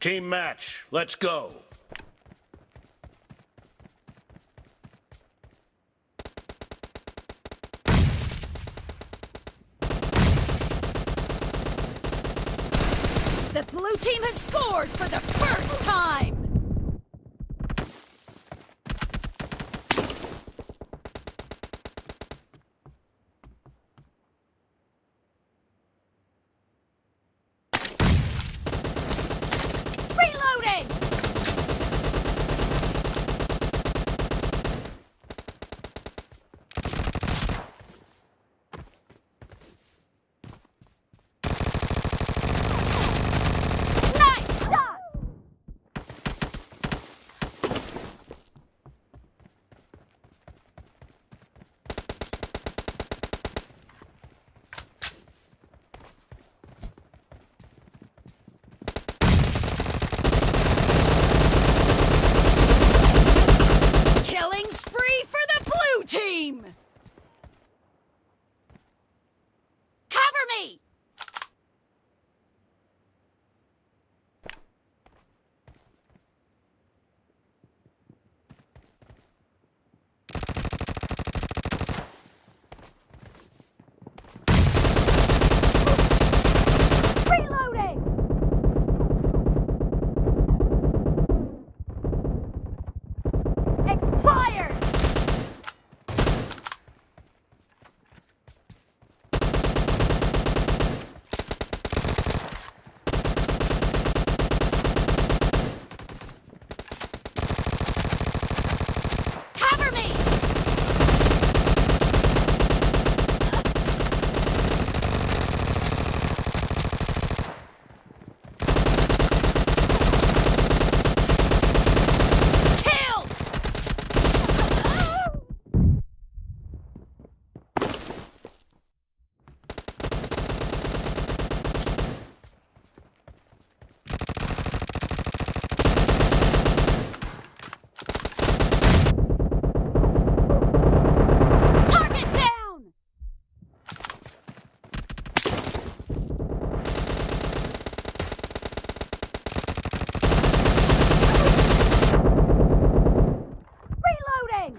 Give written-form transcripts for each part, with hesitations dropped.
Team match, let's go. The blue team has scored for the first time! Reloading! Nice shot! Killing spree for the blue team! Cover me! Reloading! Expired! Cover me! Killed! Target down! Reloading!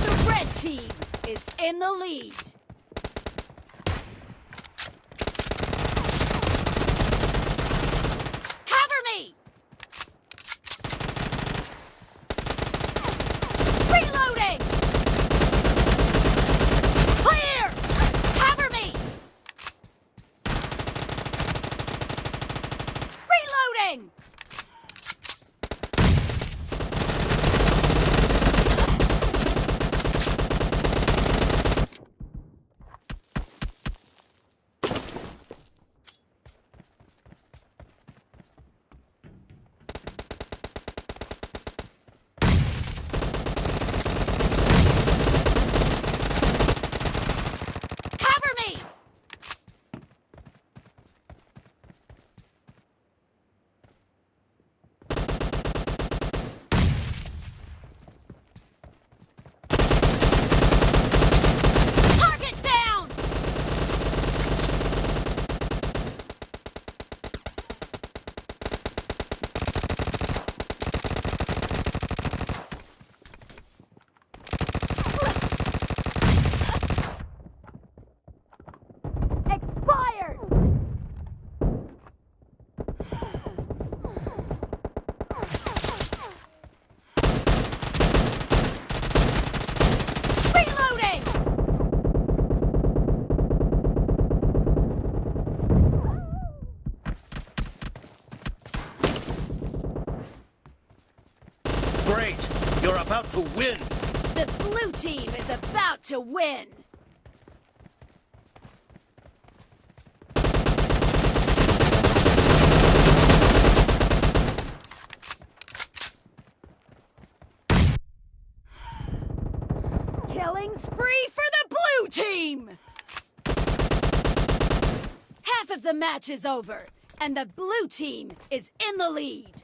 The red team is in the lead. Cover me! Reloading! Clear! Cover me! Reloading! Cover me! Target down! Expired! Reloading! Great, you're about to win. The blue team is about to win! Killing spree for the blue team! Half of the match is over. And the blue team is in the lead.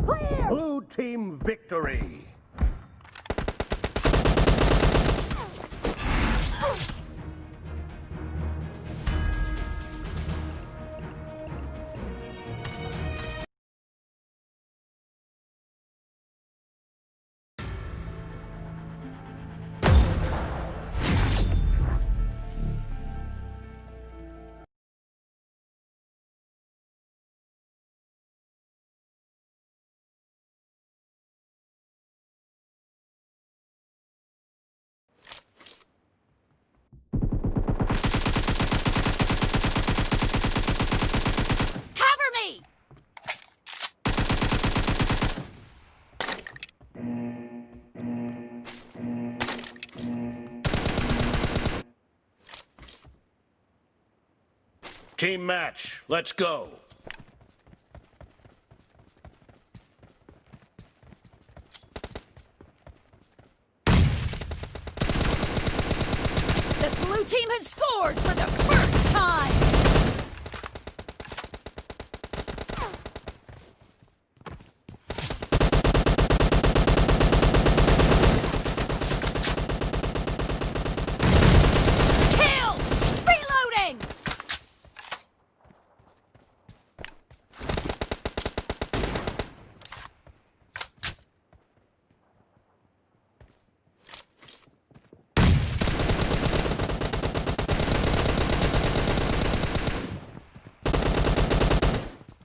Clear! Blue team victory. Cover me! Team match. Let's go. The blue team has scored for the first time! Kill! Reloading!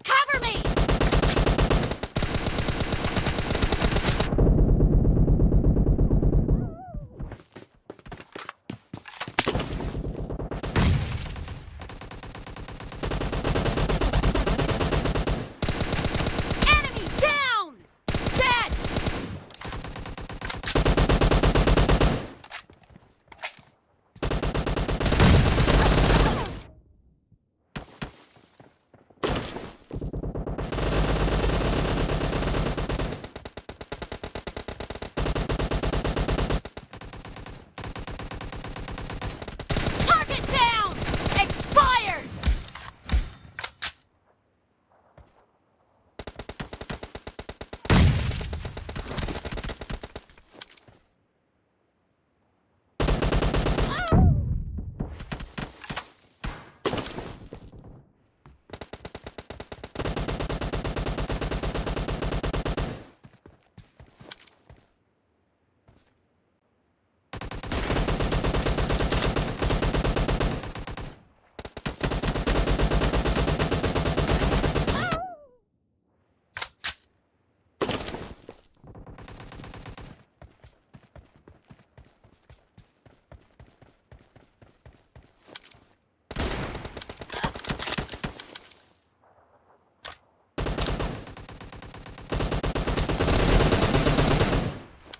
Cover me! Enemy down! Dead! Target down! Expired!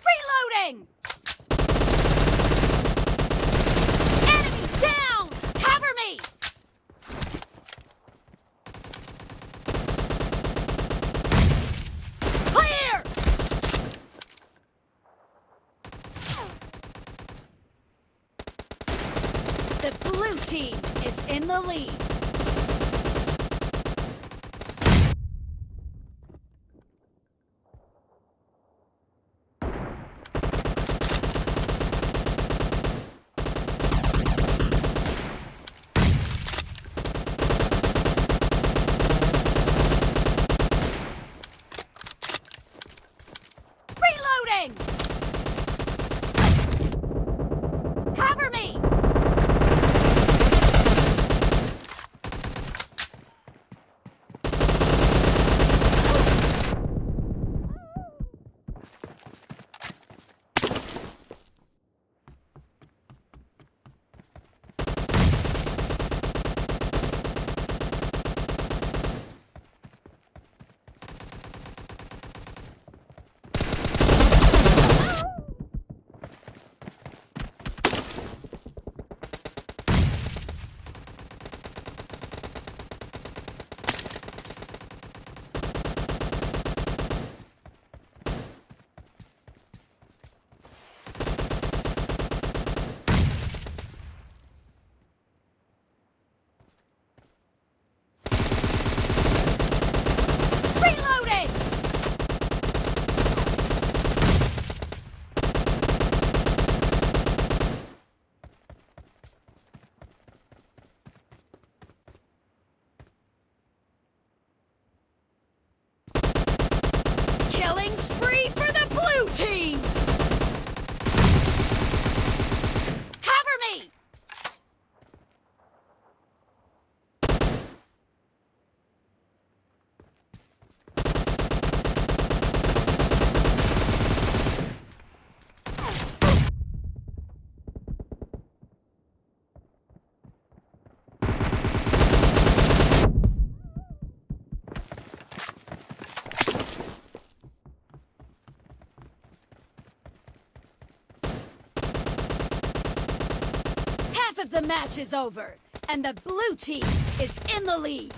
Reloading! Enemy down! Cover me! Clear! The blue team is in the lead. Reloading! Cover me! The match is over, and the blue team is in the lead.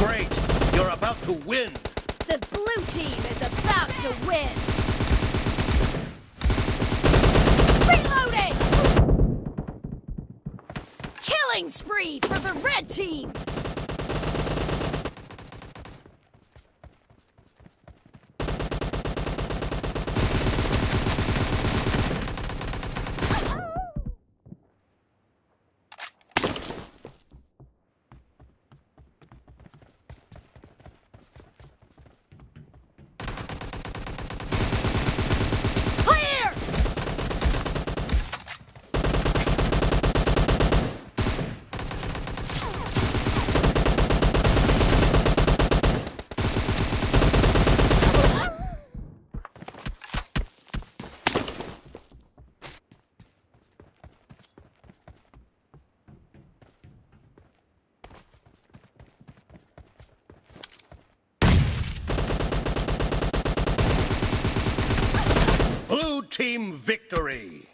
Great! You're about to win! The blue team is about to win. Reloading! Killing spree for the red team. Blue team victory!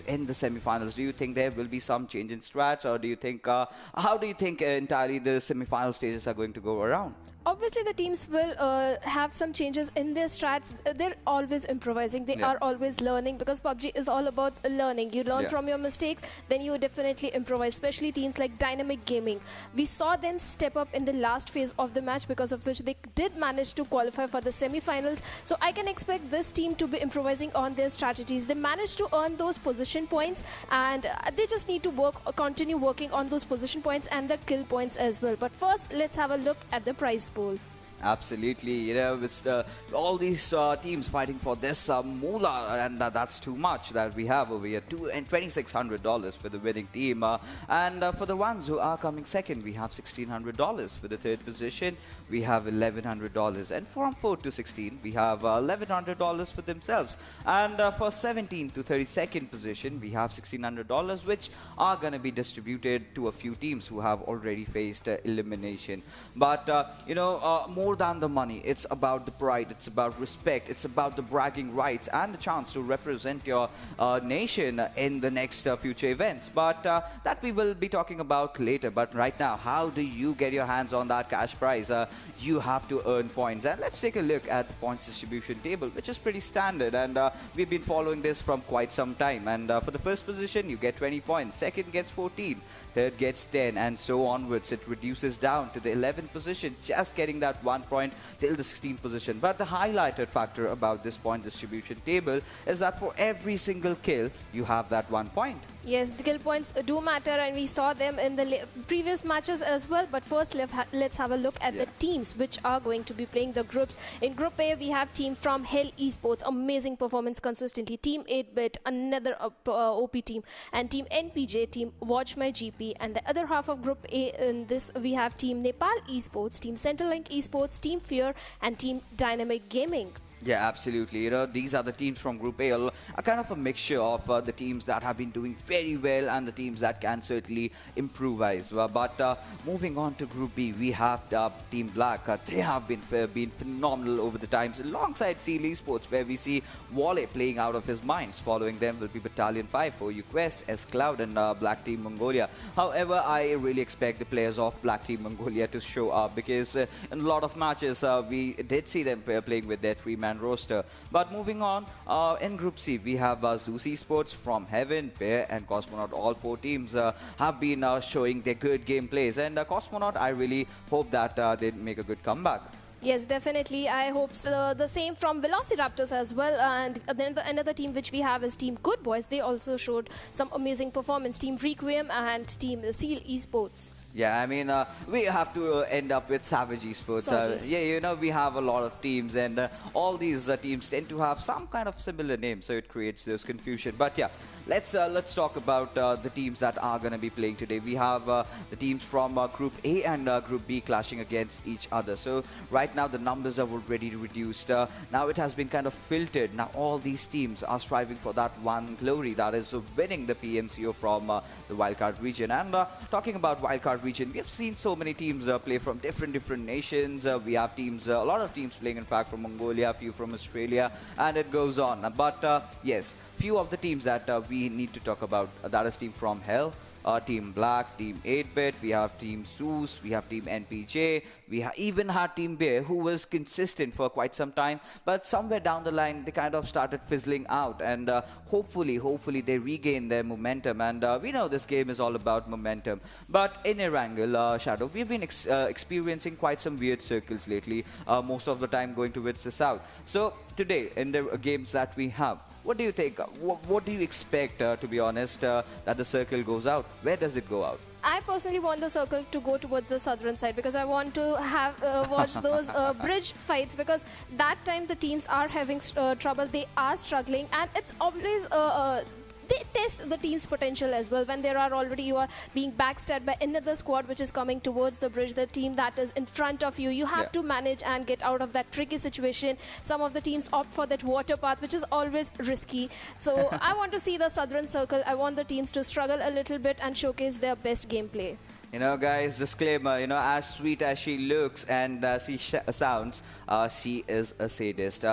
in the semi-finals? Do you think there will be some change in strats, or do you think, how do you think entirely the semi-final stages are going to go around? Obviously, the teams will have some changes in their strats. They're always improvising. They are always learning, because PUBG is all about learning. You learn from your mistakes, then you definitely improvise, especially teams like Dynamic Gaming. We saw them step up in the last phase of the match, because of which they did manage to qualify for the semi-finals. So I can expect this team to be improvising on their strategies. They managed to earn those position points, and they just need to continue working on those position points and the kill points as well. But first, let's have a look at the prize pool. Absolutely, you know, it's all these teams fighting for this moolah, and that's too much that we have over here. $2,600 for the winning team, and for the ones who are coming second, we have $1,600. For the third position, we have $1,100, and from 4th to 16, we have $1,100 for themselves. And for 17th to 32nd position, we have $1,600, which are going to be distributed to a few teams who have already faced elimination. But you know, more than the money, it's about the pride, it's about respect, it's about the bragging rights and the chance to represent your nation in the next future events. But that we will be talking about later. But right now, how do you get your hands on that cash prize? You have to earn points, and let's take a look at the points distribution table, which is pretty standard, and we've been following this from quite some time. And for the first position, you get 20 points, second gets 14, third gets 10, and so onwards. It reduces down to the 11th position, just getting that 1 point till the 16th position. But the highlighted factor about this point distribution table is that for every single kill, you have that 1 point. Yes, the kill points do matter, and we saw them in the previous matches as well. But first, let's have a look at the teams which are going to be playing the groups. In Group A, we have team from Hell Esports, amazing performance consistently. Team 8-Bit, another OP team, and Team NPJ, Team Watch My GP. And the other half of Group A, in this we have Team Nepal Esports, Team Centrelink Esports, Team Fear, and Team Dynamic Gaming. Yeah, absolutely. You know, these are the teams from Group A, a kind of a mixture of the teams that have been doing very well and the teams that can certainly improvise. But moving on to Group B, we have Team Black. They have been phenomenal over the times, alongside Seal Esports, where we see Wale playing out of his minds. Following them will be Battalion 5 for UQuest, S-Cloud, and Black Team Mongolia. However, I really expect the players of Black Team Mongolia to show up, because in a lot of matches, we did see them playing with their 3-man roster. But moving on, in Group C, we have Zeus Esports from Heaven, Bear, and Cosmonaut. All 4 teams have been showing their good gameplays, and Cosmonaut, I really hope that they make a good comeback. Yes, definitely. I hope the same from Velociraptors as well. And then another team which we have is Team Good Boys. They also showed some amazing performance. Team Requiem and Team Seal Esports. Yeah, I mean, we have to end up with Savage Esports. Yeah, you know, we have a lot of teams, and all these teams tend to have some kind of similar names, so it creates this confusion. But yeah, let's talk about the teams that are going to be playing today. We have the teams from Group A and Group B clashing against each other. So right now, the numbers are already reduced. Now it has been kind of filtered. Now all these teams are striving for that one glory, that is winning the PMCO from the wildcard region. And talking about wildcard region, we have seen so many teams play from different nations. We have teams, a lot of teams playing in fact from Mongolia, a few from Australia, and it goes on. But yes, few of the teams that we need to talk about, that is team from Hell, Team Black, Team 8-Bit, we have Team Zeus, we have Team NPJ, we even had Team Bear, who was consistent for quite some time, but somewhere down the line they kind of started fizzling out, and hopefully they regain their momentum. And we know this game is all about momentum. But in Erangel, Shadow, we've been experiencing quite some weird circles lately, most of the time going towards the south. So today, in the games that we have, what do you think? What do you expect, to be honest, that the circle goes out? Where does it go out? I personally want the circle to go towards the southern side, because I want to have watch those bridge fights, because that time the teams are having trouble, they are struggling, and it's always they test the team's potential as well. When there are already, you are being backstabbed by another squad which is coming towards the bridge, the team that is in front of you, you have to manage and get out of that tricky situation. Some of the teams opt for that water path, which is always risky. So I want to see the southern circle. I want the teams to struggle a little bit and showcase their best gameplay. You know, guys, disclaimer, as sweet as she looks and sounds, she is a sadist.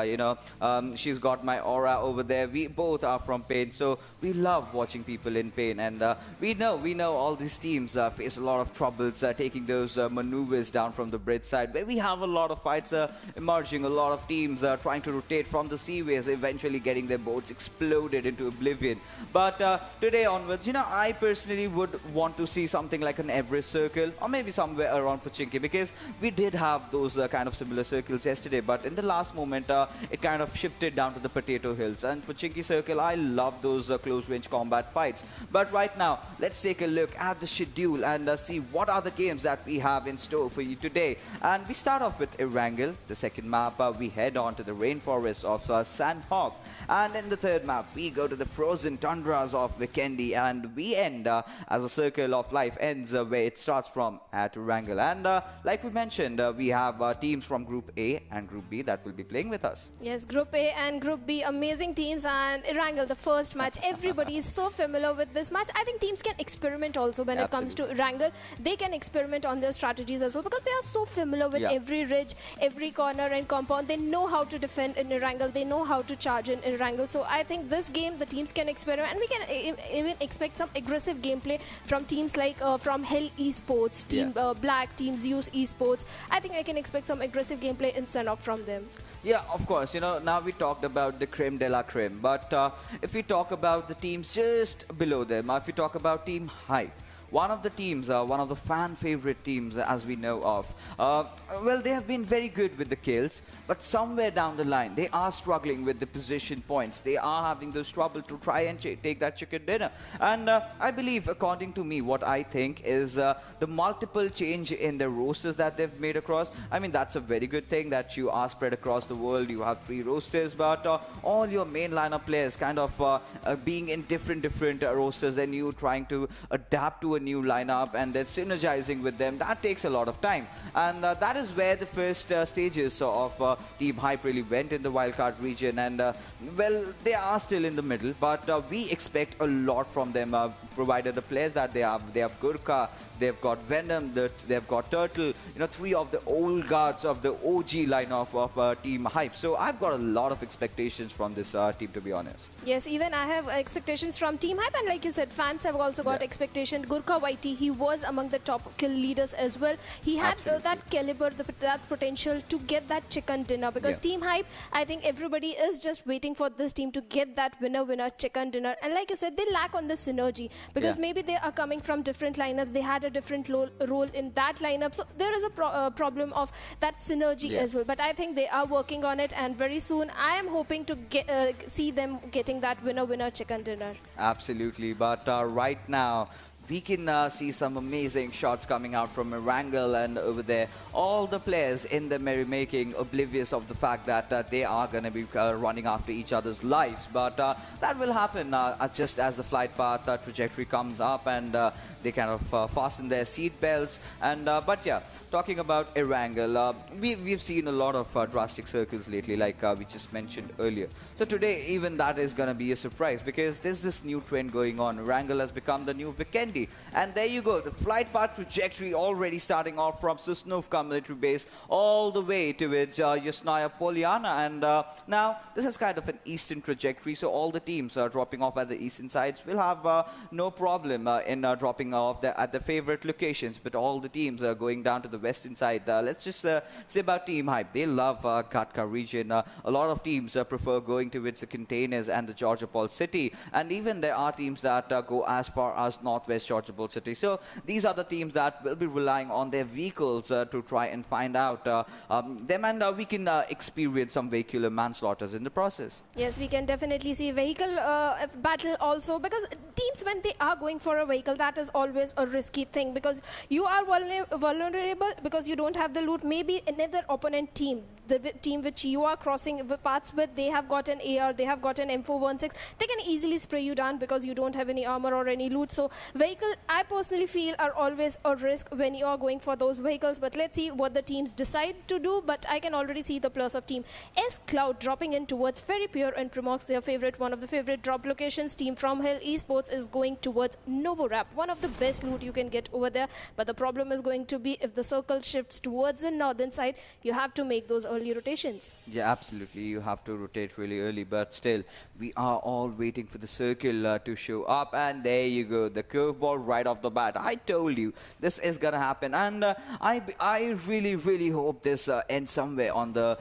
She's got my aura over there. We both are from pain, so we love watching people in pain. And we know all these teams face a lot of troubles taking those maneuvers down from the bridge side, where we have a lot of fights emerging, a lot of teams trying to rotate from the seaways, eventually getting their boats exploded into oblivion. But today onwards, I personally would want to see something like an Everest circle, or maybe somewhere around Pochinki, because we did have those kind of similar circles yesterday, but in the last moment it kind of shifted down to the potato hills. And Pochinki circle, I love those close range combat fights. But right now, let's take a look at the schedule and see what are the games that we have in store for you today. And we start off with Erangel. The second map, we head on to the rainforest of Sandhawk, and in the third map we go to the frozen tundras of Vikendi, and we end as a circle of life ends where it starts from at Erangel. And like we mentioned, we have teams from Group A and Group B that will be playing with us. Yes, Group A and Group B, amazing teams. And Erangel, the first match, everybody is so familiar with this match. I think teams can experiment also when it comes to Erangel. They can experiment on their strategies as well, because they are so familiar with every ridge, every corner and compound. They know how to defend in Erangel. They know how to charge in Erangel. So I think this game, the teams can experiment, and we can even expect some aggressive gameplay from teams like from Hell Esports, Team Black, Team Zeus Esports. I think I can expect some aggressive gameplay in Sanok from them. Yeah, of course. Now we talked about the creme de la creme, but if we talk about the teams just below them, if we talk about Team Hype, one of the teams, one of the fan favorite teams as we know of, well, they have been very good with the kills, but somewhere down the line they are struggling with the position points. They are having those trouble to try and take that chicken dinner. And I believe, according to me, what I think is the multiple change in the rosters that they've made across. I mean, that's a very good thing that you are spread across the world. You have 3 rosters, but all your main lineup players kind of being in different rosters, and you trying to adapt to a new lineup and then synergizing with them, that takes a lot of time. And that is where the first stages of Team Hype really went in the wildcard region. And well, they are still in the middle, but we expect a lot from them, provided the players that they have. They have Gurkha, they've got Venom, they've got Turtle, 3 of the old guards of the OG lineup of Team Hype. So I've got a lot of expectations from this team, to be honest. Yes, even I have expectations from Team Hype, and like you said, fans have also got expectation. Gurkha Whitey, he was among the top kill leaders as well. He had that caliber, that potential to get that chicken dinner, because Team Hype, I think everybody is just waiting for this team to get that winner chicken dinner. And like you said, they lack on the synergy, because maybe they are coming from different lineups. They had a different role in that lineup, so there is a problem of that synergy as well. But I think they are working on it, and very soon I am hoping to see them getting that winner chicken dinner. Absolutely. But right now we can see some amazing shots coming out from Erangel, and over there all the players in the merrymaking, oblivious of the fact that they are going to be running after each other's lives. But that will happen just as the flight path trajectory comes up, and they kind of fasten their seat belts. And but yeah, talking about Erangel, we've seen a lot of drastic circles lately, like we just mentioned earlier. So today even that is going to be a surprise, because there's this new trend going on. Erangel has become the new Vikendi. And there you go, the flight path trajectory already starting off from Sosnovka military base all the way towards Yasnaya Poliana. And now this is kind of an eastern trajectory, so all the teams dropping off at the eastern sides will have no problem in dropping off at their favorite locations. But all the teams are going down to the western side. Let's just say about Team Hype, they love Katka region. A lot of teams prefer going towards the containers and the Georgiopol city, and even there are teams that go as far as northwest Georgiopol city. So these are the teams that will be relying on their vehicles to try and find out them, and we can experience some vehicular manslaughters in the process. Yes, we can definitely see vehicle battle also, because teams, when they are going for a vehicle, that is always a risky thing, because you are vulnerable because you don't have the loot. Maybe another opponent team, the team which you are crossing paths with, they have got an AR, they have got an M416. They can easily spray you down because you don't have any armor or any loot. So vehicle, I personally feel, are always a risk when you are going for those vehicles. But let's see what the teams decide to do. But I can already see the plus of Team S Cloud dropping in towards Ferry Pure and Primox, their favorite, one of the favorite drop locations. Team From Hill Esports is going towards Novorap, one of the best loot you can get over there. But the problem is going to be if the circle shifts towards the northern side, you have to make those early rotations. Yeah, absolutely. You have to rotate really early, but still, we are all waiting for the circle to show up. And there you go, the curveball right off the bat. I told you this is gonna happen, and I really hope this ends somewhere on the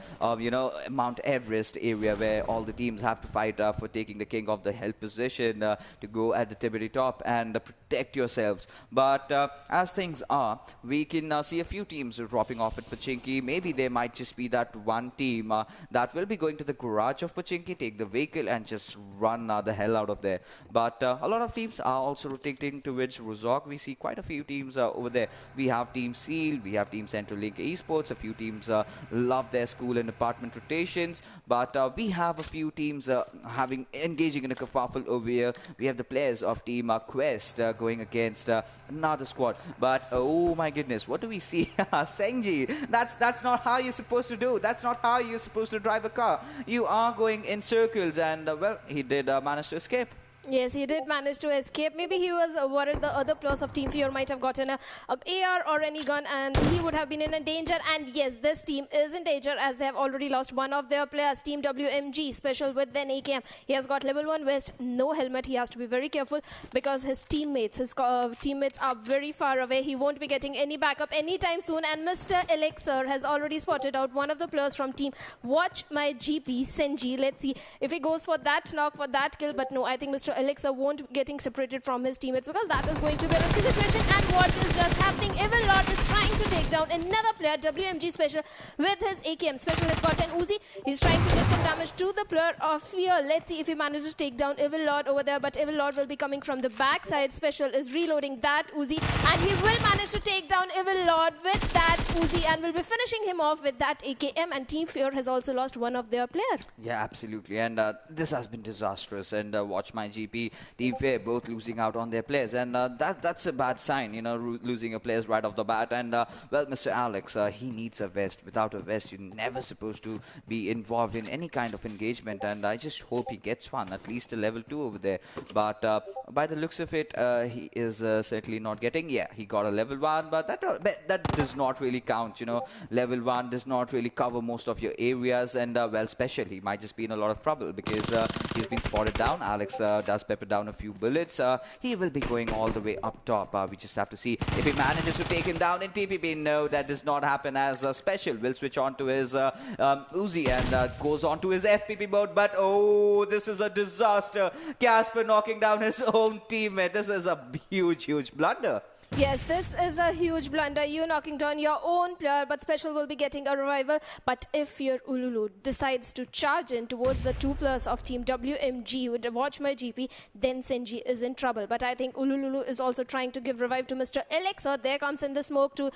Mount Everest area where all the teams have to fight for taking the king of the hill position to go at the Tiberi top and protect yourselves. But as things are, we can see a few teams dropping off at Pochinki. Maybe there might just be that one team that will be going to the garage of Pochinki, take the vehicle and just run the hell out of there. But a lot of teams are also rotating towards Rozhok. We see quite a few teams over there. We have Team Seal, we have Team Central Link Esports. A few teams love their school and apartment rotations. But we have a few teams engaging in a kerfuffle over here. We have the players of Team Quest going against another squad. But oh my goodness, what do we see? Sengji, that's not how you're supposed to do. That's not how you're supposed to drive a car. You are going in circles, and well, he did manage to escape. Yes, he did manage to escape. Maybe he was worried the other players of Team Fear might have gotten a AR or any gun and he would have been in a danger. And yes, this team is in danger as they have already lost one of their players, Team WMG, special with then AKM. He has got level 1 vest, no helmet. He has to be very careful because his teammates are very far away. He won't be getting any backup anytime soon. And Mr. Elixir has already spotted out one of the players from Team Watch My GP, Senji. Let's see if he goes for that knock, for that kill. But no, I think Mr. Elixir won't be getting separated from his teammates because that is going to be a risky situation. And what is just happening? Evil Lord is trying to take down another player, WMG Special, with his AKM. Special has got an Uzi. He's trying to give some damage to the player of Fear. Let's see if he manages to take down Evil Lord over there. But Evil Lord will be coming from the backside. Special is reloading that Uzi. And he will manage to take down Evil Lord with that Uzi and will be finishing him off with that AKM. And Team Fear has also lost one of their player. Yeah, absolutely. And this has been disastrous. And Watch My GP, Team Fair both losing out on their players. And that's a bad sign, you know, losing your players right off the bat. And, well, Mr. Alex, he needs a vest. Without a vest, you're never supposed to be involved in any kind of engagement. And I just hope he gets one, at least a level 2 over there. But by the looks of it, he is certainly not getting. Yeah, he got a level 1, but that does not really count, you know. Level 1 does not really cover most of your areas. And, well, Special, he might just be in a lot of trouble because he's been spotted down. Alex does pepper down a few bullets. He will be going all the way up top. We just have to see if he manages to take him down in TPP. No, that does not happen as Special will switch on to his Uzi and goes on to his FPP mode. But oh, this is a disaster. Casper knocking down his own teammate. This is a huge blunder. Yes, this is a huge blunder. You knocking down your own player, but Special will be getting a revival. But if your Ululu decides to charge in towards the 2 players of Team WMG with Watch My GP, then Senji is in trouble. But I think Ululu is also trying to give revive to Mr. Elixir. There comes in the smoke to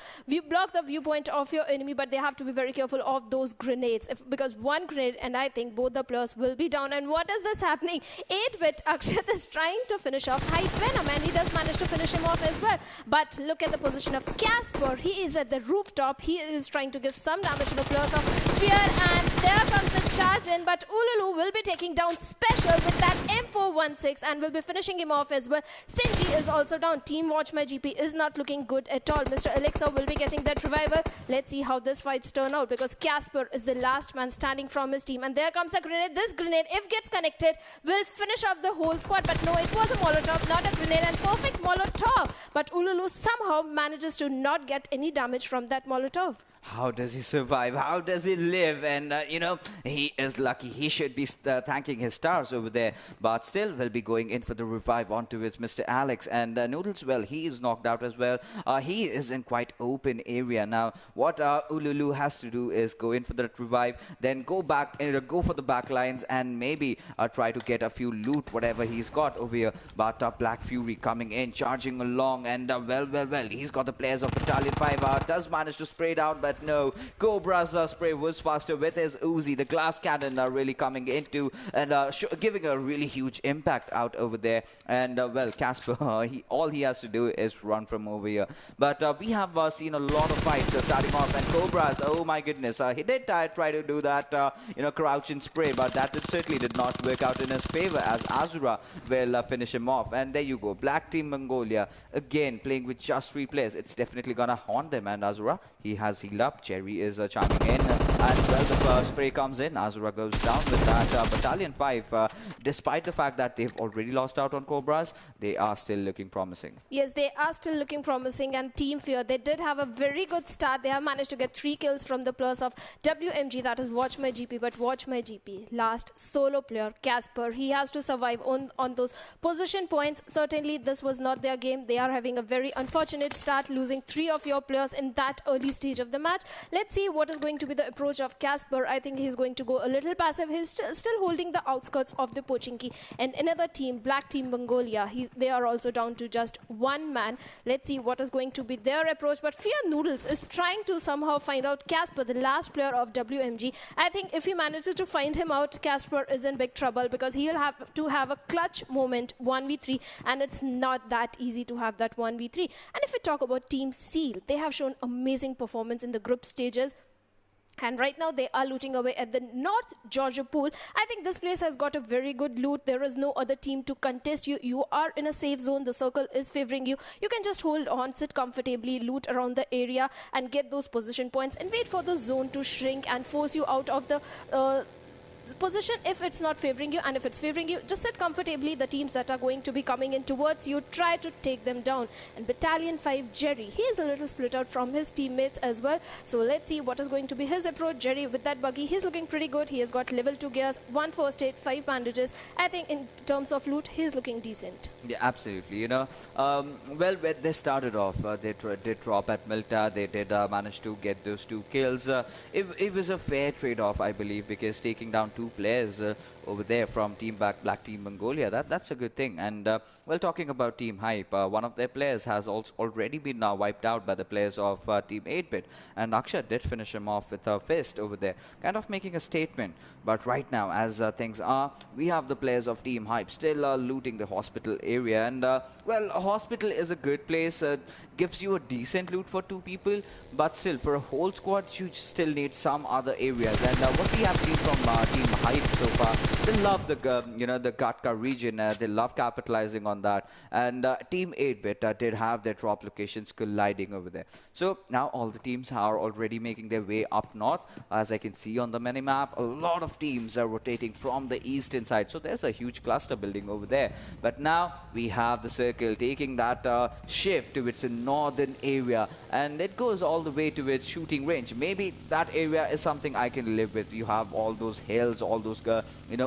block the viewpoint of your enemy, but they have to be very careful of those grenades. Because one grenade, and I think both the players will be down. And what is this happening? 8-bit Akshat is trying to finish off Hype Venom, and he does manage to finish him off as well. But look at the position of Casper. He is at the rooftop. He is trying to give some damage to the players of Fear. And there comes the charge in. But Ululu will be taking down Special with that M416 and will be finishing him off as well. Senji is also down. Team Watch My GP is not looking good at all. Mr. Elixir will be getting that revival. Let's see how this fights turn out because Casper is the last man standing from his team. And there comes a grenade. This grenade, if gets connected, will finish off the whole squad. But no, it was a Molotov, not a grenade. And perfect Molotov. But Ululu somehow manages to not get any damage from that Molotov. How does he survive? How does he live? And, you know, he is lucky. He should be thanking his stars over there. But still will be going in for the revive onto his Mr. Alex. And Noodles, well, he is knocked out as well. He is in quite open area. Now, what Ululu has to do is go in for the revive, then go back and go for the back lines and maybe try to get a few loot, whatever he's got over here. But Black Fury coming in, charging along along, and well, he's got the players of Battalion 5 out, does manage to spray down, but no, Cobra's spray was faster with his Uzi. The glass cannon are really coming into and giving a really huge impact out over there. And well, Casper, all he has to do is run from over here. But we have seen a lot of fights starting off, and Cobras, oh my goodness, he did try to do that, crouch and spray, but that certainly did not work out in his favor, as Azura will finish him off. And there you go, Black Team Mongolia again playing with just 3 players. It's definitely gonna haunt them, and Azura, he has healed up. Jerry is chiming in, and well, the first spray comes in. Azura goes down with that. Battalion 5, despite the fact that they've already lost out on Cobras, they are still looking promising. Yes, they are still looking promising, and Team Fear, they did have a very good start. They have managed to get 3 kills from the players of WMG, that is Watch My GP. But Watch My GP, last solo player, Casper, he has to survive on those position points. Certainly, this was not their game. They are having a very unfortunate start, losing 3 of your players in that early stage of the match. Let's see what is going to be the approach of Casper. I think he's going to go a little passive. He's still holding the outskirts of the Pochinki. And another team, Black Team Mongolia, they are also down to just 1 man. Let's see what is going to be their approach. But Fear Noodles is trying to somehow find out Casper, the last player of WMG. I think if he manages to find him out, Casper is in big trouble, because he'll have to have a clutch moment 1v3, and it's not that easy to have that 1v3. And if we talk about Team Seal, they have shown amazing performance in the group stages. And right now they are looting away at the North Georgia pool. I think this place has got a very good loot. There is no other team to contest you. You are in a safe zone. The circle is favoring you. You can just hold on, sit comfortably, loot around the area and get those position points and wait for the zone to shrink and force you out of the position if it's not favoring you. And if it's favoring you, just sit comfortably. The teams that are going to be coming in towards you, try to take them down. And Battalion 5 Jerry, he is a little split out from his teammates as well. So let's see what is going to be his approach. Jerry with that buggy, he's looking pretty good. He has got level 2 gears, 1 first aid, 5 bandages. I think in terms of loot, he's looking decent. Yeah, absolutely. Well, when they started off, they did drop at Milta. They did manage to get those 2 kills. It was a fair trade-off, I believe, because taking down 2 players over there from Team Black Team Mongolia, that's a good thing. And well, talking about Team Hype, one of their players has also already been wiped out by the players of Team 8-Bit, and Akshat did finish him off with a fist over there, kind of making a statement. But right now, as things are, we have the players of Team Hype still looting the hospital area. And well, a hospital is a good place, gives you a decent loot for 2 people, but still for a whole squad you still need some other areas. And what we have seen from Team Hype so far, they love the the Gatka region. They love capitalizing on that. And Team 8-Bit did have their drop locations colliding over there. So now all the teams are already making their way up north. As I can see on the minimap, a lot of teams are rotating from the eastern side. So there's a huge cluster building over there. But now we have the circle taking that shift to its northern area, and it goes all the way to its shooting range. Maybe that area is something I can live with. You have all those hills, all those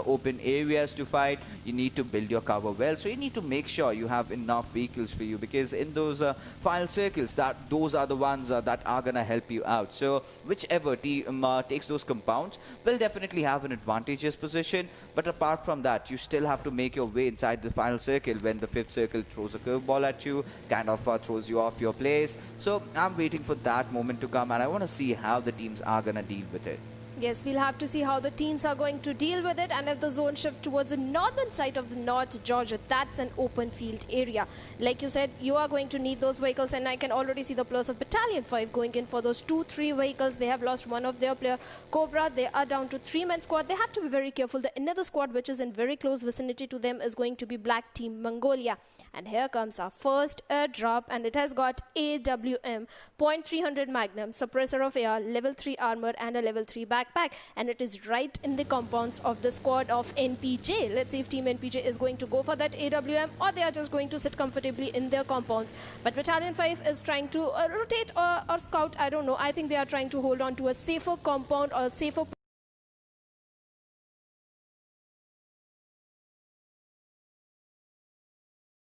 open areas to fight. You need to build your cover well, so you need to make sure you have enough vehicles for you, because in those final circles, those are the ones that are gonna help you out. So whichever team takes those compounds will definitely have an advantageous position. But apart from that, you still have to make your way inside the final circle when the 5th circle throws a curveball at you, kind of throws you off your place. So I'm waiting for that moment to come, and I want to see how the teams are gonna deal with it. Yes, we'll have to see how the teams are going to deal with it. And if the zone shift towards the northern side of the North Georgia, that's an open field area. Like you said, you are going to need those vehicles, and I can already see the players of Battalion 5 going in for those 2-3 vehicles. They have lost one of their player, Cobra. They are down to 3-man squad. They have to be very careful. The another squad which is in very close vicinity to them is going to be Black Team Mongolia. And here comes our first airdrop, and it has got AWM, .300 Magnum, suppressor of air, level 3 armor, and a level 3 backpack. And it is right in the compounds of the squad of NPJ. Let's see if Team NPJ is going to go for that AWM, or they are just going to sit comfortably in their compounds. But Battalion 5 is trying to rotate or scout. I don't know. I think they are trying to hold on to a safer compound or a safer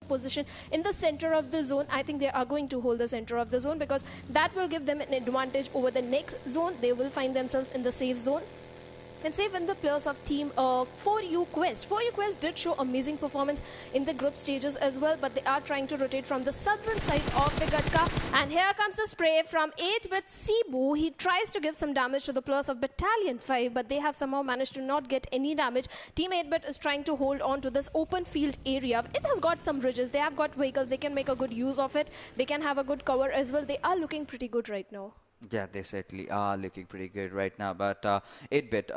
position in the center of the zone. I think they are going to hold the center of the zone, because that will give them an advantage over the next zone. They will find themselves in the safe zone. And say when the players of team 4U Quest. 4U Quest did show amazing performance in the group stages as well, but they are trying to rotate from the southern side of the Gatka. And here comes the spray from 8-bit Cebu. He tries to give some damage to the players of Battalion 5, but they have somehow managed to not get any damage. Team 8-bit is trying to hold on to this open field area. It has got some bridges. They have got vehicles. They can make a good use of it. They can have a good cover as well. They are looking pretty good right now. Yeah, they certainly are looking pretty good right now. But 8-bit,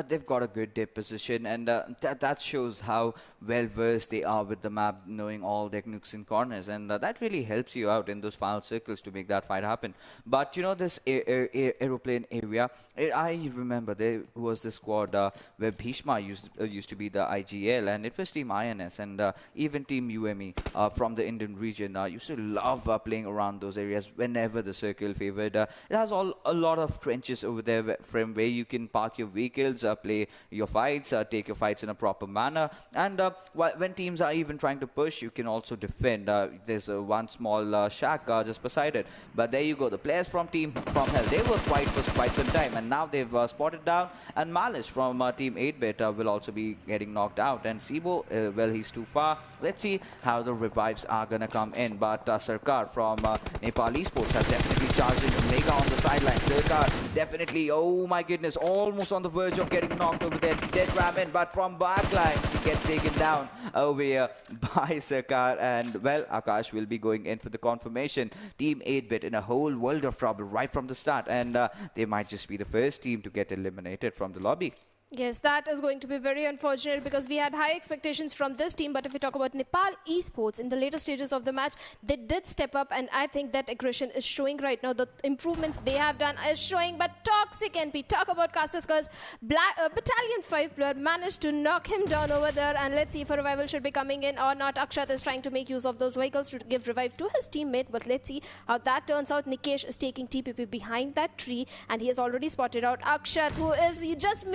they've got a good dip position, and that shows how well versed they are with the map, knowing all their nooks and corners, and that really helps you out in those final circles to make that fight happen. But you know, this aeroplane area, I remember there was this squad where Bhishma used to be the IGL, and it was Team INS, and even Team UME from the Indian region used to love playing around those areas whenever the circle favored. It has a lot of trenches over there from where you can park your vehicles, play your fights, take your fights in a proper manner. And when teams are even trying to push, you can also defend. There's one small shack just beside it. But there you go. The players from Hell, they were quiet for quite some time. And now they've spotted down. And Malice from Team 8-bit will also be getting knocked out. And Sibo, well, he's too far. Let's see how the revives are going to come in. But Sarkar from Nepal Esports has definitely charged in Mega on the sideline. Sarkar definitely, oh my goodness, almost on the verge of getting knocked over there. Dead Ramen, but from backlines, he gets taken down over here by Sarkar. And well, Akash will be going in for the confirmation. Team 8-bit in a whole world of trouble right from the start. And they might just be the first team to get eliminated from the lobby. Yes, that is going to be very unfortunate because we had high expectations from this team. But if we talk about Nepal Esports, in the later stages of the match, they did step up. And I think that aggression is showing right now. The improvements they have done is showing. But Toxic NP, talk about Caster Skulls. Battalion 5 player managed to knock him down over there. And let's see if a revival should be coming in or not. Akshat is trying to make use of those vehicles to give revive to his teammate. But let's see how that turns out. Nikesh is taking TPP behind that tree. And he has already spotted out Akshat, who is just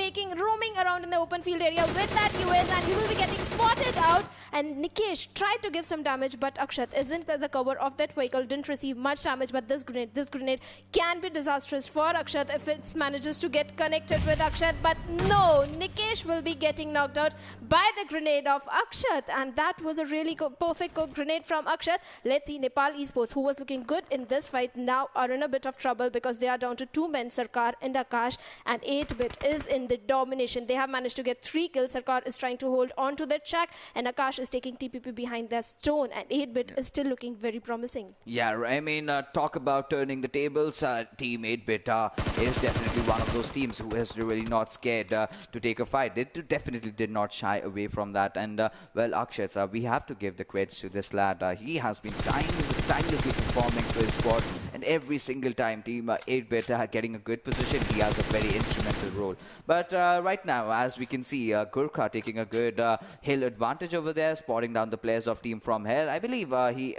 roaming around in the open field area with that US, and he will be getting spotted out. And Nikesh tried to give some damage, but Akshat isn't the cover of that vehicle, didn't receive much damage. But this grenade can be disastrous for Akshat if it manages to get connected with Akshat. But no, Nikesh will be getting knocked out by the grenade of Akshat, and that was a really perfect grenade from Akshat. Let's see, Nepal Esports, who was looking good in this fight, now are in a bit of trouble because they are down to 2 men, Sarkar and Akash, and 8-bit is in the domination. They have managed to get 3 kills. Sarkar is trying to hold on to that shack, and Akash is taking TPP behind their stone, and 8-bit is still looking very promising. Yeah, I mean, talk about turning the tables. Team 8-bit is definitely one of those teams who is really not scared to take a fight. They definitely did not shy away from that. And well, Akshat, we have to give the credits to this lad. He has been timelessly performing for his squad, and every single time Team 8-bit getting a good position, he has a very instrumental role. But right now, as we can see, Gurkha taking a good hill advantage over there, spotting down the players of Team From Hell. I believe he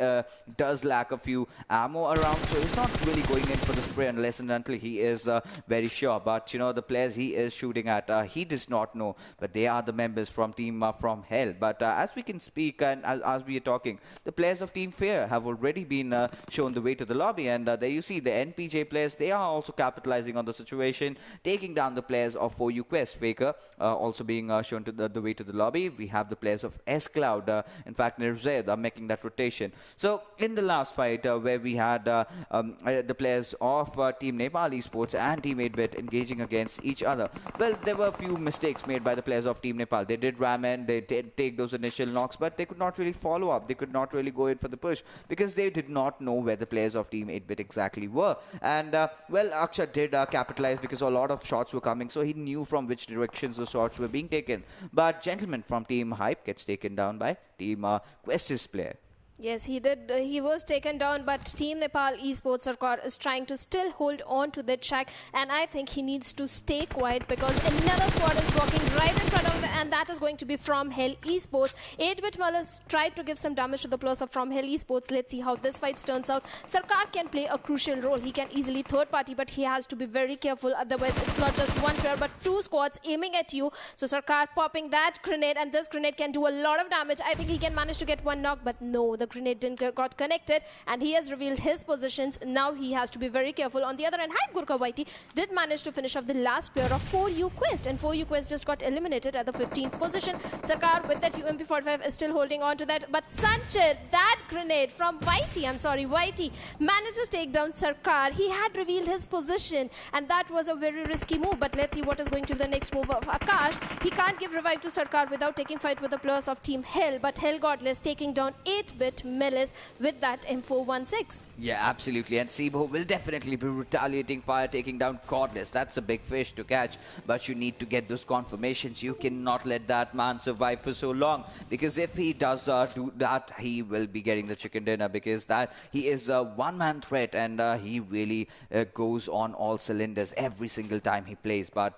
does lack a few ammo around, so he's not really going in for the spray unless and until he is very sure. But you know, the players he is shooting at, he does not know, but they are the members from Team From Hell. But as we can speak and as we are talking, the players of Team Fear have already been shown the way to the lobby, and there you see the NPJ players. They are also capitalizing on the situation, taking down the players of 4U Quest. Faker also being shown to the way to the lobby. We have the players of S-Cloud, in fact Nirzaid are making that rotation. So in the last fight where we had the players of Team Nepal Esports and Team 8-bit engaging against each other, well, there were a few mistakes made by the players of Team Nepal. They did ram in, they did take those initial knocks, but they could not really follow up. They could not really go in for the push because they did not know where the players of Team 8-bit exactly were. And well, Akshat did capitalize because a lot of shots were coming, so he knew from which directions the shots were being taken. But Gentleman from Team Hype gets taken down by Team Quest's player. Yes, he did. He was taken down, but Team Nepal Esports Sarkar is trying to still hold on to that track, and I think he needs to stay quiet because another squad is walking right in front of him, and that is going to be From Hell Esports. 8-bit Mullis tried to give some damage to the players of From Hell Esports. Let's see how this fight turns out. Sarkar can play a crucial role. He can easily third party, but he has to be very careful. Otherwise, it's not just one player, but 2 squads aiming at you. So Sarkar popping that grenade, and this grenade can do a lot of damage. I think he can manage to get one knock, but no, the grenade didn't got connected, and he has revealed his positions. Now he has to be very careful. On the other hand, Hype Gurkha Whitey did manage to finish off the last player of 4U Quest, and 4U Quest just got eliminated at the 15th position. Sarkar with that UMP45 is still holding on to that, but Sanchit, that grenade from Whitey managed to take down Sarkar. He had revealed his position, and that was a very risky move, but let's see what is going to be the next move of Akash. He can't give revive to Sarkar without taking fight with the players of Team Hell, but Hell Godless taking down 8-bit Melis with that M416. Yeah, absolutely, and Sibo will definitely be retaliating fire, taking down Godless. That's a big fish to catch, but you need to get those confirmations. You cannot let that man survive for so long, because if he does do that, he will be getting the chicken dinner, because that he is a one-man threat, and he really goes on all cylinders every single time he plays. But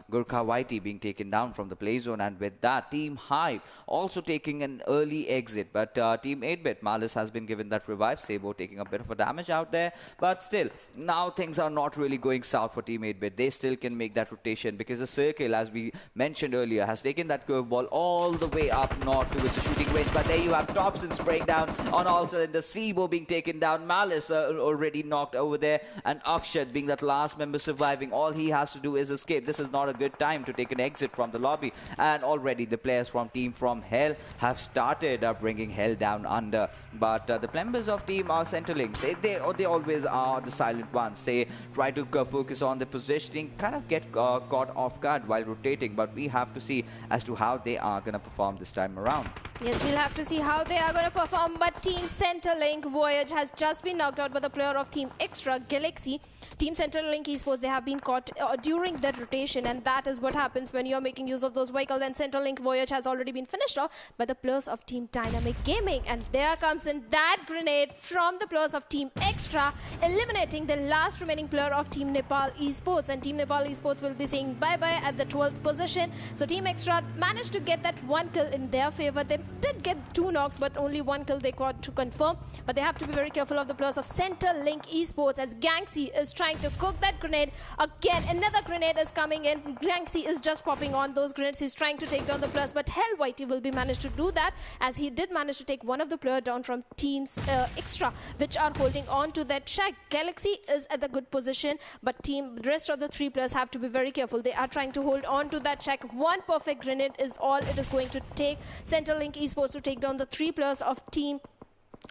Gurkha Whitey being taken down from the play zone, and with that, Team Hype also taking an early exit. But Team 8-bit, Malice has been given that revive. Sabo taking a bit of a damage out there, but still, now things are not really going south for Team 8-bit. They still can make that rotation, because the circle, as we mentioned earlier, has taken that curveball all the way up north towards the shooting range. But there you have Thompson spraying down on all cylinders. Sibo being taken down, Malice already knocked over there, and Akshat being that last member surviving. All he has to do is escape. This is not a good time to take an exit from the lobby, and already the players from Team From Hell have started bringing Hell down under. But the members of Team Centerlink, they always are the silent ones. They try to focus on the positioning, kind of get caught off guard while rotating, but we have to see as to how they are going to perform this time around. Yes, we'll have to see how they are going to perform, but Team Centerlink Voyage has just been knocked out by the player of Team Extra Galaxy. Team Centerlink Esports, they have been caught during that rotation, and that is what happens when you're making use of those vehicles. And Centerlink Voyage has already been finished off by the players of Team Dynamic Gaming, and there comes in that grenade from the players of Team Extra, eliminating the last remaining player of Team Nepal Esports, and Team Nepal Esports will be saying bye-bye at the 12th position. So Team Extra managed to get that one kill in their favor. They did get 2 knocks, but only 1 kill they got to confirm. But they have to be very careful of the players of Centerlink Esports, as Gangsy is trying to cook that grenade. Again, another grenade is coming in. Gangsy is just popping on those grenades. He's trying to take down the players, but Hell Whitey will be managed to do that, as he did manage to take one of the players down from Teams Extra, which are holding on to that shack. Galaxy is at the good position, but the rest of the 3 players have to be very careful. They are trying to hold on to that shack. One perfect grenade is all it is going to take Centerlink Esports to take down the 3 players of Team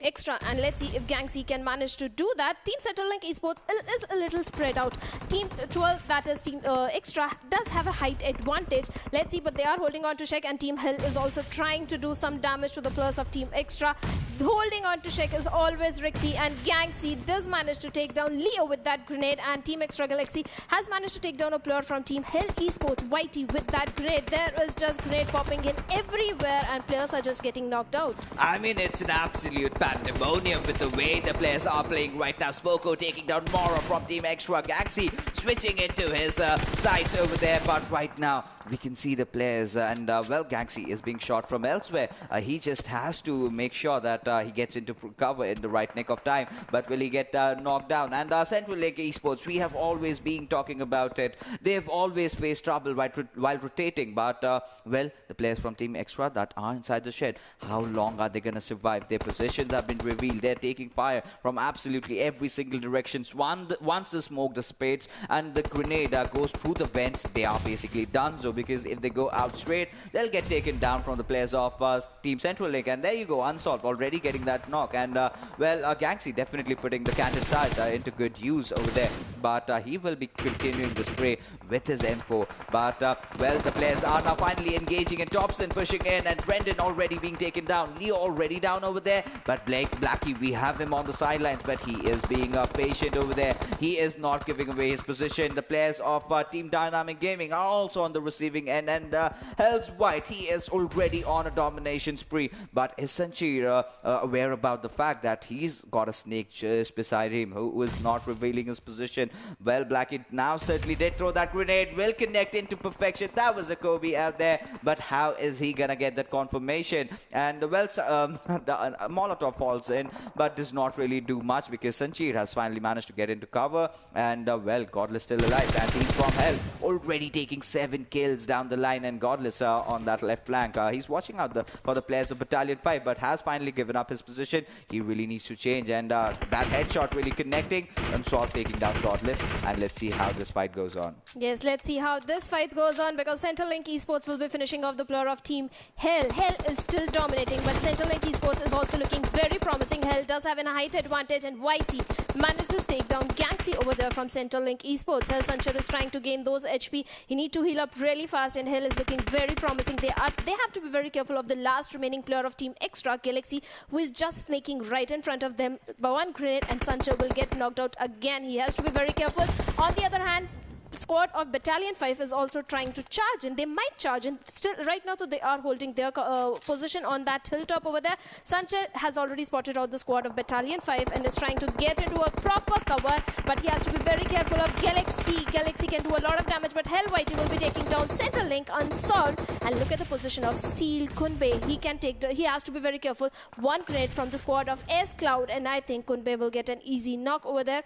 Extra, and let's see if Gangsy can manage to do that. Team Centerlink Esports is a little spread out. Team 12, that is Team Extra, does have a height advantage. Let's see, but they are holding on to Shek, and Team Hell is also trying to do some damage to the players of Team Extra. Holding on to Shek is always Rixie, and Gangsy does manage to take down Leo with that grenade, and Team Extra Galaxy has managed to take down a player from Team Hell Esports, Whitey, with that grenade. There is just grenade popping in everywhere, and players are just getting knocked out. I mean, it's an absolute pandemonium with the way the players are playing right now. Spoko taking down Mora from Team Extra. Gangsy switching into his sights over there, but right now we can see the players, and well, Gangsy is being shot from elsewhere. He just has to make sure that he gets into cover in the right nick of time, but will he get knocked down? And Central Lake Esports, we have always been talking about it. They've always faced trouble while rotating, but well, the players from Team Extra that are inside the shed, how long are they going to survive? Their positions have been revealed. They're taking fire from absolutely every single direction. Once the smoke dissipates and the grenade goes through the vents, they are basically done. So because if they go out straight, they'll get taken down from the players of Team Central Lake. And there you go, Unsolved already getting that knock. And well, Gangsy definitely putting the candid side into good use over there. But he will be continuing the spray with his M4. But well, the players are now finally engaging, and Thompson pushing in, and Brendan already being taken down. Leo already down over there. But Blackie, we have him on the sidelines, but he is being patient over there. He is not giving away his position. The players of Team Dynamic Gaming are also on the receiving end, and Hell's White, he is already on a domination spree, but is Sanchir aware about the fact that he's got a snake just beside him who is not revealing his position? Well, Blackie now certainly did throw that grenade. Will connect into perfection. That was a Kobe out there. But how is he going to get that confirmation? And, well, the Molotov falls in, but does not really do much because Sanchir has finally managed to get into cover. And, well, Godless still alive. And Team from Hell already taking 7 kills down the line. And Godless on that left flank. He's watching out for the players of Battalion 5, but has finally given up his position. He really needs to change. And that headshot really connecting. And Saul taking down Godless. And let's see how this fight goes on. Yes, let's see how this fight goes on, because Centrelink Esports will be finishing off the player of Team Hell. Hell is still dominating, but Centrelink Esports is also looking very promising. Hell does have a height advantage, and YT manages to take down Gangxi over there from Centrelink Esports. Hell Sanchar is trying to gain those HP. He need to heal up really fast, and Hell is looking very promising. They have to be very careful of the last remaining player of Team Extra, Galaxy, who is just sneaking right in front of them by one grenade, and Sanchar will get knocked out again. He has to be very careful. On the other hand, squad of Battalion 5 is also trying to charge, and they might charge, and still right now, so they are holding their position on that hilltop over there. Sanchar has already spotted out the squad of Battalion 5 and is trying to get into a proper cover, but he has to be very careful of Galaxy. Galaxy can do a lot of damage, but Hell Whitey will be taking down Centrelink unsolved. And look at the position of Seal Kunbe. He has to be very careful. One grenade from the squad of S Cloud, and I think Kunbe will get an easy knock over there.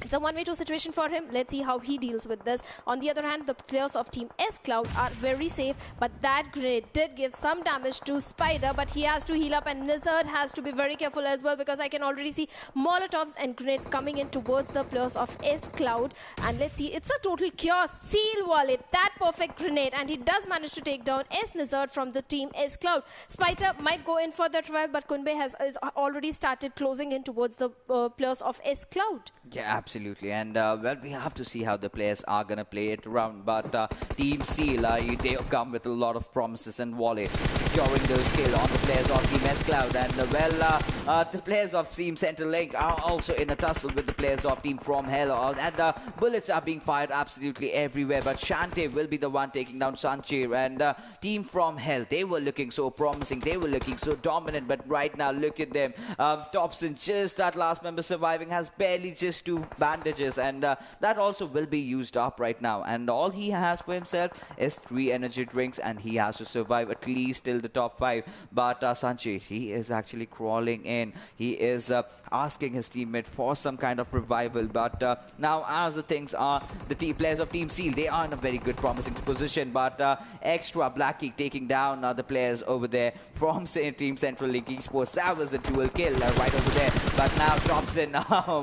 It's a 1v2 situation for him. Let's see how he deals with this. On the other hand, the players of Team S Cloud are very safe, but that grenade did give some damage to Spider, but he has to heal up, and Nizzard has to be very careful as well, because I can already see Molotovs and grenades coming in towards the players of S Cloud. And let's see, it's a total chaos. Seal Wallet, that perfect grenade, and he does manage to take down S Nizzard from the Team S Cloud. Spider might go in for that revive, but Kunbe has already started closing in towards the players of S Cloud. Yeah, absolutely. And, well, we have to see how the players are going to play it around. But Team Steel, they come with a lot of promises, and Wally securing those kills on the players of Team S Cloud. And, well, the players of Team Centrelink are also in a tussle with the players of Team From Hell. And bullets are being fired absolutely everywhere. But Shante will be the one taking down Sanchir. And Team From Hell, they were looking so promising. They were looking so dominant. But right now, look at them. Thompson, just that last member surviving, has barely just 2 bandages, and that also will be used up right now. And all he has for himself is 3 energy drinks, and he has to survive at least till the top 5. But Sanchi, he is actually crawling in. He is asking his teammate for some kind of revival. But now, as the things are, the players of Team Steel, they are in a very good, promising position. But Extra Blackie taking down the players over there from Team Centrelink Esports. That was a dual kill right over there. But now Thompson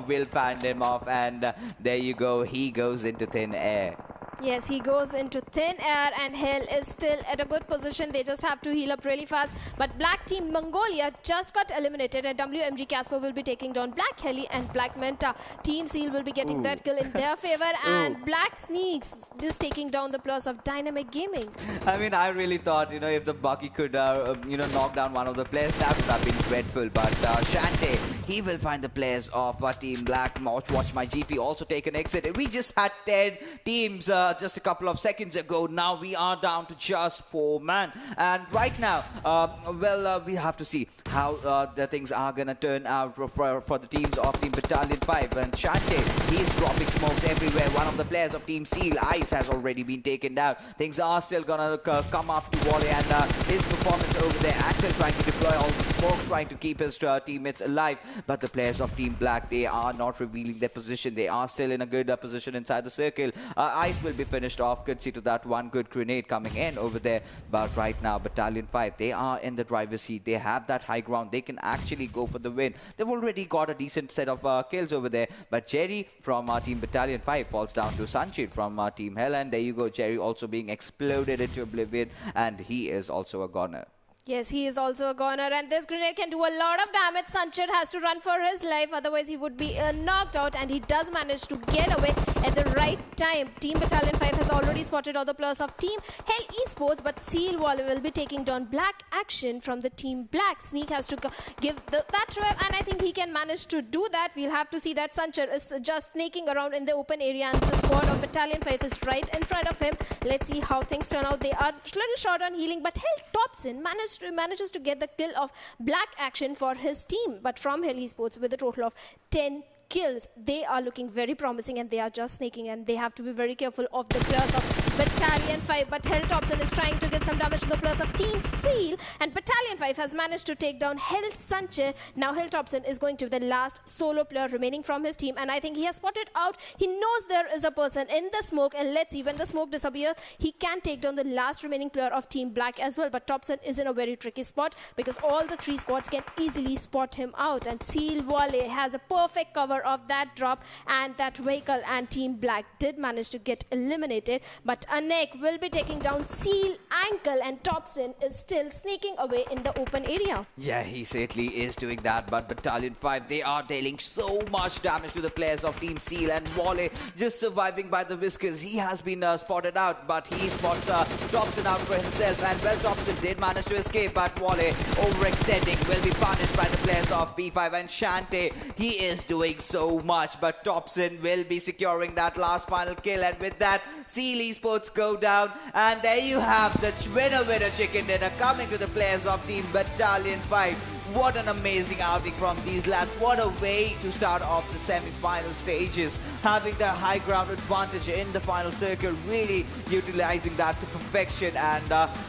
will find him off, and there you go, he goes into thin air. Yes, he goes into thin air, and Hell is still at a good position. They just have to heal up really fast. But Black Team Mongolia just got eliminated, and WMG Casper will be taking down Black Heli and Black Menta. Team Seal will be getting that kill in their favor, and Black Sneaks is taking down the players of Dynamic Gaming. I mean, I really thought, if the Bucky could, knock down one of the players, that would have been dreadful. But Shante, he will find the players of Team Black. Watch my GP also take an exit. We just had 10 teams just a couple of seconds ago. Now we are down to just 4 man. And right now, we have to see how the things are going to turn out for the teams of Team Battalion 5. And Shante, he's dropping smokes everywhere. One of the players of Team Seal, Ice, has already been taken down. Things are still going to come up to Wally, and his performance over there, actually trying to deploy all the smokes, trying to keep his teammates alive. But the players of Team Black, they are not revealing their position. They are still in a good position inside the circle. Ice will be finished off. Could see to that one good grenade coming in over there. But right now, Battalion 5, they are in the driver's seat. They have that high ground. They can actually go for the win. They've already got a decent set of kills over there. But Jerry from Team Battalion 5 falls down to Sanchit from Team Hell. And there you go, Jerry also being exploded into oblivion. And he is also a goner. Yes, he is also a goner, and this grenade can do a lot of damage. Sanchit has to run for his life, otherwise he would be knocked out, and he does manage to get away at the right time. Team Battalion 5 has already spotted all the players of Team Hell Esports, but Seal Wally will be taking down Black Action from the Team Black. Sneak has to give that revive, and I think he can manage to do that. We'll have to see that Sanchit is just sneaking around in the open area, and the squad of Battalion 5 is right in front of him. Let's see how things turn out. They are a little short on healing, but Hell Thompson manages to get the kill of Black Action for his team, but from Hell Esports with a total of 10 kills, they are looking very promising and they are just snaking, and they have to be very careful of the players of Battalion 5. But Hell Thompson is trying to give some damage to the players of Team Seal, and Battalion 5 has managed to take down Hell Sanche. Now Hell Thompson is going to be the last solo player remaining from his team, and I think he has spotted out. He knows there is a person in the smoke, and let's see, when the smoke disappears, he can take down the last remaining player of Team Black as well. But Thompson is in a very tricky spot because all the 3 squads can easily spot him out, and Seal Wale has a perfect cover of that drop and that vehicle, and Team Black did manage to get eliminated. But Anek will be taking down Seal Ankle, and Thompson is still sneaking away in the open area. Yeah, he certainly is doing that, but Battalion 5, they are dealing so much damage to the players of Team Seal, and Wale just surviving by the whiskers. He has been spotted out, but he spots Thompson out for himself, and well, Thompson did manage to escape, but Wale overextending will be punished by the players of B5, and Shante, he is doing so much, but Thompson will be securing that last final kill, and with that, Seal Esports go down, and there you have the winner chicken dinner coming to the players of Team Battalion 5. What an amazing outing from these lads. What a way to start off the semi-final stages. Having the high ground advantage in the final circle, really utilizing that to perfection. And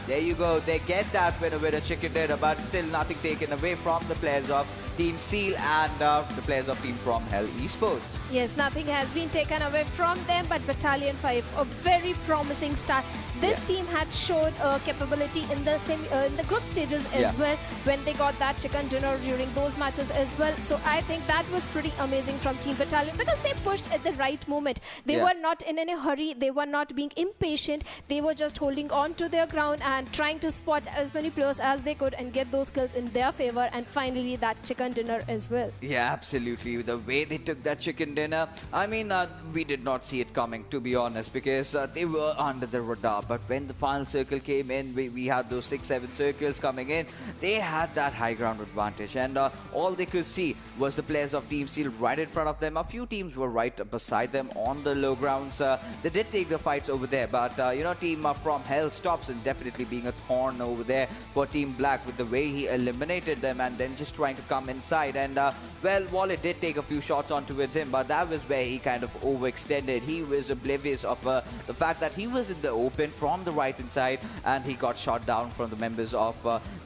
there you go. They get that winner chicken dinner, but still nothing taken away from the players of Team Seal and the players of Team from Hell Esports. Yes, nothing has been taken away from them, but Battalion 5, a very promising start. This team had showed capability in the group stages as well, when they got that chicken dinner during those matches as well. So I think that was pretty amazing from Team Battalion, because they pushed at the right moment. They were not in any hurry. They were not being impatient. They were just holding on to their ground and trying to spot as many players as they could and get those kills in their favor, and finally that chicken dinner as well. Yeah, absolutely. The way they took that chicken dinner, I mean, we did not see it coming, to be honest, because they were under the radar. But when the final circle came in, we had those 6-7 circles coming in. They had that high ground advantage, and all they could see was the players of Team Seal right in front of them. A few teams were right beside them on the low grounds. They did take the fights over there, but Team from Hell stops, and definitely being a thorn over there for Team Black with the way he eliminated them and then just trying to come inside. And well, Wale did take a few shots on towards him, but that was where he kind of overextended. He was oblivious of the fact that he was in the open from the right hand side, and he got shot down from the members of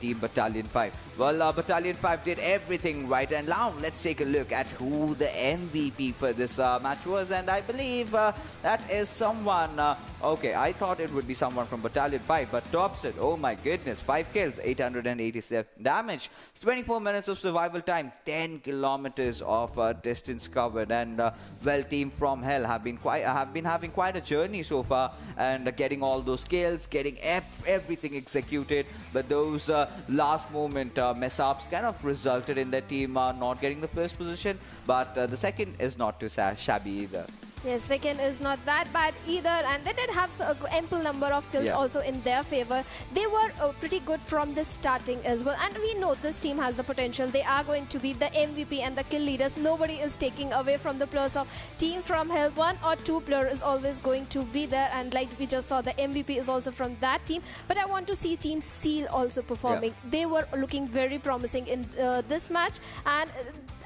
Team Battalion 5. Well, Battalion 5 did everything right, and now let's take a look at who the MVP for this match was, and I believe that is someone, okay, I thought it would be someone from Battalion 5, but Thompson, oh my goodness, 5 kills, 887 damage, 24 minutes of survival time, 10 kilometers of distance covered, and well, Team from Hell have been having quite a journey so far, and getting all those kills, getting everything executed, but those last moment mess-ups kind of resulted in their team not getting the first position, but the second is not too shabby either. Yes, second is not that bad either, and they did have ample number of kills also in their favor. They were pretty good from the starting as well, and we know this team has the potential. They are going to be the MVP and the kill leaders. Nobody is taking away from the players of Team from Hell. 1 or 2 player is always going to be there, and like we just saw, the MVP is also from that team. But I want to see Team Seal also performing. They were looking very promising in this match, and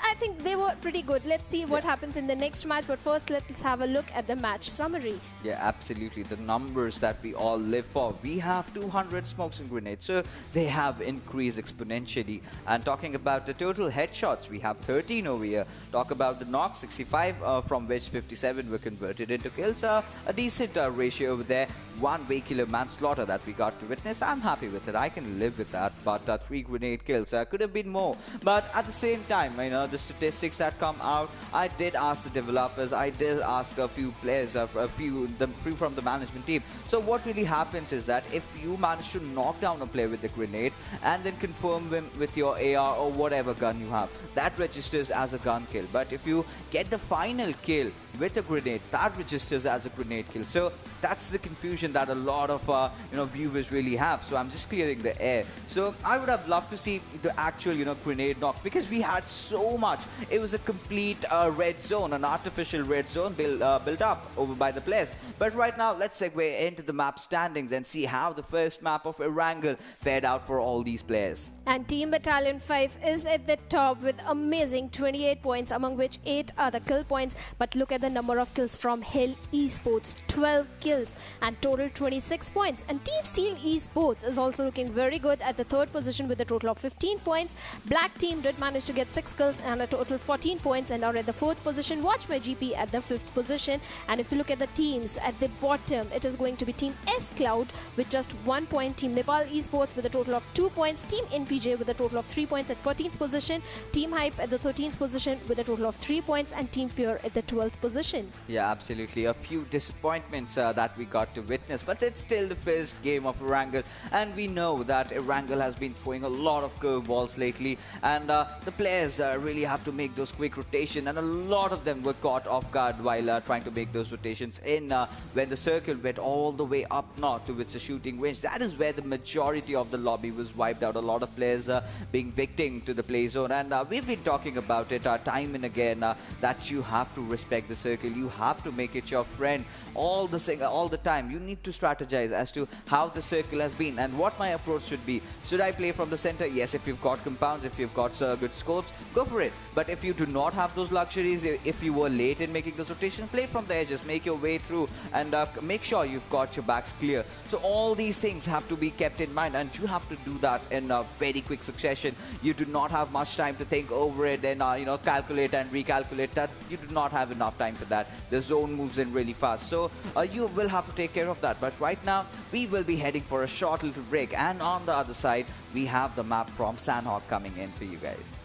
I think they were pretty good. Let's see what happens in the next match, but first let's have a look at the match summary. Yeah, absolutely. The numbers that we all live for. We have 200 smokes and grenades, so they have increased exponentially. And talking about the total headshots, we have 13 over here. Talk about the knocks, 65, from which 57 were converted into kills. A decent ratio over there. 1 vehicular manslaughter that we got to witness. I'm happy with it. I can live with that. But 3 grenade kills could have been more. But at the same time, the statistics that come out, I did ask the developers, I did ask a few players, a few from the management team. So what really happens is that if you manage to knock down a player with a grenade and then confirm them with your AR or whatever gun you have, that registers as a gun kill. But if you get the final kill with a grenade, that registers as a grenade kill. So that's the confusion that a lot of viewers really have. So I'm just clearing the air. So I would have loved to see the actual grenade knocks, because we had so much. It was a complete red zone, an artificial red zone built up over by the players. But right now, let's segue into the map standings and see how the first map of Erangel fared out for all these players. And Team Battalion 5 is at the top with amazing 28 points, among which 8 are the kill points. But look at the number of kills from Hill Esports, 12 kills and total 26 points. And Team Steel Esports is also looking very good at the third position with a total of 15 points. Black Team did manage to get 6 kills and a total 14 points and are at the 4th position. Watch My GP at the 5th position. And if you look at the teams at the bottom, it is going to be Team S Cloud with just 1 point, Team Nepal Esports with a total of 2 points, Team NPJ with a total of 3 points at 14th position, Team Hype at the 13th position with a total of 3 points, and Team Fear at the 12th position. Yeah, absolutely. A few disappointments that we got to witness, but it's still the first game of Erangel, and we know that Erangel has been throwing a lot of curveballs lately, and the players really have to make those quick rotations, and a lot of them were caught off guard while trying to make those rotations in when the circle went all the way up north towards the shooting range. That is where the majority of the lobby was wiped out. A lot of players being victim to the play zone, and we've been talking about it time and again that you have to respect the circle, you have to make it your friend all the time. You need to strategize as to how the circle has been and what my approach should be. Should I play from the center? Yes, if you've got compounds, if you've got good scopes, go for it. But if you do not have those luxuries, if you were late in making those rotations, play from the edges, make your way through, and make sure you've got your backs clear. So all these things have to be kept in mind, and you have to do that in a very quick succession. You do not have much time to think over it and calculate and recalculate. That you do not have enough time for that. The zone moves in really fast, so you will have to take care of that. But right now we will be heading for a short little break, and on the other side we have the map from Sandhawk coming in for you guys.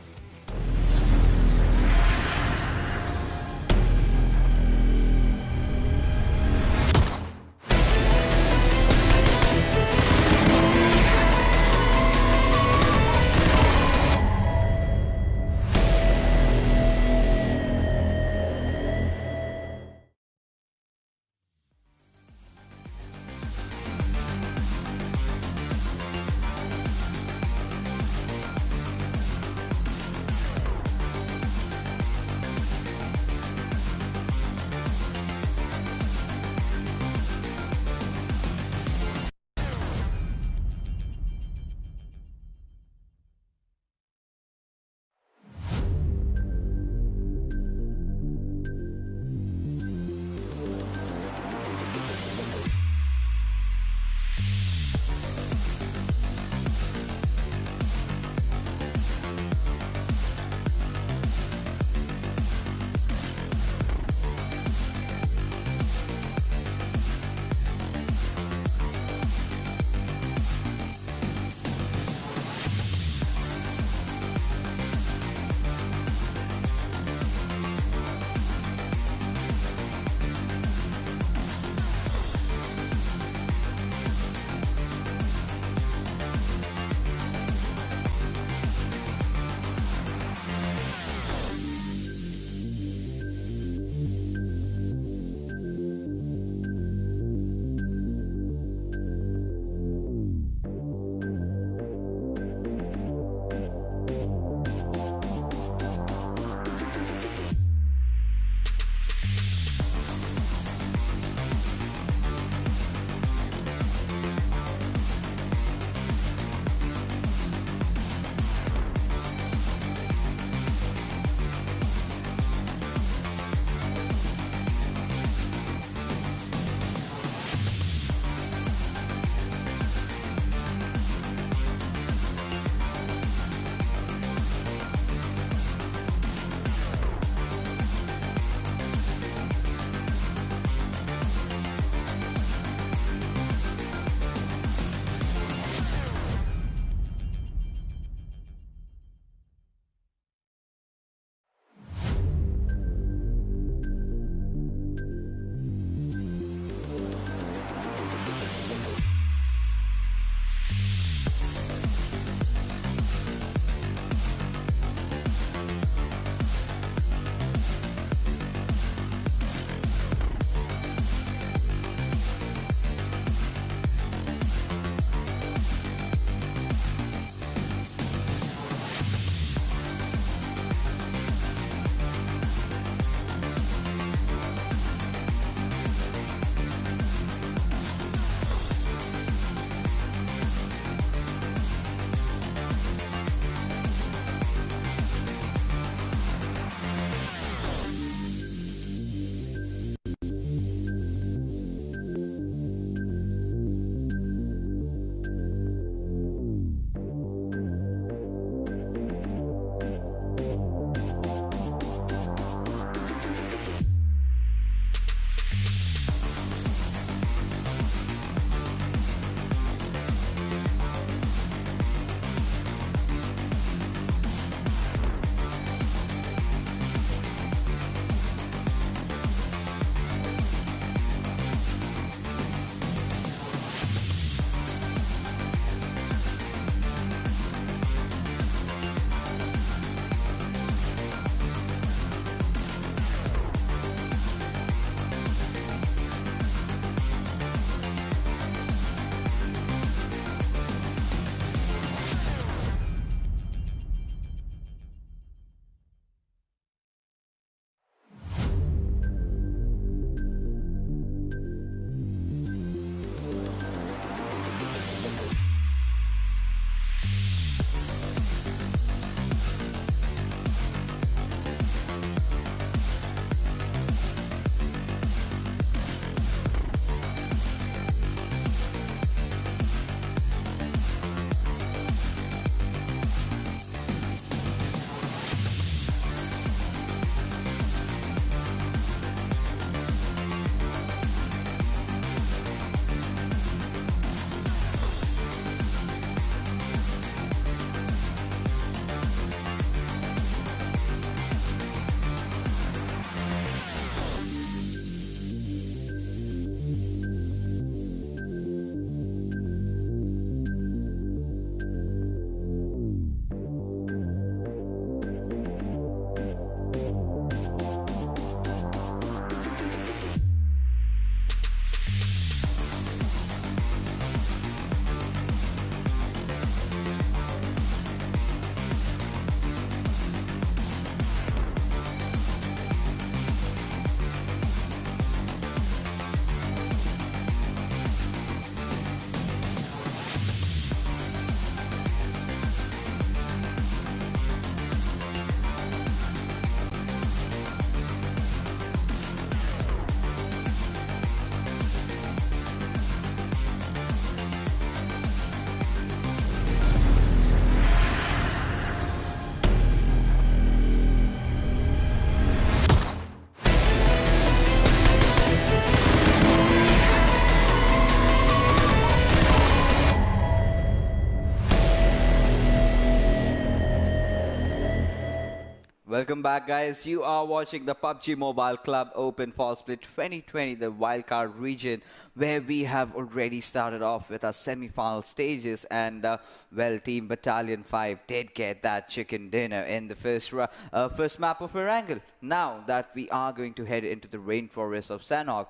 Welcome back, guys. You are watching the PUBG Mobile Club Open Fall Split 2020, the wildcard region, where we have already started off with our semi-final stages. And, well, Team Battalion 5 did get that chicken dinner in the first map of Erangel. Now that we are going to head into the rainforest of Sanhok.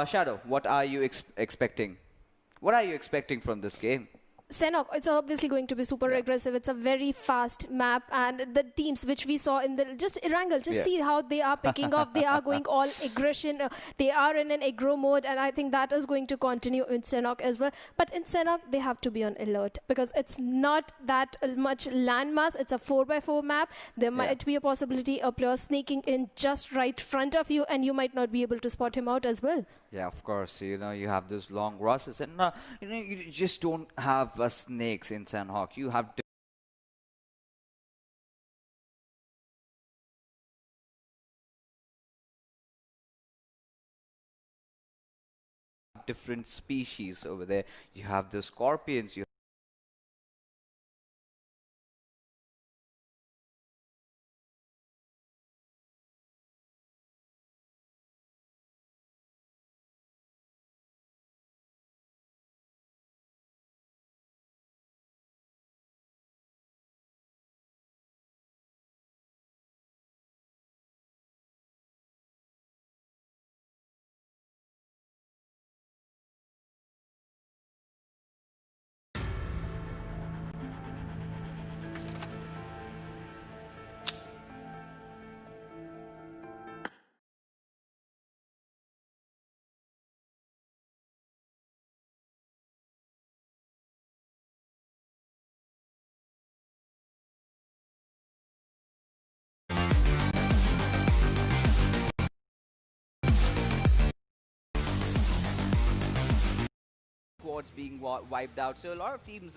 Shadow, what are you expecting? What are you expecting from this game? Senok, it's obviously going to be super aggressive. It's a very fast map, and the teams which we saw in the Erangel, see how they are picking off. They are going all aggression. They are in an aggro mode, and I think that is going to continue in Senok as well. But in Senok, they have to be on alert because it's not that much landmass. It's a 4x4 map. There might be a possibility of player sneaking in just right front of you, and you might not be able to spot him out as well. Yeah, of course. You know, you have those long grasses, and you know, you just don't have snakes in Sanhok. You have different species over there. You have the scorpions. You squads being wiped out. So a lot of teams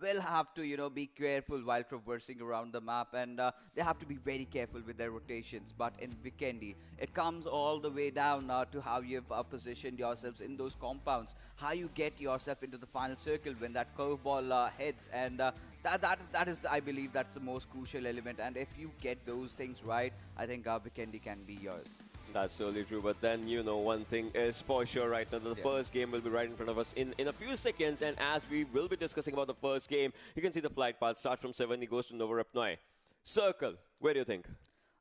will have to, you know, be careful while traversing around the map, and they have to be very careful with their rotations. But in Vikendi, it comes all the way down to how you've positioned yourselves in those compounds, how you get yourself into the final circle when that curveball hits, and that is, I believe, that's the most crucial element. And if you get those things right, I think Vikendi can be yours. That's totally true, but then, you know, one thing is for sure right now, the first game will be right in front of us in a few seconds, and as we will be discussing about the first game, you can see the flight path start from 7, he goes to Novorapnoi. Circle, where do you think?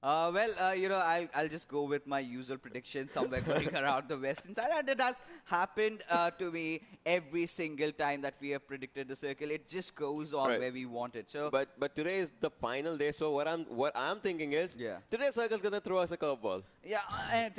Well, you know, I'll just go with my usual prediction, somewhere going around the western side, and it has happened to me every single time that we have predicted the circle. It just goes on where we want it. So, but today is the final day, so what I'm thinking is, today's circle's gonna throw us a curveball. Yeah,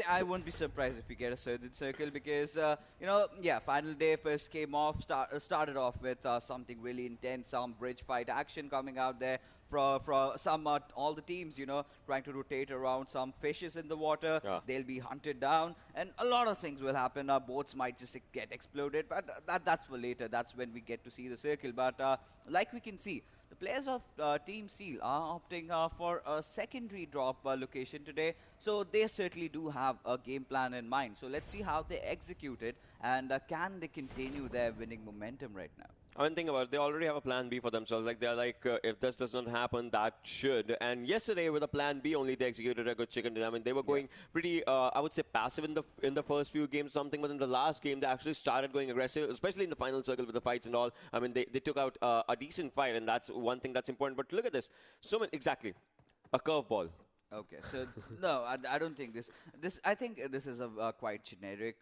I won't be surprised if we get a certain circle because, you know, final day first came off, started off with something really intense, some bridge fight action coming out there. For some, all the teams, you know, trying to rotate around some fishes in the water. They'll be hunted down, and a lot of things will happen. Boats might just get exploded, but that's for later. That's when we get to see the circle. But like we can see, the players of Team Steel are opting for a secondary drop location today. So they certainly do have a game plan in mind. So let's see how they execute it, and can they continue their winning momentum right now. I mean, think about it. They already have a plan B for themselves. Like, they're like, if this does not happen, that should. And yesterday, with a plan B only, they executed a good chicken dinner. I mean, they were going pretty, I would say, passive in the first few games, something. But in the last game, they actually started going aggressive, especially in the final circle with the fights and all. I mean, they took out a decent fight, and that's one thing that's important. But look at this. So, exactly, a curveball. Okay, so no, I don't think this. I think this is a quite generic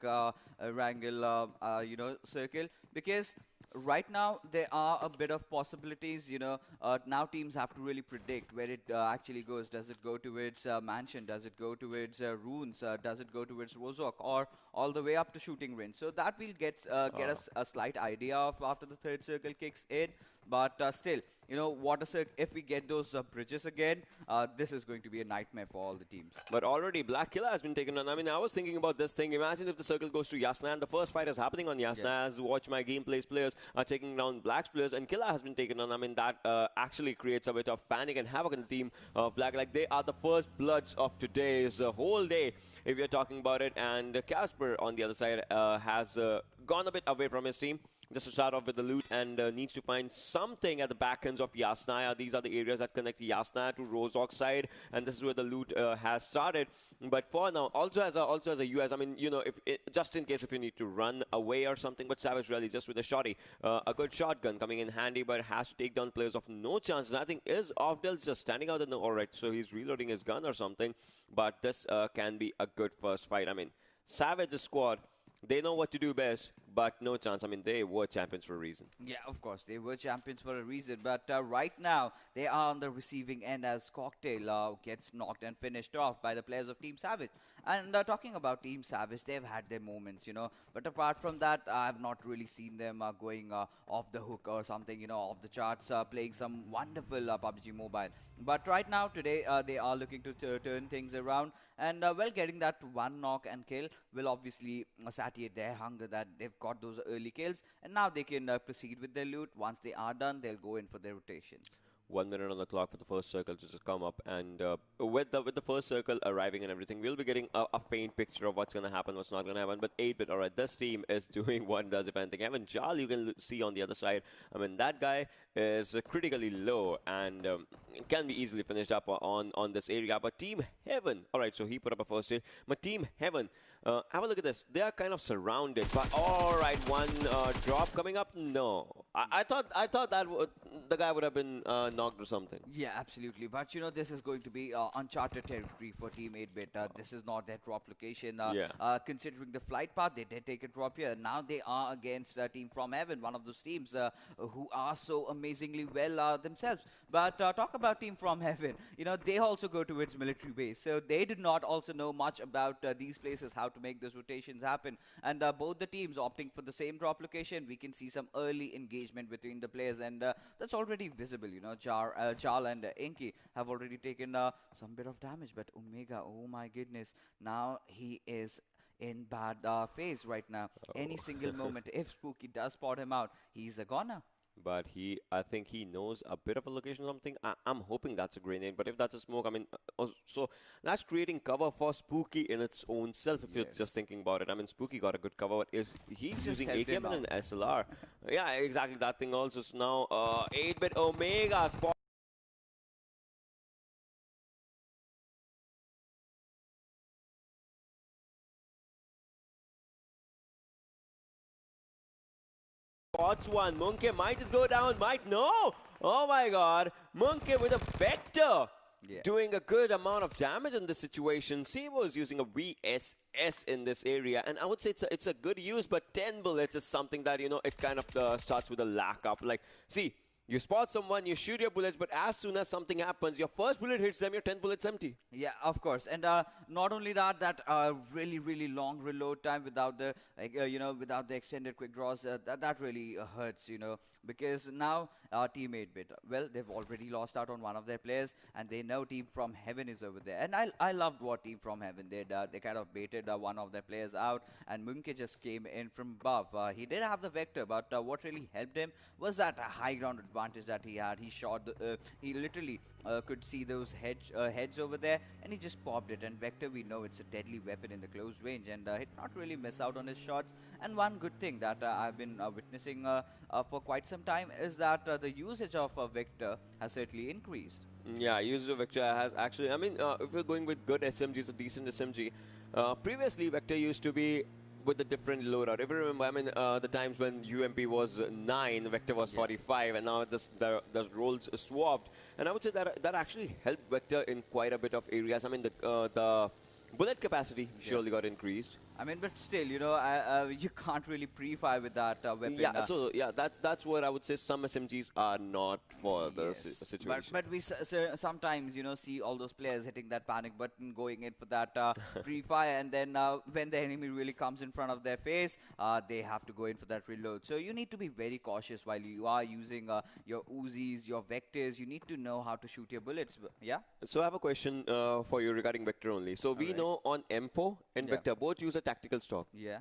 Erangel, you know, circle, because right now there are a bit of possibilities. You know, now teams have to really predict where it actually goes. Does it go towards mansion? Does it go towards ruins? Does it go towards Rozok, or all the way up to shooting range? So that will get us a slight idea of after the third circle kicks in. But still, you know, if we get those bridges again, this is going to be a nightmare for all the teams. But already, Black Killer has been taken on. I mean, I was thinking about this thing. Imagine if the circle goes to Yasna, and the first fight is happening on Yasna. As Watch My Gameplay's players are taking down Black's players, and Killer has been taken on. I mean, that actually creates a bit of panic and havoc in the team of Black. Like, they are the first bloods of today's whole day, if you're talking about it. And Casper, on the other side, has gone a bit away from his team. just to start off with the loot and needs to find something at the back ends of Yasnaya. These are the areas that connect Yasnaya to Rozhok side, and this is where the loot has started. But for now, also as a US, I mean, you know, just in case if you need to run away or something, but Savage really just with a shotty, a good shotgun coming in handy, but has to take down players of no chances. I think is Ovdale's just standing out in the alright, so he's reloading his gun or something. But this can be a good first fight. I mean, Savage's squad, they know what to do best, but no chance. I mean, they were champions for a reason. Yeah, of course, they were champions for a reason. But right now, they are on the receiving end as Cocktail gets knocked and finished off by the players of Team Savage. And talking about Team Savage, they've had their moments, you know. But apart from that, I've not really seen them going off the hook or something, you know, off the charts, playing some wonderful PUBG Mobile. But right now, today, they are looking to turn things around. And, well, getting that one knock and kill will obviously satiate their hunger that they've got those early kills. And now they can proceed with their loot. Once they are done, they'll go in for their rotations. 1 minute on the clock for the first circle to just come up, and with the first circle arriving and everything, we'll be getting a faint picture of what's going to happen, what's not going to happen. But 8-bit, all right, this team is doing wonders, if anything. Evan Jal, you can see on the other side. I mean, that guy is critically low and can be easily finished up on this area. But Team Heaven, all right, so he put up a first hit. But Team Heaven, have a look at this. They are kind of surrounded. But all right, one drop coming up. No, I thought that the guy would have been knocked or something. Yeah, absolutely. But, you know, this is going to be uncharted territory for Team 8-bit. This is not their drop location. Considering the flight path, they did take a drop here. Now they are against Team From Heaven, one of those teams who are so amazingly well themselves. But talk about Team From Heaven. You know, they also go to its military base. So they did not also know much about these places, how to make those rotations happen. And both the teams opting for the same drop location, we can see some early engagement between the players. And that's already visible, you know. Jal and Inky have already taken some bit of damage, but Omega, oh my goodness, now he is in bad phase right now. Any single moment, if Spooky does spot him out, he's a goner. But I think he knows a bit of a location or something. I'm hoping that's a grenade, but if that's a smoke, I mean, so that's creating cover for Spooky in its own self, if you're just thinking about it. I mean, Spooky got a good cover, but he's using AKM and an SLR. Yeah, exactly, that thing also. So now, 8-bit Omega spot. Spots one. Munke might just go down, might no. Oh my god. Munke with a vector. Yeah. Doing a good amount of damage in this situation. Sivo is using a VSS in this area, and I would say it's a good use, but 10 bullets is something that, you know, it kind of starts with a lack up. Like, see, you spot someone, you shoot your bullets, but as soon as something happens, your first bullet hits them, your 10 bullets empty. Yeah, of course. And not only that, that really, really long reload time without the, you know, without the extended quick draws, that really hurts, you know, because now Team 8-bit, well, they've already lost out on one of their players, and they know Team From Heaven is over there. And I loved what Team From Heaven did. They kind of baited one of their players out, and Munke just came in from above. He did have the vector, but what really helped him was that high ground advantage that he had. He shot, he literally could see those heads over there, and he just popped it. And Vector, we know it's a deadly weapon in the close range, and he did not really miss out on his shots. And one good thing that I've been witnessing for quite some time is that the usage of Vector has certainly increased. Yeah, usage of Vector has actually, I mean, if we're going with good SMGs, a decent SMG, previously Vector used to be with a different loadout. If you remember, I mean, the times when UMP was 9, Vector was 45, and now the roles swapped. And I would say that actually helped Vector in quite a bit of areas. I mean, the bullet capacity surely got increased. I mean, but still, you know, you can't really pre-fire with that weapon. Yeah, so yeah, that's what I would say. Some SMGs are not for the situation. But we sometimes, you know, see all those players hitting that panic button, going in for that pre-fire, and then when the enemy really comes in front of their face, they have to go in for that reload. So you need to be very cautious while you are using your Uzis, your Vectors. You need to know how to shoot your bullets. Yeah. So I have a question for you regarding Vector only. So we know on M4 and Vector both use a tactical stock. Yeah.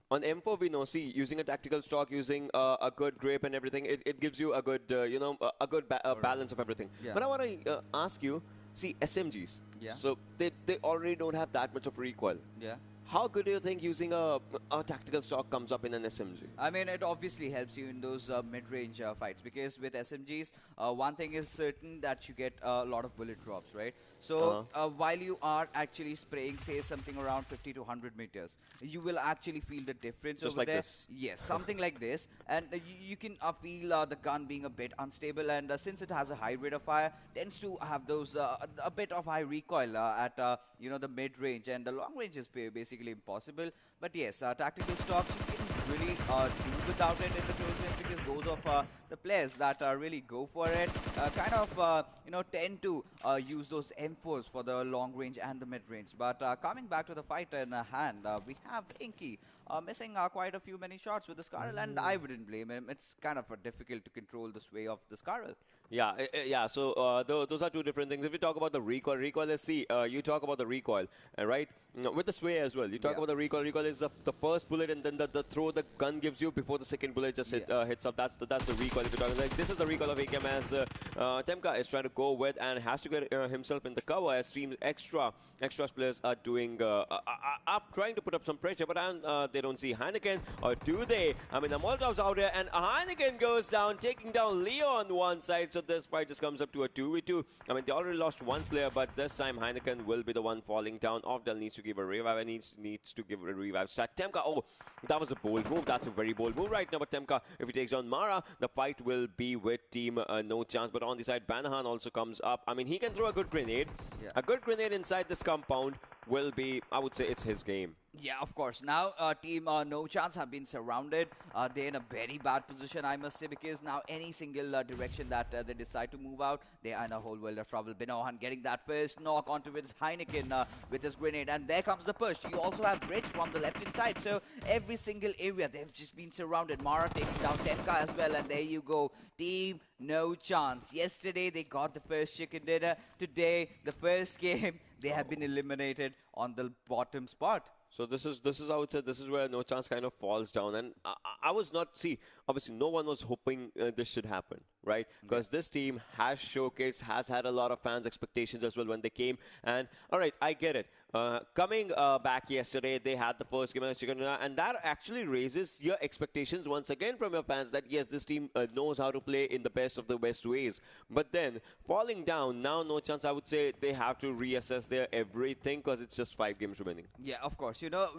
On M4, we know, see, using a tactical stock, using a good grip and everything, it gives you a good, you know, a good balance of everything. Yeah. But I want to ask you, see, SMGs. Yeah. So they already don't have that much of recoil. Yeah. how good do you think using a tactical stock comes up in an SMG? I mean, it obviously helps you in those mid-range fights because with SMGs, one thing is certain that you get a lot of bullet drops, right? So while you are actually spraying, say, something around 50 to 100 meters, you will actually feel the difference Just over like there. this. Yes, something like this. And you can feel the gun being a bit unstable. And since it has a high rate of fire, tends to have those a bit of high recoil at the mid-range. And the long range is basically impossible. But yes, tactical stocks, you can really do without it in the close range because those of the players that really go for it kind of tend to use those M4s for the long range and the mid range. But coming back to the fight in hand, we have Inky missing quite a few many shots with the Scarl, and I wouldn't blame him. It's kind of difficult to control the sway of the Scarl. Yeah, yeah. So those are two different things. If we talk about the recoil, let's see. You talk about the recoil, right? With the sway as well. You talk about the recoil. Recoil is the first bullet, and then the throw the gun gives you before the second bullet just hits up. That's the recoil. If you're talking like this is the recoil of AKM as Temka is trying to go with and has to get himself in the cover as team extra players are doing trying to put up some pressure, but they don't see Heineken, or do they? I mean, the Molotov's out there, and Heineken goes down, taking down Leo on one side. So this fight just comes up to a 2v2. I mean, they already lost one player, but this time Heineken will be the one falling down. Ovdal needs to give a revive, and needs to give a revive. Temka, oh, that was a bold move. That's a very bold move right now. But Temka, if he takes down Mara, the fight will be with team No Chance. But on the side, Banahan also comes up. I mean, he can throw a good grenade. Yeah. A good grenade inside this compound will be, I would say, it's his game. Yeah, of course. Now, team No Chance have been surrounded. They're in a very bad position, I must say, because now any single direction that they decide to move out, they are in a whole world of trouble. Binohan getting that first knock onto his Heineken with his grenade, and there comes the push. You also have Bridge from the left-hand side, so every single area, they've just been surrounded. Mara taking down Temka as well, and there you go. Team No Chance. Yesterday, they got the first chicken dinner. Today, the first game, they have been eliminated on the bottom spot. So this is I would say this is where No Chance kind of falls down, and I was not obviously no one was hoping this should happen, right? Because this team has showcased, has had a lot of fans' expectations as well when they came, and all right, I get it. Coming back yesterday, they had the first game against Chicken Dinner, and that actually raises your expectations once again from your fans that yes, this team knows how to play in the best of the best ways. But then falling down now, No Chance. I would say they have to reassess their everything because it's just 5 games remaining. Yeah, of course. You know,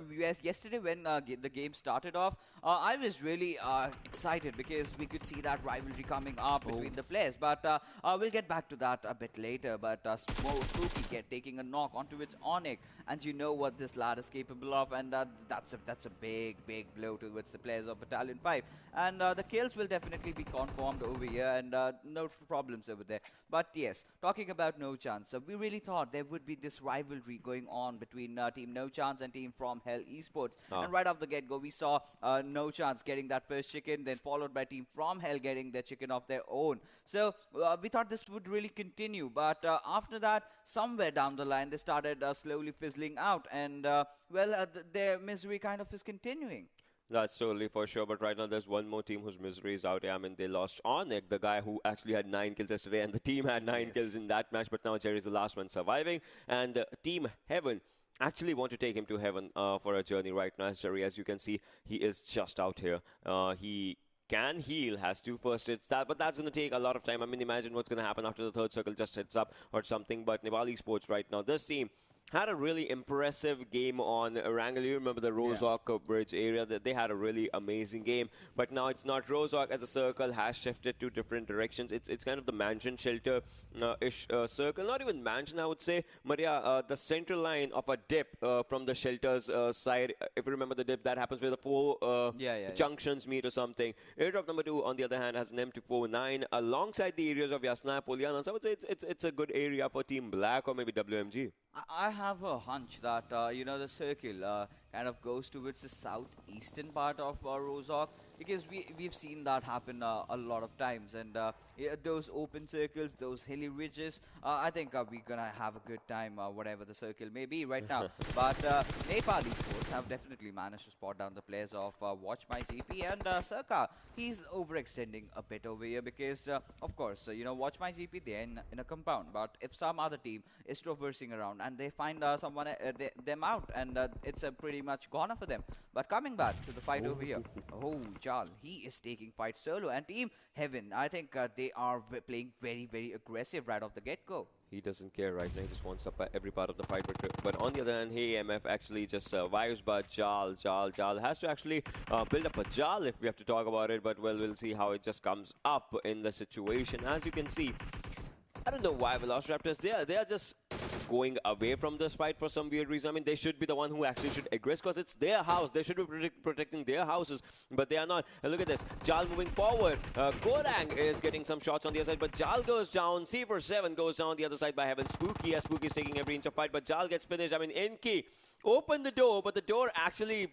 yesterday when the game started off, I was really excited because we could see that rivalry coming up between the players. But we'll get back to that a bit later. But Spooky taking a knock onto its Onyx, and you know what this lad is capable of, and that's a big blow towards the players of Battalion 5. And the kills will definitely be confirmed over here, and no problems over there. But yes, talking about No Chance, we really thought there would be this rivalry going on between Team No Chance and Team From Hell Esports. And right off the get-go, we saw No Chance getting that first chicken, then followed by Team From Hell getting their chicken of their own. So we thought this would really continue. But after that, somewhere down the line, they started slowly fizzling out. And, their misery kind of is continuing. That's totally for sure. But right now, there's one more team whose misery is out. I mean, they lost Onyx, the guy who actually had 9 kills yesterday, and the team had 9 kills in that match. But now Jerry's the last one surviving. And Team Heaven actually want to take him to heaven for a journey right now. As Jerry, as you can see, he is just out here. He can heal, has 2 first hits, but that's going to take a lot of time. I mean, imagine what's going to happen after the 3rd circle just hits up or something. But Nepal Esports right now, this team had a really impressive game on Wrangell. You remember the Rozhok Bridge area? That they had a really amazing game. But now it's not Rozhok as a circle has shifted to different directions. It's kind of the mansion shelter-ish circle. Not even mansion, I would say. Maria, the center line of a dip from the shelter's side. If you remember the dip, that happens where the 4 junctions meet or something. Airdrop number 2, on the other hand, has an M249 alongside the areas of Yasna, Poliana. So I would say it's a good area for Team Black or maybe WMG. I have a hunch that, the circle kind of goes towards the southeastern part of Rozhok. because we've seen that happen a lot of times, and yeah, those open circles, those hilly ridges, I think we're gonna have a good time, whatever the circle may be right now. But Nepali sports have definitely managed to spot down the players of Watch My GP, and Circa, he's overextending a bit over here because, of course, you know, Watch My GP, they're in a compound, but if some other team is traversing around and they find someone them out, and it's pretty much gone for them. But coming back to the fight over here, oh, Jal, he is taking fight solo, and Team Heaven, I think they are playing very, very aggressive right off the get-go. He doesn't care right now. He just wants every part of the fight. But on the other hand, hey, MF actually just survives. But Jal has to actually build up a Jal if we have to talk about it. But well, we'll see how it just comes up in the situation. As you can see, I don't know why Velociraptors, they are just going away from this fight for some weird reason. I mean, they should be the one who actually should aggress because it's their house. They should be protecting their houses, but they are not. And look at this. Jal moving forward. Godang is getting some shots on the other side, but Jal goes down. C47 goes down the other side by Heaven. Spooky, as Spooky is taking every inch of fight, but Jal gets finished. I mean, Inky opened the door, but the door actually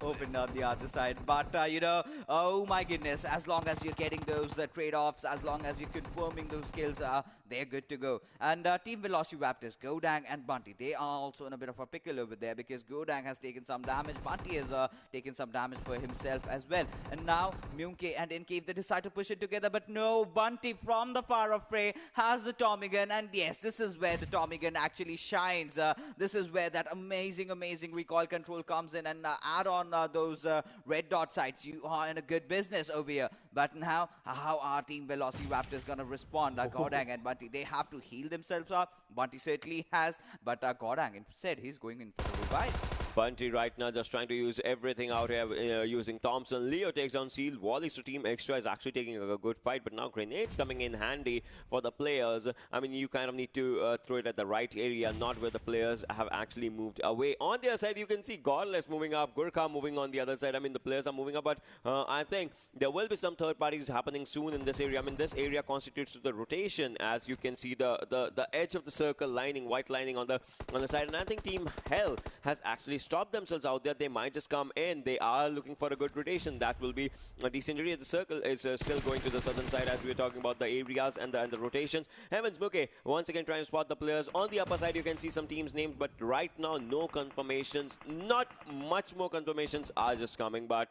opened on the other side. But, you know, oh my goodness, as long as you're getting those trade-offs, as long as you're confirming those kills, they're good to go. And Team Velociraptors, Godang and Bunty, they are also in a bit of a pickle over there because Godang has taken some damage. Bunty has taken some damage for himself as well. And now, Myunke and Incave, they decide to push it together. But no, Bunty from the far off fray has the Tommy gun. And yes, this is where the Tommy gun actually shines. This is where that amazing recoil control comes in, and add on those red dot sights. You are in a good business over here. But now, how are Team Velociraptors going to respond? Godang and Bunty, they have to heal themselves up. Bunty certainly has, but Godang instead, he's going in for the revive. Bunty right now just trying to use everything out here, using Thompson. Leo takes down Seal. Wally to Team Extra is actually taking a good fight, but now grenades coming in handy for the players. I mean, you kind of need to throw it at the right area, not where the players have actually moved away. On the other side, you can see Godless moving up, Gurkha moving on the other side. I mean, the players are moving up, but I think there will be some third parties happening soon in this area. I mean, this area constitutes the rotation, as you can see the edge of the circle lining, white lining on the side. And I think Team Hell has actually stopped themselves out there. They might just come in. They are looking for a good rotation. That will be a decent area. The circle is still going to the southern side as we were talking about the areas and the rotations. Heavens Muke once again trying to spot the players. On the upper side, you can see some teams' names, but right now, no confirmations. Not much more confirmations are just coming, but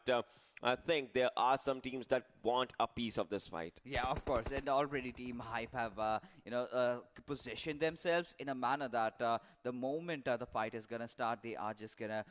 I think there are some teams that want a piece of this fight. Yeah, of course. And already Team Hype have, positioned themselves in a manner that the moment the fight is going to start, they are just going to,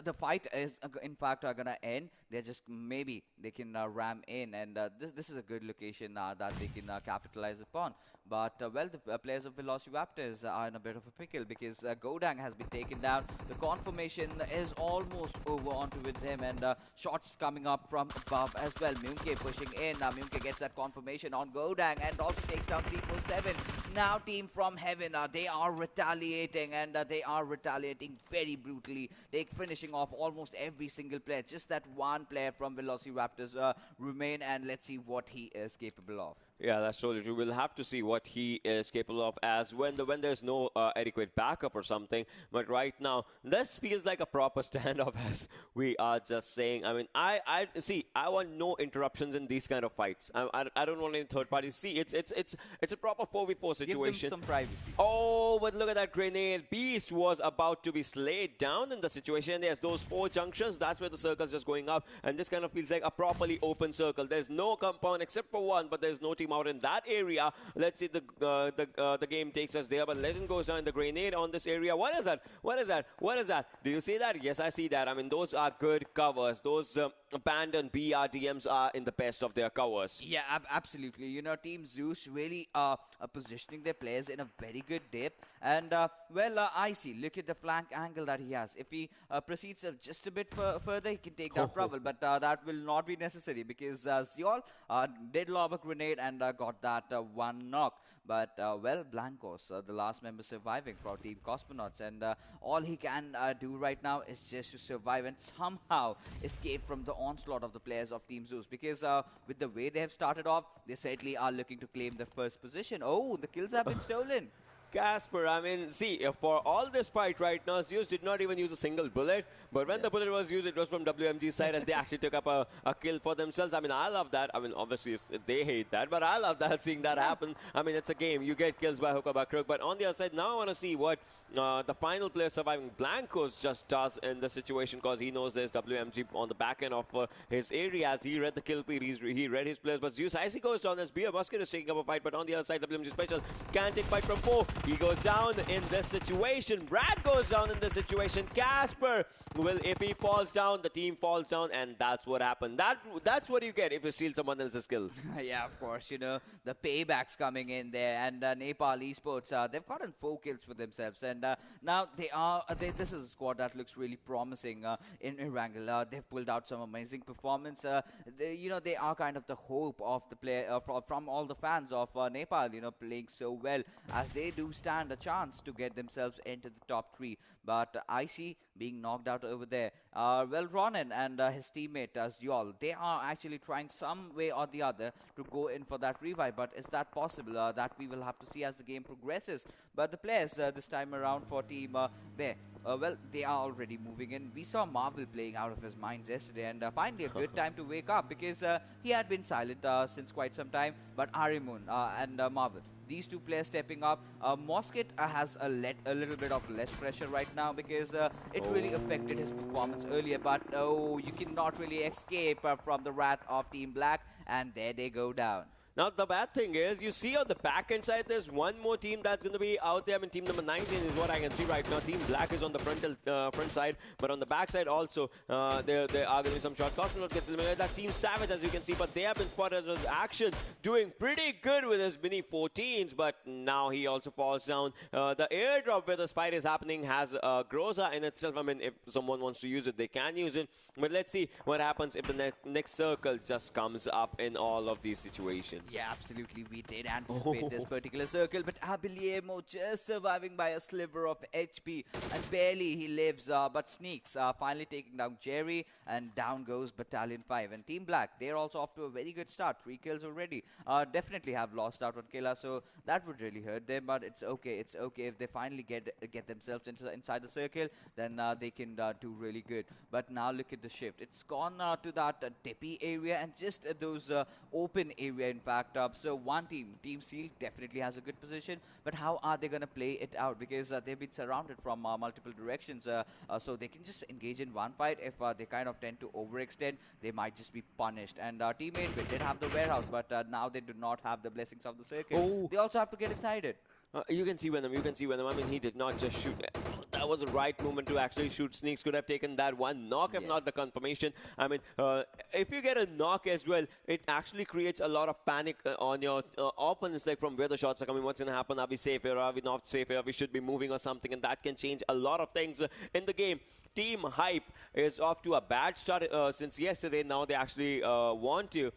the fight is, in fact, going to end. They're just, maybe they can ram in. And this is a good location that they can capitalize upon. But, well, the players of Velociraptors are in a bit of a pickle because Godang has been taken down. The confirmation is almost over onto with him, and shots coming up from above as well. Myunke pushing in. Myunke gets that confirmation on Godang and also takes down 347. Now Team from Heaven, they are retaliating, and they are retaliating very brutally. They're finishing off almost every single player. Just that one player from Velociraptors remain, and let's see what he is capable of. Yeah, that's totally true. We'll have to see what he is capable of as when there's no adequate backup or something. But right now, this feels like a proper standoff, as we are just saying. I mean, I want no interruptions in these kind of fights. I don't want any third parties. See, it's a proper 4v4 situation. Give them some privacy. Oh, but look at that grenade. Beast was about to be slayed down in the situation. There's those 4 junctions. That's where the circle's just going up. And this kind of feels like a properly open circle. There's no compound except for one, but there's no team out in that area. Let's see the game takes us there, but Legend goes down. The grenade on this area. What is that? What is that? What is that? Do you see that? Yes, I see that. I mean, those are good covers. Those abandoned BRDMs are in the best of their covers. Yeah, absolutely. You know, Team Zeus really positioning their players in a very good dip. And, I see. Look at the flank angle that he has. If he proceeds just a bit further, he can take down Trouble. But that will not be necessary because Zeol did lob a grenade and got that one knock. But, Blancos, the last member surviving for Team Cosmonauts. And all he can do right now is just to survive and somehow escape from the onslaught of the players of Team Zeus. Because with the way they have started off, they certainly are looking to claim the first position. Oh, the kills have been stolen. Casper, I mean, see, for all this fight right now, Zeus did not even use a single bullet. But when the bullet was used, it was from WMG's side, and they actually took up a kill for themselves. I mean, I love that. I mean, obviously, they hate that, but I love that, seeing that happen. I mean, it's a game. You get kills by hook or by crook. But on the other side, now I want to see what the final player surviving Blancos just does in the situation, because he knows there's WMG on the back end of his area. As he read the kill feed, he read his players. But Zeus Icy goes down as Beer Musket is taking up a fight. But on the other side, WMG Special can take fight from 4. He goes down in this situation. Brad goes down in this situation. Casper will, if he falls down, the team falls down, and that's what happened. That's what you get if you steal someone else's skill. Yeah, of course. You know, the payback's coming in there, and Nepal Esports, they've gotten 4 kills for themselves, and now this is a squad that looks really promising in Erangel. They've pulled out some amazing performance. They are kind of the hope of the player from all the fans of Nepal. Playing so well, as they do stand a chance to get themselves into the top 3. But Icy being knocked out over there. Well, Ronan and his teammate Zyol, they are actually trying some way or the other to go in for that revive. But is that possible? That we will have to see as the game progresses. But the players this time around for Team Bear, well, they are already moving in. We saw Marvel playing out of his mind yesterday, and finally a good time to wake up, because he had been silent since quite some time. But Arimun and Marvel, these 2 players stepping up. Mosket has a little bit of less pressure right now, because it really affected his performance earlier. But you cannot really escape from the wrath of Team Black, and there they go down. Now, the bad thing is, you see on the back end side, there's one more team that's going to be out there. I mean, team number 19 is what I can see right now. Team Black is on the front side, but on the back side also, there are going to be some shots. Cosmonaut gets eliminated. That's Team Savage, as you can see, but they have been spotted as action, doing pretty good with his mini 14s, but now he also falls down. The airdrop where this fight is happening has Groza in itself. I mean, if someone wants to use it, they can use it. But let's see what happens if the next circle just comes up in all of these situations. Yeah, absolutely. We did anticipate this particular circle, but Abiliemo just surviving by a sliver of HP, and barely he lives, but sneaks, finally taking down Jerry, and down goes Battalion 5. And Team Black, they're also off to a very good start. 3 kills already. Definitely have lost out on Killa, so that would really hurt them, but it's okay. It's okay if they finally get themselves inside the circle, then they can do really good. But now look at the shift. It's gone to that Depi area, and just those open area, in fact. So one team, Team Seal, definitely has a good position, but how are they going to play it out? Because they've been surrounded from multiple directions, so they can just engage in one fight. If they kind of tend to overextend, they might just be punished. And Team 8 did have the warehouse, but now they do not have the blessings of the circle. They also have to get inside it. You can see Venom. I mean, he did not just shoot. That was the right moment to actually shoot. Sneaks could have taken that one knock, if not the confirmation. I mean, if you get a knock as well, it actually creates a lot of panic on your opponents, like from where the shots are coming. What's going to happen? Are we safe here? Are we not safe here? We should be moving or something, and that can change a lot of things in the game. Team Hype is off to a bad start since yesterday. Now they actually want to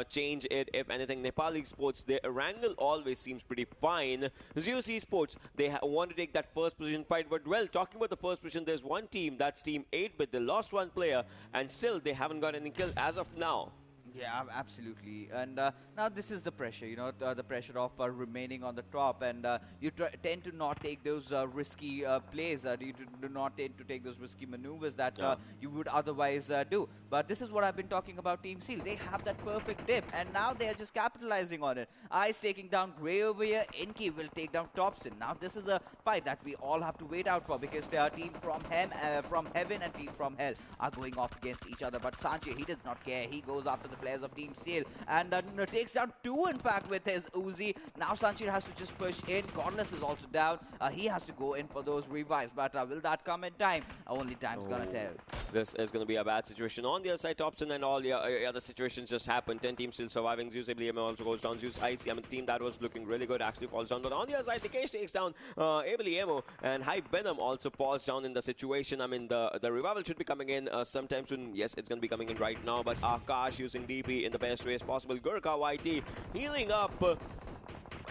change it. If anything, Nepal Esports, their wrangle always seems pretty fine. Zeus Esports, they want to take that first position fight. But, well, talking about the first position, there's one team, that's Team 8, but they lost one player, and still they haven't got any kill as of now. Yeah, absolutely. And now this is the pressure, the pressure of remaining on the top. And you tend to not take those risky plays. You do not tend to take those risky maneuvers that you would otherwise do. But this is what I've been talking about Team Seal. They have that perfect dip, and now they are just capitalizing on it. Ice taking down Grey over here. Inky will take down Thompson. Now this is a fight that we all have to wait out for, because the team from Heaven and team from Hell are going off against each other. But Sanjay, he does not care. He goes after the players of Team Seal, and takes down 2, in fact, with his Uzi. Now Sanchir has to just push in. Godless is also down. He has to go in for those revives, but will that come in time? Only time's gonna tell. This is going to be a bad situation. On the other side, Thompson and all the other situations just happened. 10 teams still surviving. Zeus Abiliemo also goes down. Zeus Icy, I mean, team that was looking really good actually falls down. But on the other side, Nikesh takes down Abiliemo, and Hype Venom also falls down in the situation. I mean, the revival should be coming in sometime soon. Yes, it's going to be coming in right now, but Akash using DP in the best way as possible. Gurkha YT healing up.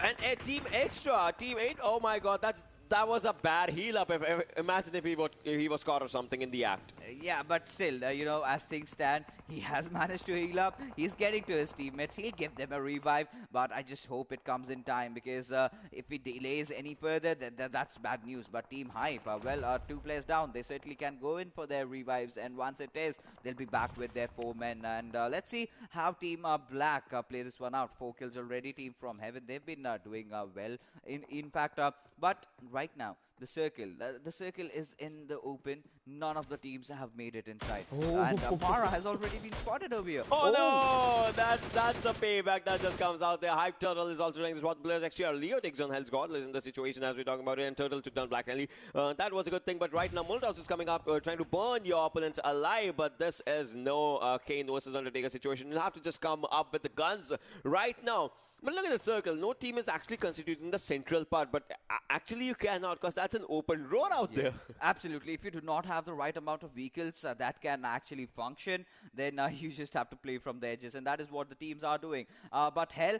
And Team Extra, Team 8, oh my god, that was a bad heal up. Imagine if he was caught or something in the act. Yeah, but still, you know, as things stand, he has managed to heal up. He's getting to his teammates. He'll give them a revive, but I just hope it comes in time because if it delays any further, that's bad news. But Team Hype, well, 2 players down. They certainly can go in for their revives, and once it is, they'll be back with their 4 men. And let's see how Team Black play this one out. 4 kills already. Team from Heaven, they've been doing well. In fact, but right now, the circle is in the open. None of the teams have made it inside. And Mara has already been spotted over here. Oh, no! That's a payback that just comes out there. Hype Turtle is also doing this. What the players actually are. Leo takes on Hell's Godless in the situation as we're talking about it, and Turtle took down Black Ellie. That was a good thing, but right now Molotov is coming up, trying to burn your opponents alive, but this is no Kane versus Undertaker situation. You'll have to just come up with the guns right now. But look at the circle. No team is actually constituting the central part, but actually you cannot because that's an open road out there. Absolutely. If you do not have the right amount of vehicles that can actually function, then you just have to play from the edges, and that is what the teams are doing. But Hell,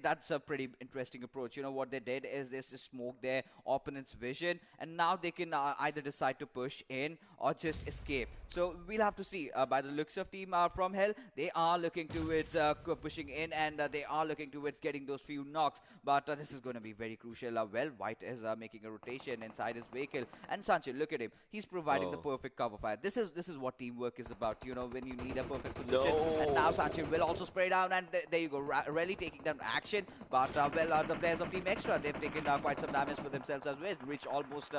that's a pretty interesting approach. You know what they did is they just smoked their opponent's vision, and now they can either decide to push in or just escape. So we'll have to see. By the looks of team from Hell, they are looking towards pushing in, and they are looking towards getting those few knocks, but this is going to be very crucial. Well, White is making a rotation inside his vehicle, and Sanche, look at him. He's providing the perfect cover fire. This is what teamwork is about, you know, when you need a perfect position. And now Sanche will also spray down, and there you go, really taking down action. But well, the players of Team Extra, they've taken quite some damage for themselves as well, which almost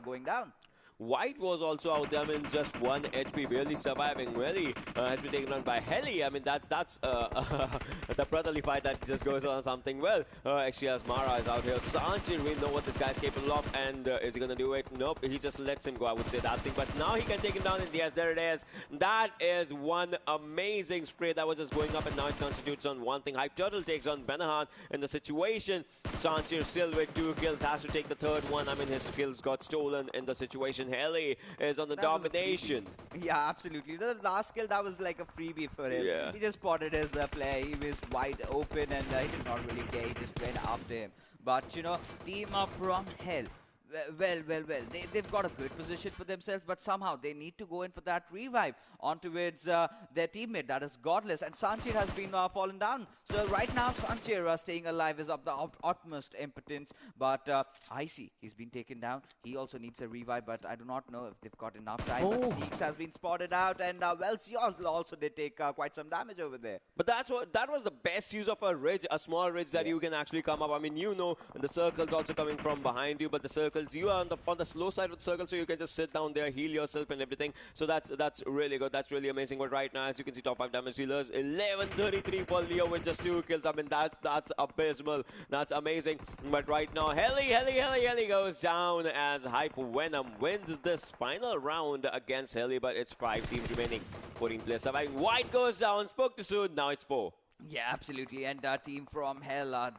going down. White was also out there, I mean, just 1 HP, barely surviving, really has been taken on by Heli. I mean, that's the brotherly fight that just goes on something well. Actually, as Mara is out here, Sanjay, we know what this guy's capable of, and is he going to do it? Nope, he just lets him go, I would say that thing. But now he can take him down, and yes, there it is. That is one amazing spray that was just going up, and now it constitutes on one thing. Hype Turtle takes on Benahan in the situation. Sanjay still with 2 kills, has to take the 3rd one. I mean, his kills got stolen in the situation. Heli is on the domination. Yeah, absolutely. The last kill, that was like a freebie for him. Yeah. He just spotted his play. He was wide open, and he did not really care. He just went after him. But, you know, team up from Hell. Well. They've got a good position for themselves, but somehow they need to go in for that revive on towards their teammate, that is Godless. And Sanchir has been fallen down. So right now, Sanchir staying alive is of the utmost impotence. But Icy, he's been taken down. He also needs a revive, but I do not know if they've got enough time. But Sneaks has been spotted out, and well, Seals also did take quite some damage over there. But that was the best use of a ridge, a small ridge that you can actually come up. I mean, you know, the circle's also coming from behind you, but the circles, you are on the slow side of the circle, so you can just sit down there, heal yourself and everything. So that's really good. That's really amazing. But right now, as you can see, top 5 damage dealers, 1133 for Leo with just 2 kills. I mean, that's abysmal. That's amazing. But right now, Heli goes down as Hype Venom wins this final round against Heli. But it's 5 teams remaining. 14 players surviving. White goes down. Spoke too soon. Now it's 4. Yeah, absolutely. And team from Hell,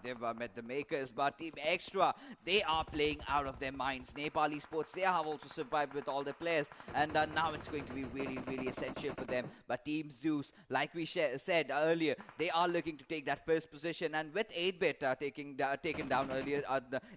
they've met the makers, but Team Extra, they are playing out of their minds. Nepal Esports, they have also survived with all their players, and now it's going to be really, really essential for them. But Team Zeus, like we said earlier, they are looking to take that first position, and with 8-bit taken down earlier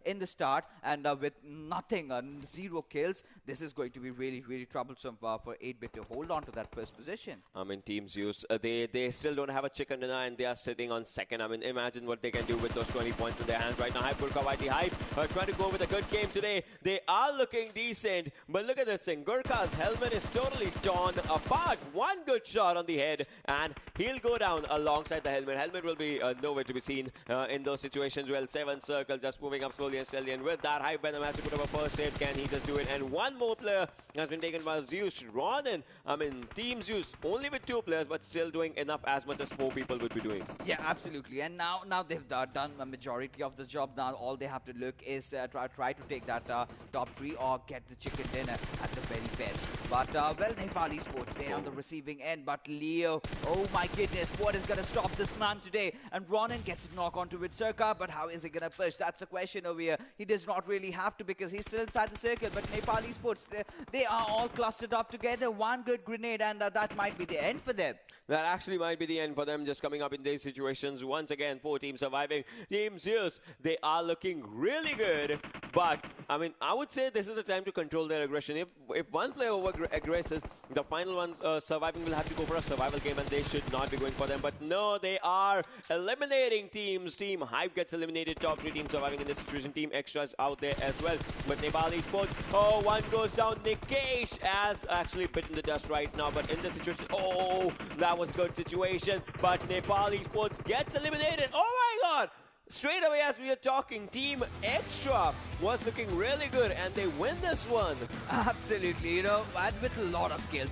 in the start, and with nothing, 0 kills, this is going to be really, really troublesome for 8-bit to hold on to that first position. I mean, Team Zeus, they still don't have a chicken dinner, and they are sitting on 2nd. I mean, imagine what they can do with those 20 points in their hands right now. Hype Gurkha YT Hype trying to go with a good game today. They are looking decent, but look at this thing. Gurkha's helmet is totally torn apart. One good shot on the head, and he'll go down alongside the helmet. Helmet will be nowhere to be seen in those situations. Well, 7 circles just moving up slowly and steadily, and with that, Hype Venom has to put up a first aid. Can he just do it? And one more player has been taken by Zeus. Ronin, I mean, Team Zeus only with 2 players, but still doing enough as much as 4 people would be doing. Yeah, absolutely. And now they've done a majority of the job. Now all they have to look is try to take that top 3 or get the chicken dinner at the very best. But well, Nepal Esports, they're on the receiving end. But Leo, oh my goodness, what is going to stop this man today? And Ronin gets a knock onto it, Circa, but how is he going to push? That's a question over here. He does not really have to because he's still inside the circle. But Nepal Esports, they are all clustered up together. One good grenade, and that might be the end for them. That actually might be the end for them. REM just coming up in these situations. Once again, 4 teams surviving. Team Zeus, they are looking really good. But, I mean, I would say this is a time to control their aggression. If one player over-aggresses, the final one surviving will have to go for a survival game, and they should not be going for them. But no, they are eliminating teams. Team Hype gets eliminated. Top 3 teams surviving in this situation. Team Extra is out there as well. But Nepali Sports, oh, one goes down. Nikesh has actually bitten the dust right now. But in this situation, oh, that was a good situation. But Nepali Sports gets eliminated. Oh my God! Straight away as we are talking, Team Extra was looking really good and they win this one. Absolutely, you know, and with a lot of kills.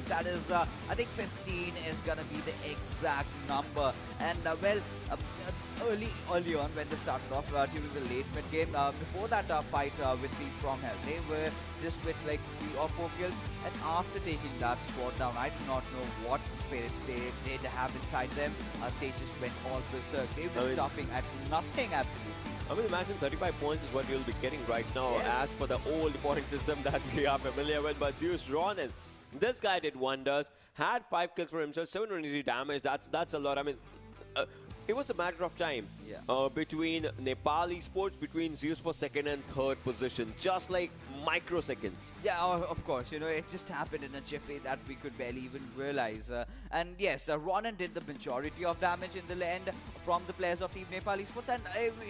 That is, I think 15 is going to be the exact number. And, early on when they started off during the late mid game, before that fight with Team From Hell, they were just with like 3 or 4 kills. And after taking that squad down, I do not know what spirits they did have inside them. They just went all berserk. They were stuffing at nothing, absolutely. I mean, imagine 35 points is what you'll be getting right now as per the old reporting system that we are familiar with. But Zeus Ronan, this guy did wonders, had 5 kills for himself, 723 damage. That's a lot. I mean, it was a matter of time between Nepali Sports, between Zeus for 2nd and 3rd position, just like microseconds. Yeah, of course. You know, it just happened in a jiffy that we could barely even realize. And yes, Ronan did the majority of damage in the end from the players of Team Nepali Sports, and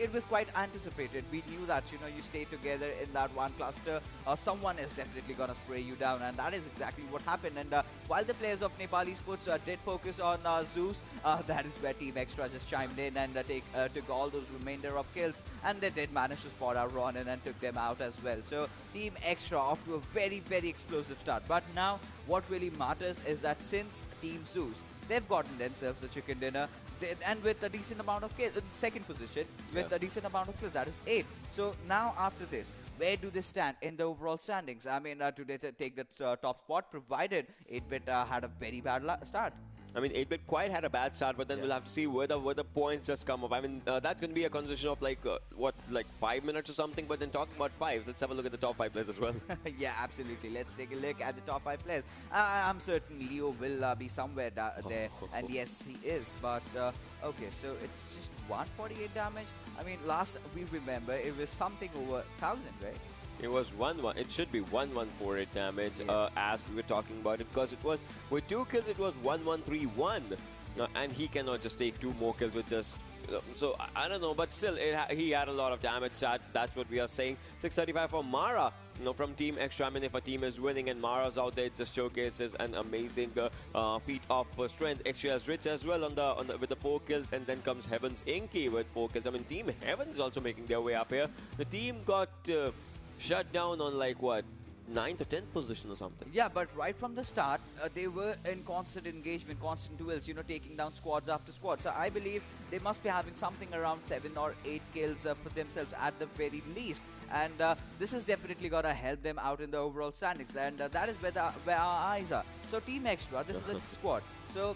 it was quite anticipated. We knew that, you know, you stay together in that one cluster, someone is definitely going to spray you down, and that is exactly what happened. And while the players of Nepali Sports did focus on Zeus, that is where Team Extra just chimed in and took all those remainder of kills, and they did manage to spot out Ronan and took them out as well. So Team Extra off to a very, very explosive start. But now what really matters is that since Team Zeus, they've gotten themselves a chicken dinner, and with a decent amount of kills, 2nd position with a decent amount of kills, that is 8. So now after this, where do they stand in the overall standings? I mean, do they take that top spot, provided 8-Bit had a very bad start? I mean, 8-Bit quite had a bad start, but then we'll have to see where the points just come up. I mean, that's going to be a conversation of like, 5 minutes or something, but then talking about 5s, let's have a look at the top 5 players as well. Yeah, absolutely. Let's take a look at the top 5 players. I'm certain Leo will be somewhere there, and yes, he is. But, okay, so it's just 148 damage. I mean, last we remember, it was something over 1,000, right? It was 1-1. It should be 1148 damage as we were talking about it, because it was with 2 kills it was 1131, and he cannot just take 2 more kills with just. So I don't know, but still he had a lot of damage. That's what we are saying. 635 for Mara, you know, from Team Extra. I mean, if a team is winning and Mara's out there, it just showcases an amazing feat of strength. Extra is rich as well with the 4 kills, and then comes Heaven's Inky with 4 kills. I mean, Team Heaven is also making their way up here. The team got shut down on like what, 9th or 10th position or something. Yeah, but right from the start, they were in constant engagement, constant duels, you know, taking down squads after squad. So I believe they must be having something around 7 or 8 kills for themselves at the very least. And this is definitely going to help them out in the overall standings. And that is where our eyes are. So Team Extra, this is the squad. So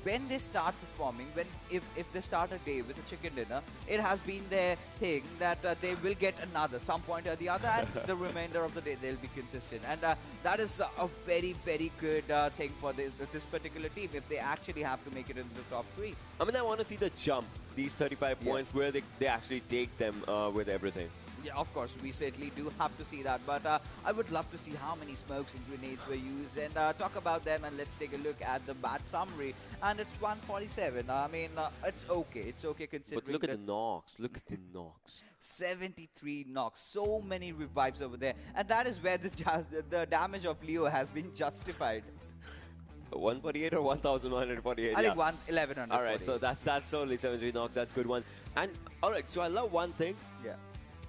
when they start performing, if they start a day with a chicken dinner, it has been their thing that they will get another some point or the other, and the remainder of the day they'll be consistent. And that is a very, very good thing for this particular team if they actually have to make it into the top 3. I mean, I want to see the jump, these 35 points, where they actually take them with everything. Yeah, of course, we certainly do have to see that. But I would love to see how many smokes and grenades were used and talk about them. And let's take a look at the match summary. And it's 147. I mean, it's okay. It's okay considering. But look at the knocks. Look at the knocks. 73 knocks. So many revives over there. And that is where the damage of Leo has been justified. 148 or 1,148? I think 1,100. All right, so that's only 73 knocks. That's a good one. And all right, so I love one thing. Yeah.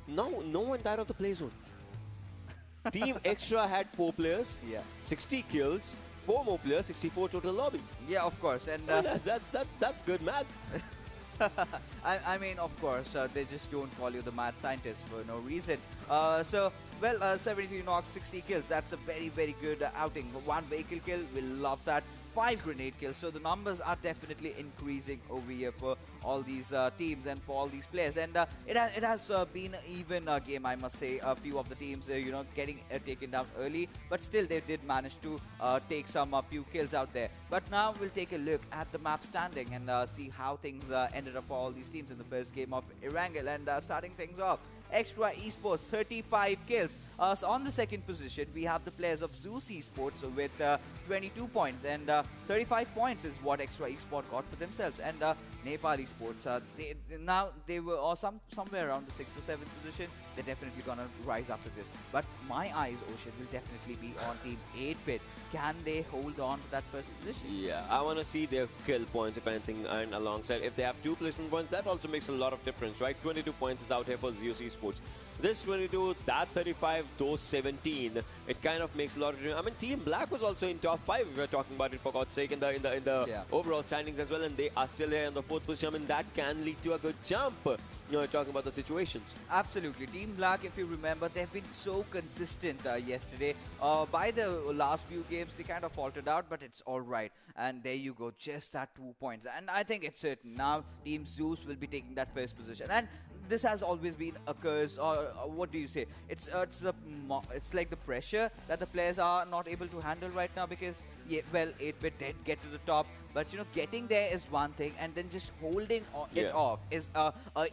No one died of the play zone. Team Extra had 4 players, 60 kills, 4 more players, 64 total lobby. Yeah, of course. And that's good maths. I mean, of course, they just don't call you the mad scientist for no reason. 73 knocks, 60 kills. That's a very, very good outing. 1 vehicle kill, we'll love that. 5 grenade kills. So the numbers are definitely increasing over here for all these teams and for all these players. And it has been an even game, I must say. A few of the teams, getting taken down early, but still they did manage to take some few kills out there. But now we'll take a look at the map standing and see how things ended up for all these teams in the first game of Erangel. And starting things off, Extra Esports 35 kills. So on the second position, we have the players of Zeus Esports with 22 points, and 35 points is what Extra Esports got for themselves. And Nepal Esports, they were somewhere around the 6th or 7th position. They're definitely gonna rise after this. But my eyes, Ocean, will definitely be on Team 8-Bit. Can they hold on to that first position? Yeah, I want to see their kill points, if anything, and alongside, if they have 2 placement points, that also makes a lot of difference, right? 22 points is out here for Zeus Esports. This 22, that 35, those 17, it kind of makes a lot of difference. I mean, Team Black was also in top 5, if we're talking about it, for God's sake, in the overall standings as well, and they are still here in the 4th position. I mean, that can lead to a good jump, talking about the situations. Absolutely. Team Black, if you remember, they've been so consistent yesterday. By the last few games, they kind of faltered out, but it's all right. And there you go, just that 2 points. And I think it's certain. Now, Team Zeus will be taking that first position. And this has always been a curse, or what do you say? It's like the pressure that the players are not able to handle right now, because, yeah, well, 8-Bit did get to the top, but getting there is one thing, and then just holding it off is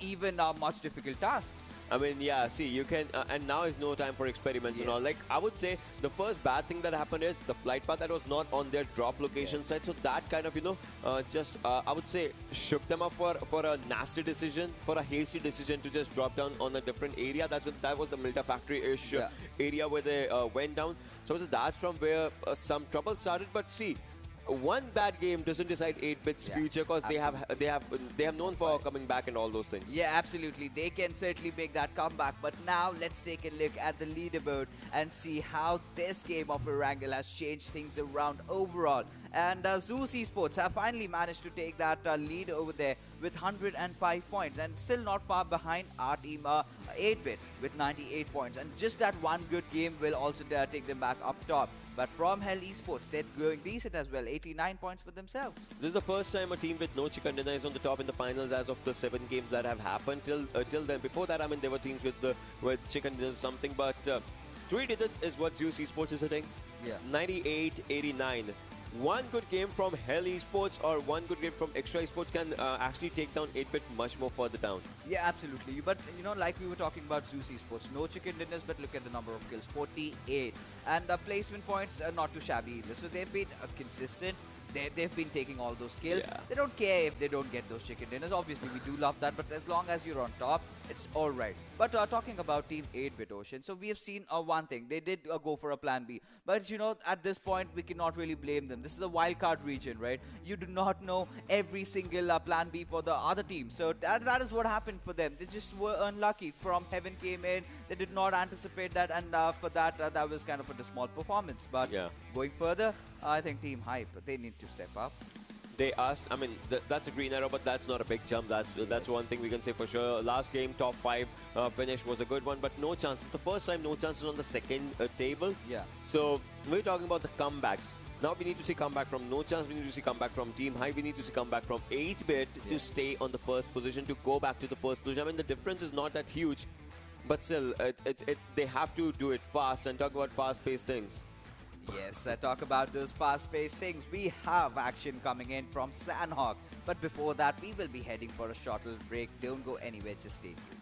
even a much difficult task. I mean, yeah, see, you can, and now is no time for experiments and all. Like, I would say the first bad thing that happened is the flight path that was not on their drop location side. So that kind of, I would say, shook them up for a nasty decision, for a hasty decision to just drop down on a different area. That was the Milta factory-ish area where they went down. So that's from where some trouble started. But see, one bad game doesn't decide 8-Bit's future, because they have known for coming back and all those things. Yeah, absolutely. They can certainly make that comeback. But now let's take a look at the leaderboard and see how this game of Erangel has changed things around overall. And Zeus Esports have finally managed to take that lead over there with 105 points, and still not far behind our team 8-Bit with 98 points. And just that one good game will also take them back up top. But from Hell Esports, they're going decent as well, 89 points for themselves. This is the first time a team with no chicken dinner is on the top in the finals as of the 7 games that have happened till then. Before that, I mean, there were teams with chicken dinner something, but 3 digits is what Zeus Esports is hitting. Yeah. 98, 89. One good game from Hell Esports or one good game from Extra Esports can actually take down 8-Bit much more further down. Yeah, absolutely. But, like we were talking about Zeus Esports, no chicken dinners, but look at the number of kills, 48. And placement points are not too shabby either. So they've been consistent. They've been taking all those kills. Yeah. They don't care if they don't get those chicken dinners. Obviously, we do love that, but as long as you're on top, it's all right. But talking about Team 8-Bit Ocean, so we have seen one thing. They did go for a plan B. But, at this point, we cannot really blame them. This is a wildcard region, right? You do not know every single plan B for the other team. So that is what happened for them. They just were unlucky. From Heaven came in. They did not anticipate that. And for that, that was kind of a small performance. But going further, I think Team Hype, they need to step up. They asked, I mean, that's a green arrow, but that's not a big jump. That's one thing we can say for sure. Last game, top 5 finish was a good one, but no chances. The first time, no chances on the second table. Yeah. So we're talking about the comebacks. Now we need to see comeback from No Chance. We need to see comeback from Team High. We need to see comeback from 8-Bit to stay on the first position, to go back to the first position. I mean, the difference is not that huge, but still, they have to do it fast. And talk about fast-paced things. Yes, talk about those fast-paced things. We have action coming in from Sandhawk. But before that, we will be heading for a short little break. Don't go anywhere, just stay tuned.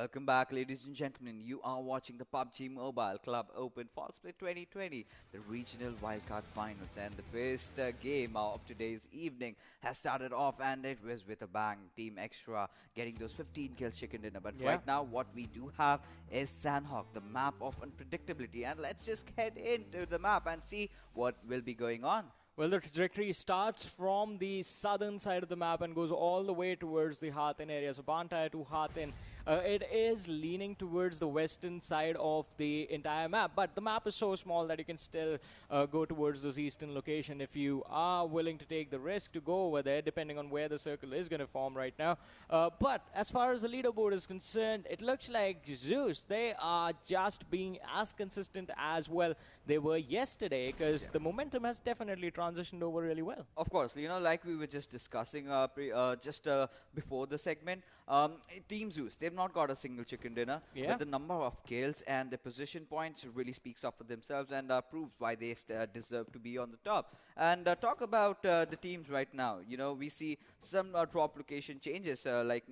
Welcome back, ladies and gentlemen. You are watching the PUBG Mobile Club Open Fall Split 2020, the regional wildcard finals. And the first game of today's evening has started off, and it was with a bang. Team Extra getting those 15 kills chicken dinner. But right now, what we do have is Sandhawk, the map of unpredictability. And let's just head into the map and see what will be going on. Well, the trajectory starts from the southern side of the map and goes all the way towards the Hathin area. So Bantaya to Hathin, it is leaning towards the western side of the entire map. But the map is so small that you can still go towards those eastern location if you are willing to take the risk to go over there, depending on where the circle is going to form right now. But as far as the leaderboard is concerned, it looks like Zeus, they are just being as consistent as well they were yesterday, because the momentum has definitely transitioned over really well. Of course, you know, like we were just discussing before the segment, Team Zeus, they've not got a single chicken dinner, but the number of kills and the position points really speaks up for themselves and proves why they deserve to be on the top. And talk about the teams right now. You know, we see some drop location changes, like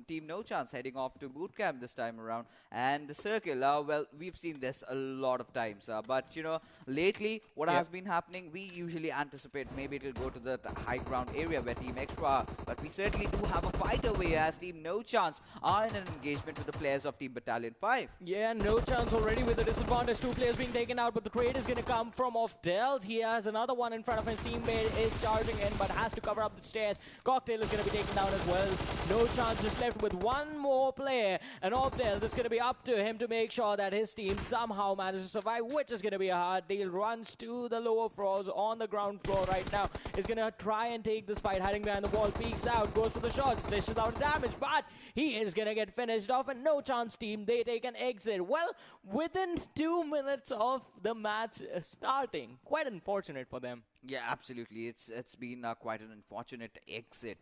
Team No Chance heading off to boot camp this time around, and the circle. Well, we've seen this a lot of times, but you know, lately what has been happening, we usually anticipate maybe it'll go to the high ground area where Team Extra are, but we certainly do have a fight away as Team No Chance are in an engagement with the players of Team Battalion 5. Yeah, No Chance already with a disadvantage. 2 players being taken out, but the trade is going to come from off Dells. He has another one in front of his teammate, is charging in, but has to cover up the stairs. Cocktail is going to be taken down as well. No Chance is left with one more player, and off Dells, it's going to be up to him to make sure that his team somehow manages to survive, which is going to be a hard deal. Runs to the lower floors on the ground floor right now. Is going to try and take this fight, hiding behind the wall, peeks out, goes for the shots, dishes out damage, but he is going to get finished off, and No Chance team, they take an exit. Well, within 2 minutes of the match starting. Quite unfortunate for them. Yeah, absolutely. It's been quite an unfortunate exit.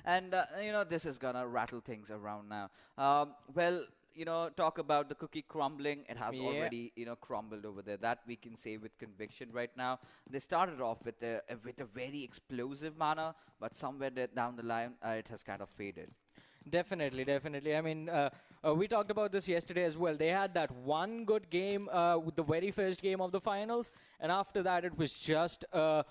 And, you know, this is going to rattle things around now. Well, you know, talk about the cookie crumbling. It has already, you know, crumbled over there. That we can say with conviction right now. They started off with a very explosive manner, but somewhere down the line, it has kind of faded. Definitely, definitely. I mean, we talked about this yesterday as well. They had that one good game with the very first game of the finals, and after that it was just a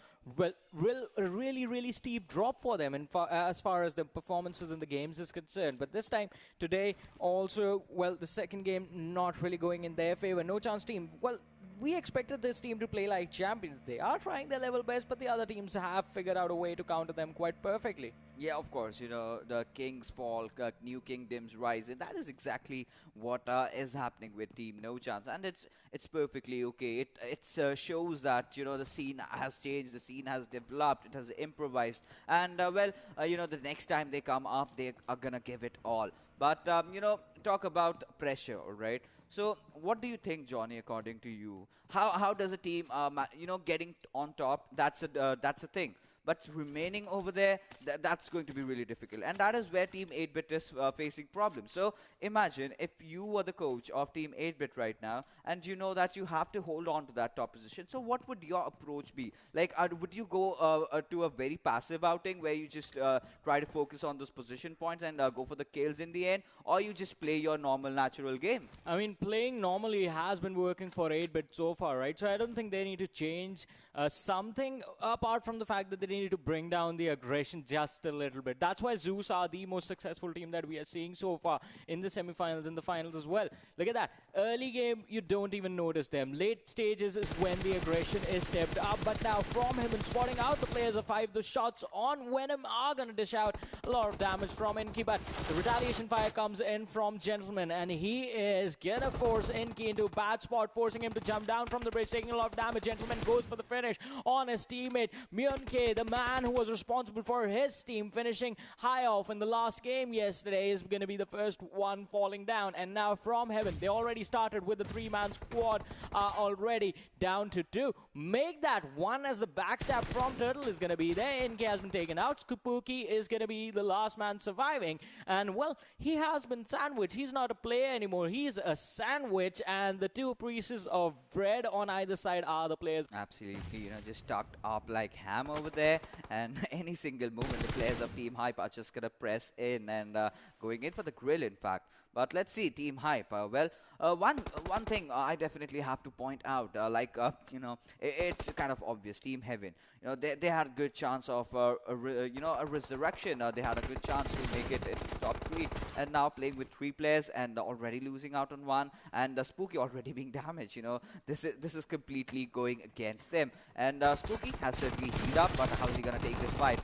really steep drop for them as far as the performances in the games is concerned. But this time, today, also, well, the second game not really going in their favor. No Chance team, well, we expected this team to play like champions. They are trying their level best, but the other teams have figured out a way to counter them quite perfectly. Yeah, of course, you know, the kings fall, new kingdoms rise, and that is exactly what is happening with Team No Chance, and it's perfectly okay. It shows that, you know, the scene has changed, the scene has developed, it has improvised, and well, you know, the next time they come up, they are gonna give it all. But you know, talk about pressure, all right? So, what do you think, Johnny? According to you, how does a team, you know, getting on top? That's a thing. But remaining over there, that's going to be really difficult. And that is where Team 8-Bit is facing problems. So imagine if you were the coach of Team 8-Bit right now, and you know that you have to hold on to that top position. So what would your approach be? Like, would you go to a very passive outing where you just try to focus on those position points and go for the kills in the end? Or you just play your normal, natural game? I mean, playing normally has been working for 8-Bit so far, right? So I don't think they need to change something apart from the fact that they need to bring down the aggression just a little bit. That's why Zeus are the most successful team that we are seeing so far in the semifinals, in the finals as well. Look at that. Early game, you don't even notice them. Late stages is when the aggression is stepped up. But now from him and spotting out the players of 5, the shots on Venom are going to dish out a lot of damage from Inky. But the retaliation fire comes in from Gentleman, and he is going to force Inky into a bad spot, forcing him to jump down from the bridge, taking a lot of damage. Gentleman goes for the finish on his teammate. Myunke, the man who was responsible for his team finishing high off in the last game yesterday, is going to be the first one falling down. And now from heaven, they already started with the 3-man squad, already down to 2. Make that one as the backstab from Turtle is going to be there. NK has been taken out. Skupuki is going to be the last man surviving. And well, he has been sandwiched. He's not a player anymore. He's a sandwich, and the 2 pieces of bread on either side are the players. Absolutely, you know, just tucked up like ham over there. And any single movement, the players of Team Hype are just going to press in and going in for the grill, in fact. But let's see, Team Hype. One thing I definitely have to point out, it's kind of obvious. Team Heaven, they had a good chance of a resurrection. They had a good chance to make it into top 3, and now playing with 3 players and already losing out on 1, and Spooky already being damaged. This is completely going against them. And Spooky has certainly healed up, but how is he gonna take this fight?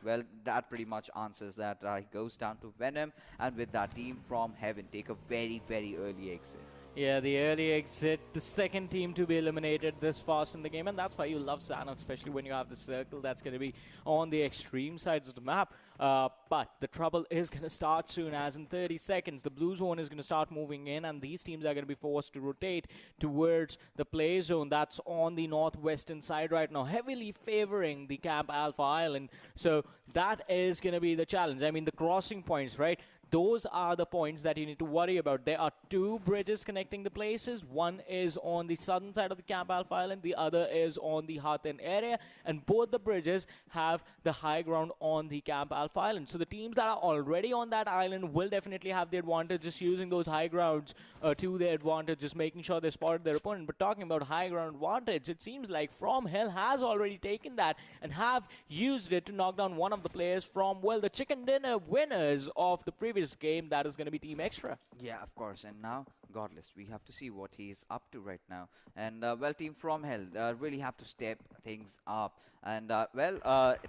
Well, that pretty much answers that. He goes down to Venom, and with that, Team from Heaven take a very, very early exit. Yeah, the early exit, the second team to be eliminated this fast in the game, and that's why you love Xanax, especially when you have the circle that's going to be on the extreme sides of the map. But the trouble is going to start soon, as in 30 seconds, the blue zone is going to start moving in, and these teams are going to be forced to rotate towards the play zone that's on the northwestern side right now, heavily favoring the Camp Alpha Island. So that is going to be the challenge. I mean, the crossing points, right? Those are the points that you need to worry about. There are 2 bridges connecting the places. One is on the southern side of the Camp Alpha Island. The other is on the Hathin area. And both the bridges have the high ground on the Camp Alpha Island. So the teams that are already on that island will definitely have the advantage, just using those high grounds to their advantage, just making sure they spotted their opponent. But talking about high ground advantage, it seems like From Hell has already taken that and have used it to knock down one of the players from, well, the chicken dinner winners of the previous game. That is going to be Team Extra. Yeah, of course. And now, Godless, we have to see what he's up to right now. And, Team From Hell really have to step things up. And,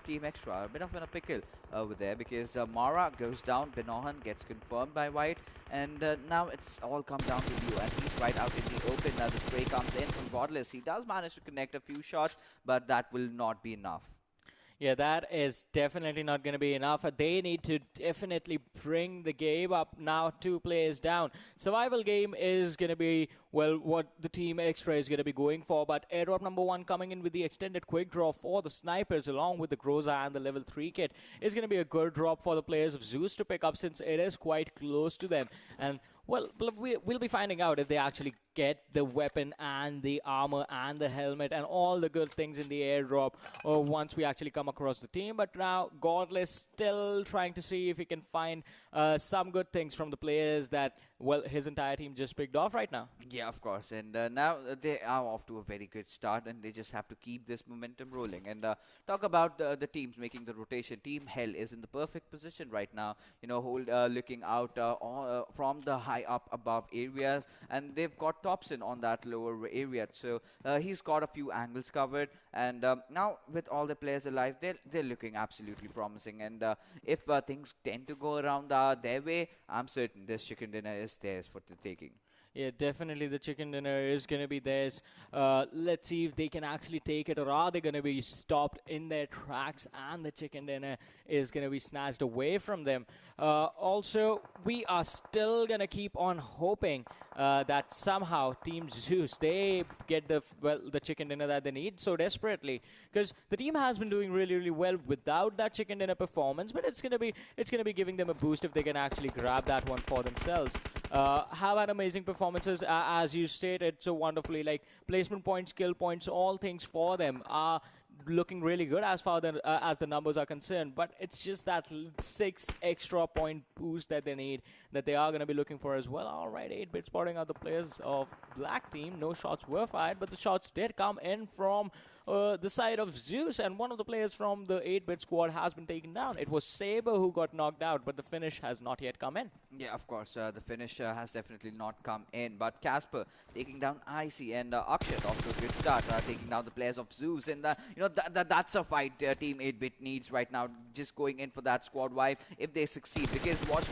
Team Extra, a bit of a pickle over there, because Mara goes down, Benohan gets confirmed by White, and now it's all come down to you. And he's right out in the open. Now the spray comes in from Godless. He does manage to connect a few shots, but that will not be enough. Yeah, that is definitely not going to be enough. They need to definitely bring the game up now, 2 players down. Survival game is going to be, well, what the Team Extra is going to be going for. But airdrop number 1 coming in with the extended quick draw for the snipers, along with the Groza and the level 3 kit, is going to be a good drop for the players of Zeus to pick up, since it is quite close to them. And, well, we'll be finding out if they actually get the weapon and the armor and the helmet and all the good things in the airdrop once we actually come across the team. But now Godless still trying to see if he can find some good things from the players that, well, his entire team just picked off right now. Yeah, of course. And now they are off to a very good start, and they just have to keep this momentum rolling. And talk about the teams making the rotation. Team Hell is in the perfect position right now, looking out from the high up above areas, and they've got Thompson on that lower area. So he's got a few angles covered, and now with all the players alive, they're looking absolutely promising. And if things tend to go around their way, I'm certain this chicken dinner is theirs for the taking. Yeah, definitely the chicken dinner is going to be theirs. Let's see if they can actually take it, or are they going to be stopped in their tracks and the chicken dinner is going to be snatched away from them. Also, we are still going to keep on hoping that somehow Team Zeus, they get the chicken dinner that they need so desperately, because the team has been doing really, really well without that chicken dinner performance, but it's going to be giving them a boost if they can actually grab that one for themselves. Have an amazing performances, as you stated so wonderfully, like placement points, skill points, all things for them are looking really good as far as the numbers are concerned, but it's just that 6 extra point boost that they need, that they are going to be looking for as well. All right, 8-bit spotting out the players of Black Team. No shots were fired, but the shots did come in from the side of Zeus, and one of the players from the 8-bit squad has been taken down. It was Saber who got knocked out, but the finish has not yet come in. Yeah, of course, the finish has definitely not come in, but Casper taking down Icy, and Akshat off to a good start, taking down the players of Zeus, and that's a fight Team 8-bit needs right now, just going in for that squad wipe if they succeed, because watch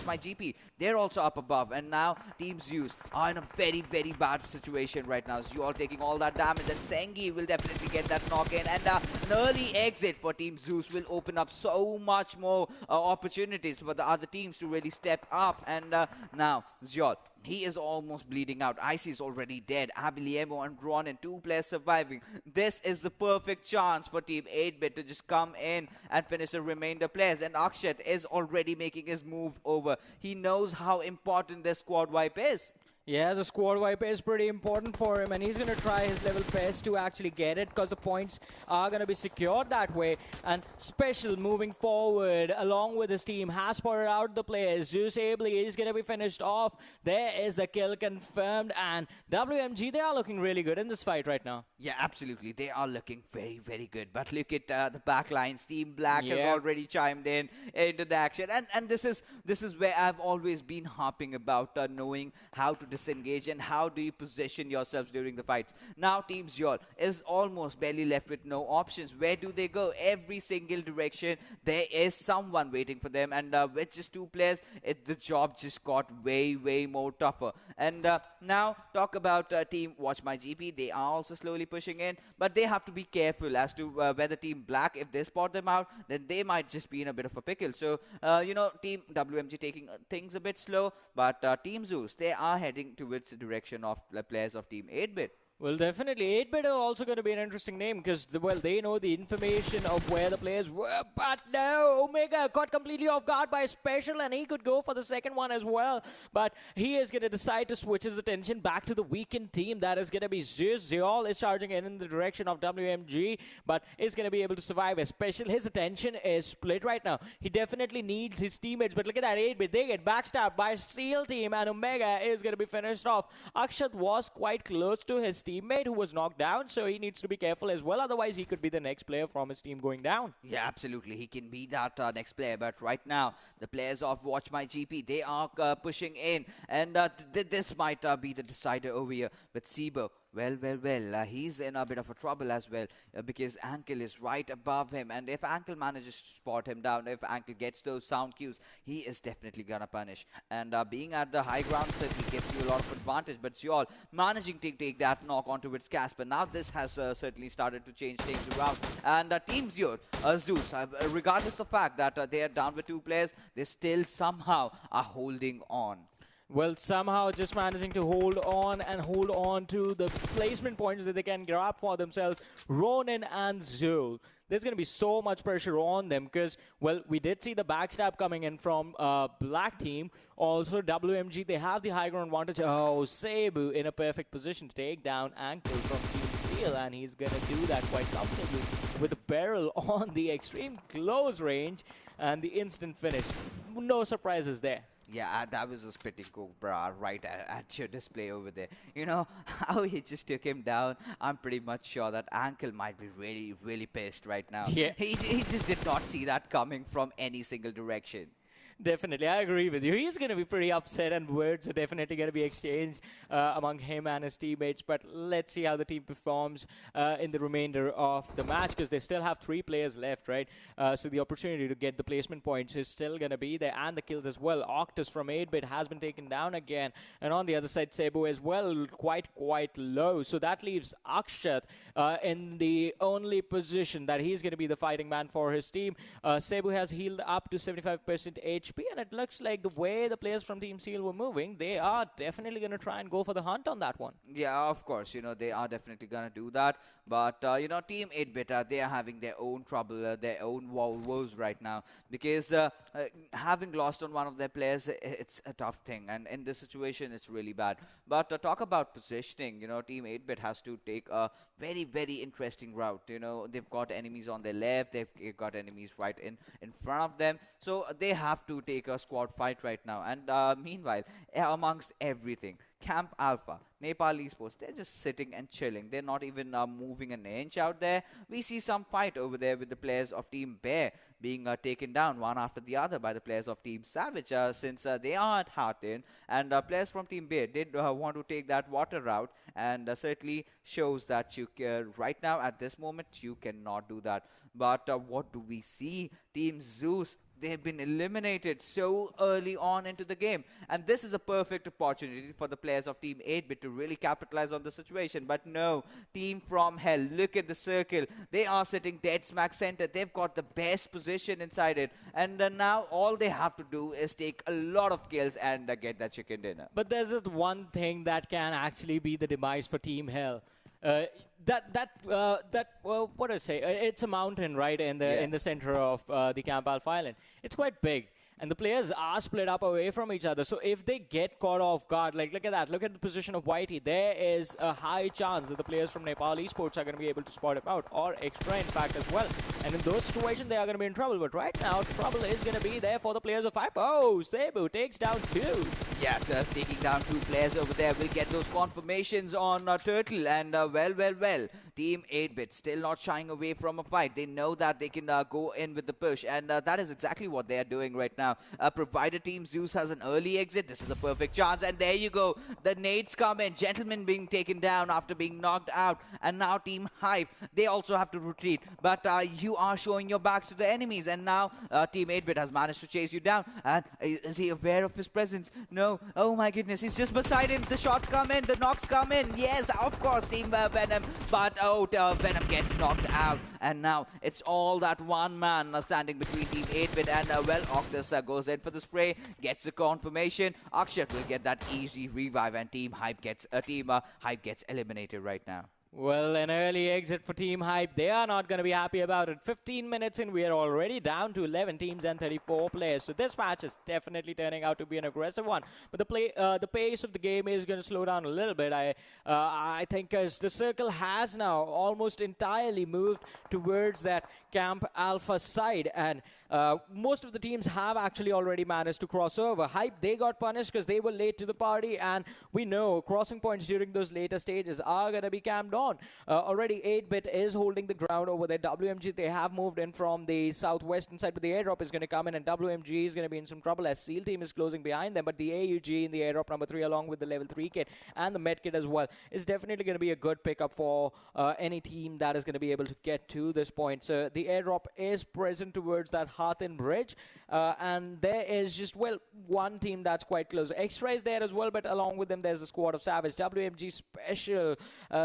my GP, they're also up above, and now Team Zeus are in a very, very bad situation right now. So you all taking all that damage, and Sengi will definitely get that knock in, and an early exit for Team Zeus will open up so much more opportunities for the other teams to really step up. And now Zyol, he is almost bleeding out. Icy is already dead. Abiliemo and Gronin, 2 players surviving. This is the perfect chance for Team 8-bit to just come in and finish the remainder players. And Akshat is already making his move over. He knows how important this squad wipe is. Yeah, the squad wipe is pretty important for him, and he's going to try his level best to actually get it because the points are going to be secured that way. And Special moving forward along with his team has spotted out the players. Zeus Abley is going to be finished off. There is the kill confirmed, and WMG, they are looking really good in this fight right now. Yeah, absolutely. They are looking very, very good. But look at the back lines. Team Black has already chimed in into the action. And this is where I've always been harping about knowing how to disengage and how do you position yourselves during the fights. Now Team Zol is almost barely left with no options. Where do they go? Every single direction, there is someone waiting for them. And with just 2 players, the job just got way, way more tougher. And now talk about Team Watch My GP. They are also slowly pushing in, but they have to be careful as to whether Team Black, if they spot them out, then they might just be in a bit of a pickle. So, Team WMG taking things a bit slow, but Team Zeus, they are heading towards the direction of the players of Team 8-Bit. Well, definitely. 8-Bit are also going to be an interesting name because, they know the information of where the players were. But no, Omega got completely off guard by Special, and he could go for the second one as well. But he is going to decide to switch his attention back to the weakened team. That is going to be Zeus. Zeol is charging in the direction of WMG, but is going to be able to survive. Special, his attention is split right now. He definitely needs his teammates. But look at that 8-Bit. They get backstabbed by SEAL team, and Omega is going to be finished off. Akshat was quite close to his teammate who was knocked down, so he needs to be careful as well. Otherwise, he could be the next player from his team going down. Yeah, absolutely. He can be that next player. But right now, the players of Watch My GP, they are pushing in. And this might be the decider over here with Sibo. Well, he's in a bit of a trouble as well because Ankle is right above him. And if Ankle manages to spot him down, if Ankle gets those sound cues, he is definitely going to punish. And being at the high ground certainly gives you a lot of advantage. But Zeol managing to take that knock onto its Casper. Now this has certainly started to change things around. And Team Zeus, regardless of the fact that they are down with 2 players, they still somehow are holding on. Well, somehow just managing to hold on to the placement points that they can grab for themselves. Ronin and Zul. There's going to be so much pressure on them because, we did see the backstab coming in from Black Team. Also, WMG, they have the high ground advantage. Oh, Cebu in a perfect position to take down Ankle from Team Steel, and he's going to do that quite comfortably with a barrel on the extreme close range and the instant finish. No surprises there. Yeah, that was a spitting cobra right at your display over there. You know, how he just took him down, I'm pretty much sure that Ankle might be really, really pissed right now. Yeah. He just did not see that coming from any single direction. Definitely, I agree with you. He's going to be pretty upset, and words are definitely going to be exchanged among him and his teammates. But let's see how the team performs in the remainder of the match, because they still have 3 players left, right? So the opportunity to get the placement points is still going to be there, and the kills as well. Octus from 8-Bit has been taken down again, and on the other side, Cebu as well, quite low. So that leaves Akshat in the only position that he's going to be the fighting man for his team. Cebu has healed up to 75% HP. And it looks like the way the players from Team Seal were moving, they are definitely going to try and go for the hunt on that one. Yeah, of course, they are definitely going to do that. But, Team 8-Bit, they are having their own trouble, their own woes right now. Because having lost on one of their players, it's a tough thing. And in this situation, it's really bad. But talk about positioning, Team 8-Bit has to take a very, very interesting route. They've got enemies on their left, they've got enemies right in front of them. So they have to take a squad fight right now. And meanwhile, amongst everything, Camp Alpha, Nepal Esports, they're just sitting and chilling. They're not even moving an inch out there. We see some fight over there with the players of Team Bear being taken down one after the other by the players of Team Savage since they are at Heartin. And players from Team Bear did want to take that water route, and certainly shows that you right now at this moment you cannot do that. But what do we see? Team Zeus, they've been eliminated so early on into the game. And this is a perfect opportunity for the players of Team 8-Bit to really capitalize on the situation. But no, Team From Hell, look at the circle. They are sitting dead smack center. They've got the best position inside it. And now all they have to do is take a lot of kills and get that chicken dinner. But there's this one thing that can actually be the demise for Team Hell. What do I say? It's a mountain, right, in the center of the Camp Alpha Island. It's quite big, and the players are split up away from each other. So if they get caught off guard, like look at that, look at the position of Whitey, there is a high chance that the players from Nepal Esports are going to be able to spot him out, or Extra in fact as well. And in those situations, they are going to be in trouble. But right now, trouble is going to be there for the players of 5. Oh, Cebu takes down 2. Yeah, taking down 2 players over there will get those confirmations on Turtle. And well, Team 8-Bit still not shying away from a fight. They know that they can go in with the push. And that is exactly what they are doing right now. Provided Team Zeus has an early exit, this is a perfect chance. And there you go. The nades come in. Gentleman being taken down after being knocked out. And now Team Hype, they also have to retreat. But you are showing your backs to the enemies. And now Team 8-Bit has managed to chase you down. And is he aware of his presence? No. Oh my goodness, he's just beside him. The shots come in, the knocks come in. Yes, of course, Team Venom. But Venom gets knocked out. And now it's all that one man standing between Team 8-Bit and Octus goes in for the spray, gets the confirmation. Akshat will get that easy revive, and Team Hype gets eliminated right now. Well, an early exit for Team Hype. They are not going to be happy about it. 15 minutes in, we are already down to 11 teams and 34 players. So this match is definitely turning out to be an aggressive one. But the pace of the game is going to slow down a little bit. I think as the circle has now almost entirely moved towards that Camp Alpha side. And most of the teams have actually already managed to cross over. Hype, they got punished because they were late to the party. And we know crossing points during those later stages are going to be camped on. Already 8-Bit is holding the ground over there. WMG, they have moved in from the southwestern side, but the airdrop is going to come in, and WMG is going to be in some trouble as SEAL team is closing behind them. But the AUG in the airdrop number 3, along with the level 3 kit and the med kit as well, is definitely going to be a good pickup for any team that is going to be able to get to this point. So the airdrop is present towards that Hathin bridge, and there is just, well, one team that's quite close. Extra is there as well, but along with them there's the squad of Savage. WMG Special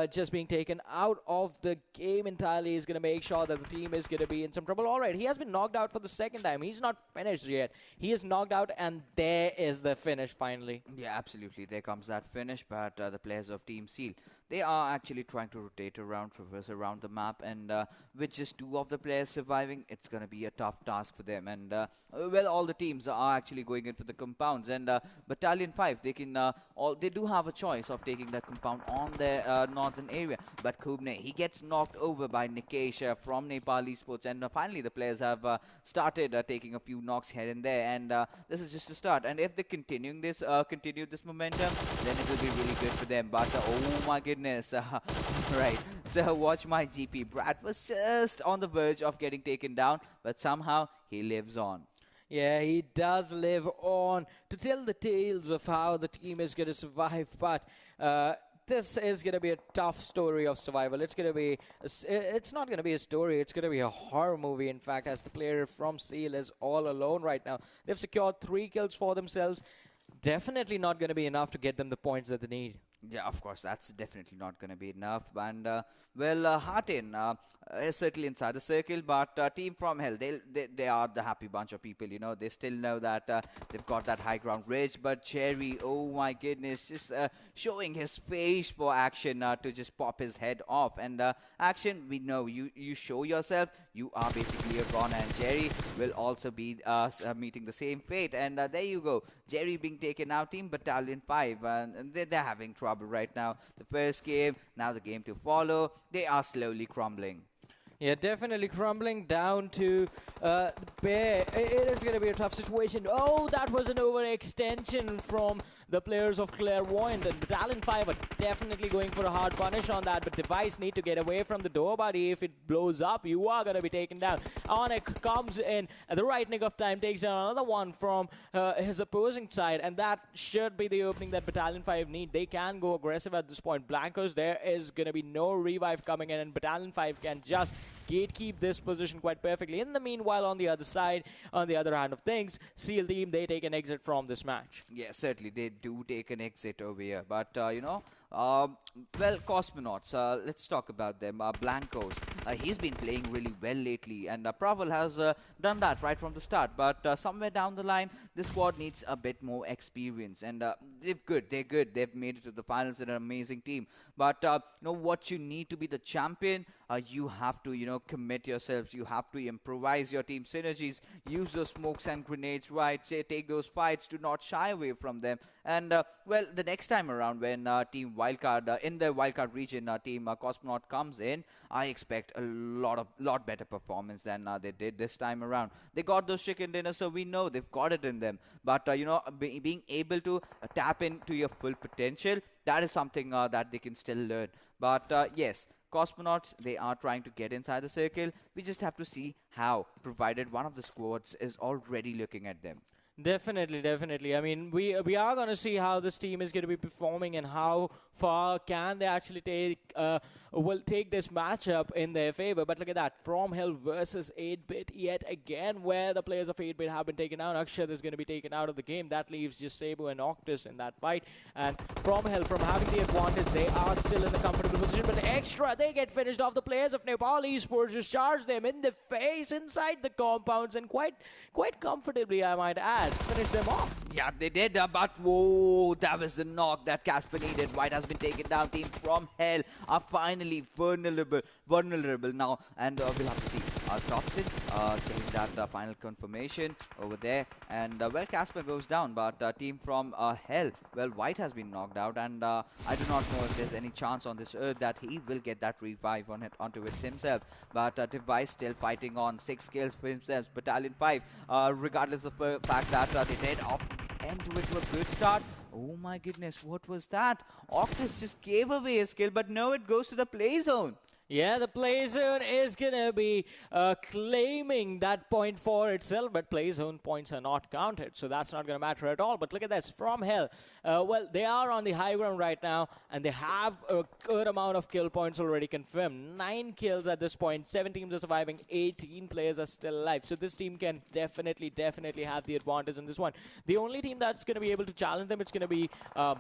just being taken out of the game entirely is going to make sure that the team is going to be in some trouble. All right, he has been knocked out for the second time. He's not finished yet. He is knocked out, and there is the finish finally. Yeah, absolutely. There comes that finish, but the players of Team Seal, they are actually trying to rotate around, traverse around the map, and with just 2 of the players surviving, it's going to be a tough task for them. And well, all the teams are actually going in for the compounds, and Battalion 5, they do have a choice of taking that compound on their northern area. But Kubne, he gets knocked over by Nikesh from Nepal Esports, and finally the players have started taking a few knocks here and there, and this is just a start. And if they continue this momentum, then it will be really good for them. But oh my goodness, right. So watch my GP. Brad was just on the verge of getting taken down, but somehow he lives on. Yeah, he does live on to tell the tales of how the team is going to survive, but this is going to be a tough story of survival. It's not going to be a story. It's going to be a horror movie, in fact, as the player from Seal is all alone right now. They've secured 3 kills for themselves. Definitely not going to be enough to get them the points that they need. Yeah, of course, that's definitely not going to be enough. And, well, Hartin is certainly inside the circle, but Team from Hell, they are the happy bunch of people, you know. They still know that they've got that high ground ridge, but Cherry, oh my goodness, just showing his face for Action to just pop his head off. And Action, we know, you show yourself, you are basically a goner, and Jerry will also be meeting the same fate. And there you go, Jerry being taken out, Team Battalion 5, and they're having trouble right now. The first game, now the game to follow, they are slowly crumbling. Yeah, definitely crumbling down to the bear. It is going to be a tough situation. Oh, that was an overextension from the players of Clairvoyant, and Battalion 5 are definitely going for a hard punish on that, but Device need to get away from the door, buddy. If it blows up, you are going to be taken down. Onik comes in at the right nick of time, takes down another one from his opposing side, and that should be the opening that Battalion 5 need. They can go aggressive at this point. Blankos, there is going to be no revive coming in, and Battalion 5 can just gatekeep this position quite perfectly. In the meanwhile, on the other side, on the other hand of things, SEAL team, they take an exit from this match. Yeah, certainly they do take an exit over here, but you know, well, Cosmonauts, let's talk about them. Blancos, he's been playing really well lately, and Praval has done that right from the start, but somewhere down the line, this squad needs a bit more experience, and they're good. They're good. They've made it to the finals. They're an amazing team. But what you need to be the champion, you have to commit yourselves. You have to improvise your team synergies. Use those smokes and grenades, right? Take those fights. Do not shy away from them. And well, the next time around when Team Wildcard in the Wildcard region, Team Cosmonaut comes in, I expect a lot better performance than they did this time around. They got those chicken dinners, so we know they've got it in them. But being able to tap into your full potential, that is something that they can still learn. But yes, Cosmonauts, they are trying to get inside the circle. We just have to see how, provided one of the squads is already looking at them. Definitely, definitely. I mean, we are going to see how this team is going to be performing and how far can they actually take this matchup in their favor. But look at that, From Hell versus 8-Bit yet again, where the players of 8-Bit have been taken out. Akshad is going to be taken out of the game. That leaves just Sabu and Octus in that fight. And From Hell, from having the advantage, they are still in the comfortable position. But extra, they get finished off. The players of Nepal Esports just charge them in the face inside the compounds, and quite comfortably, I might add. Finish them off. Yeah, they did, but whoa, that was the knock that Casper needed. White has been taken down. Team From Hell are finally vulnerable now, and we'll have to see Topsin getting that final confirmation over there. And well, Casper goes down, but Team From Hell, well, White has been knocked out, and I do not know if there's any chance on this earth that he will get that revive onto it himself. But Device still fighting on 6 kills for himself. Battalion 5, regardless of the fact that they did end to it to a good start. Oh my goodness, what was that? Octus just gave away his kill, but no, it goes to the play zone. Yeah, the play zone is going to be claiming that point for itself, but play zone points are not counted, so that's not going to matter at all. But look at this, From Hell. Well, they are on the high ground right now, and they have a good amount of kill points already confirmed. 9 kills at this point, 7 teams are surviving, 18 players are still alive. So this team can definitely have the advantage in this one. The only team that's going to be able to challenge them, it's going to be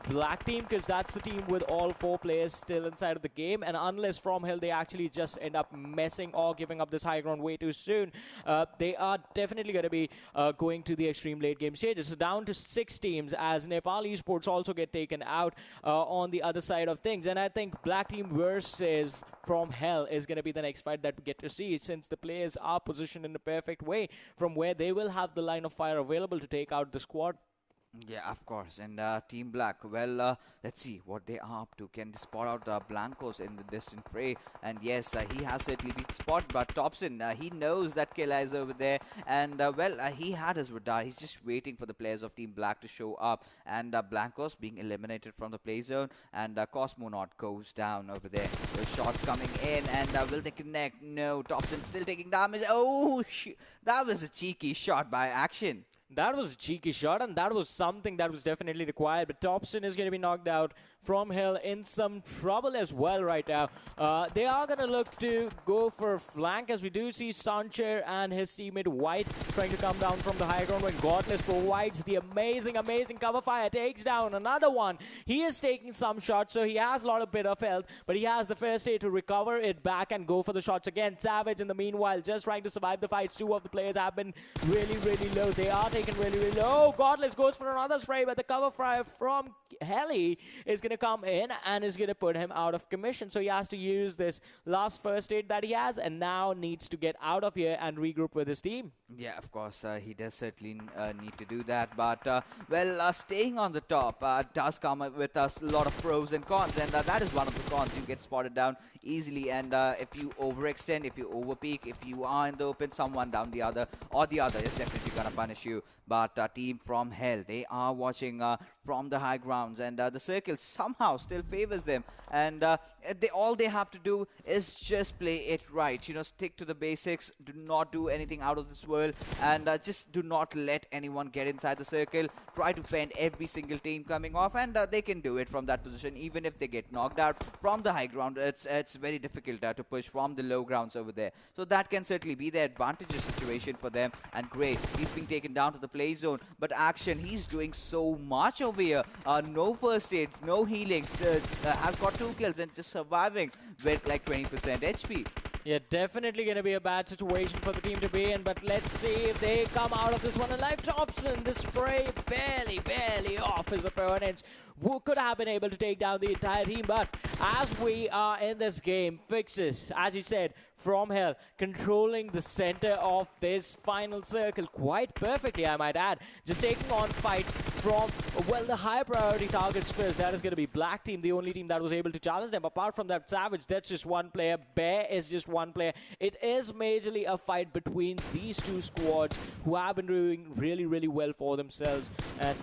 Black Team, because that's the team with all 4 players still inside of the game. And unless From Hell, they actually just end up messing or giving up this high ground way too soon, they are definitely going to be going to the extreme late game stages. So down to 6 teams as Nepal Esports also get taken out on the other side of things. And I think Black Team versus From Hell is going to be the next fight that we get to see, since the players are positioned in the perfect way from where they will have the line of fire available to take out the squad. Yeah, of course. And Team Black, well, let's see what they are up to. Can they spot out Blancos in the distant fray? And yes, he has certainly been spotted, but Topsin, he knows that Killa is over there. And well, he had his radar. He's just waiting for the players of Team Black to show up. And Blancos being eliminated from the play zone. And Cosmonaut goes down over there. The shots coming in, and will they connect? No, Topsin still taking damage. Oh, that was a cheeky shot by Action. That was a cheeky shot, and that was something that was definitely required. But Topsin is going to be knocked out. From Hell in some trouble as well right now. They are going to look to go for a flank, as we do see Sancher and his teammate White trying to come down from the high ground, when Godless provides the amazing cover fire, takes down another one. He is taking some shots, so he has a lot of bit of health, but he has the first aid to recover it back and go for the shots again. Savage, in the meanwhile, just trying to survive the fights. 2 of the players have been really low. They are taken really low. Godless goes for another spray, but the cover fire from Heli is going to come in and is going to put him out of commission. So he has to use this last first aid that he has, and now needs to get out of here and regroup with his team. Yeah, of course, he does certainly need to do that. But, well, staying on the top does come with a lot of pros and cons. And that is one of the cons. You get spotted down easily. And if you overextend, if you overpeak, if you are in the open, someone down the other is definitely going to punish you. But Team From Hell, they are watching from the high grounds. And the circle somehow still favors them. And all they have to do is just play it right. Stick to the basics. Do not do anything out of this world. And just do not let anyone get inside the circle. Try to fend every single team coming off. And they can do it from that position. Even if they get knocked out from the high ground, it's very difficult to push from the low grounds over there. So that can certainly be the advantageous situation for them. And great, he's being taken down to the play zone. But Action, he's doing so much over here. No first aids, no healings. Has got 2 kills and just surviving with like 20% HP. Yeah, definitely going to be a bad situation for the team to be in, but let's see if they come out of this one alive. Thompson, the spray barely off his opponents, who could have been able to take down the entire team. But as we are in this game, Fixes, as you said, from hell, controlling the center of this final circle quite perfectly, I might add. Just taking on fights from, well, the high priority targets first. That is going to be Black Team, the only team that was able to challenge them. Apart from that, Savage, that's just one player. Bear is just one player. It is majorly a fight between these two squads who have been doing really well for themselves. And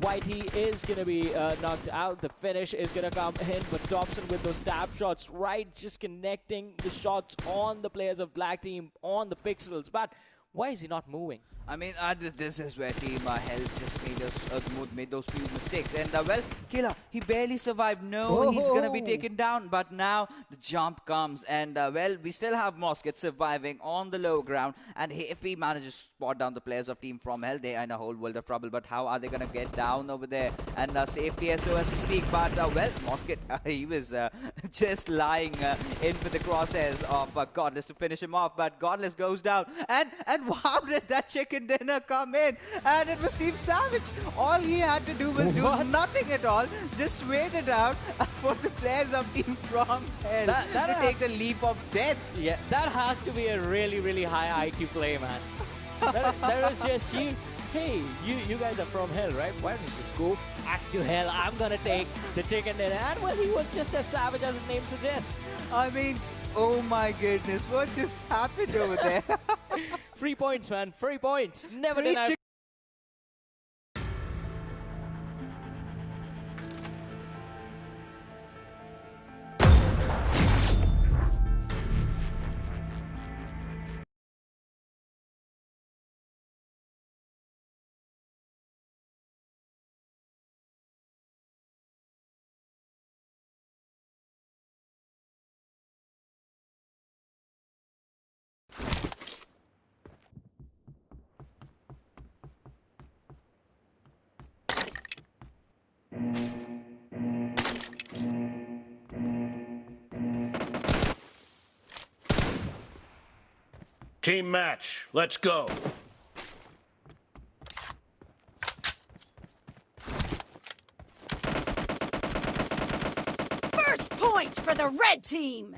Whitey is going to be knocked out. The finish is going to come in, but Thompson with those stab shots, right, just connecting the shots on the players of Black Team, on the pixels. But why is he not moving? I mean, this is where Team Health just made those few mistakes. And, well, Killer, he barely survived. No, he's going to be taken down. But now the jump comes. And, well, we still have Mosket surviving on the low ground. And if he manages to spot down the players of Team From Hell, they are in a whole world of trouble. But how are they going to get down over there? And safety SOS to speak. But, well, Mosket, he was just lying in for the crosshairs of Godless to finish him off. But Godless goes down. And how did that chicken dinner come in? And it was Team Savage. All he had to do was do nothing at all. Just wait it out for the players of Team From Hell to take the leap of death. Yeah, that has to be a really high IQ play, man. that is just you. Hey, you guys are from hell, right? Why don't you just go back to hell? I'm gonna take the chicken dinner. And well, he was just as savage as his name suggests. I mean, oh my goodness, what just happened over there? 3 points, man. 3 points. Never Free deny. Team match, let's go. First point for the red team.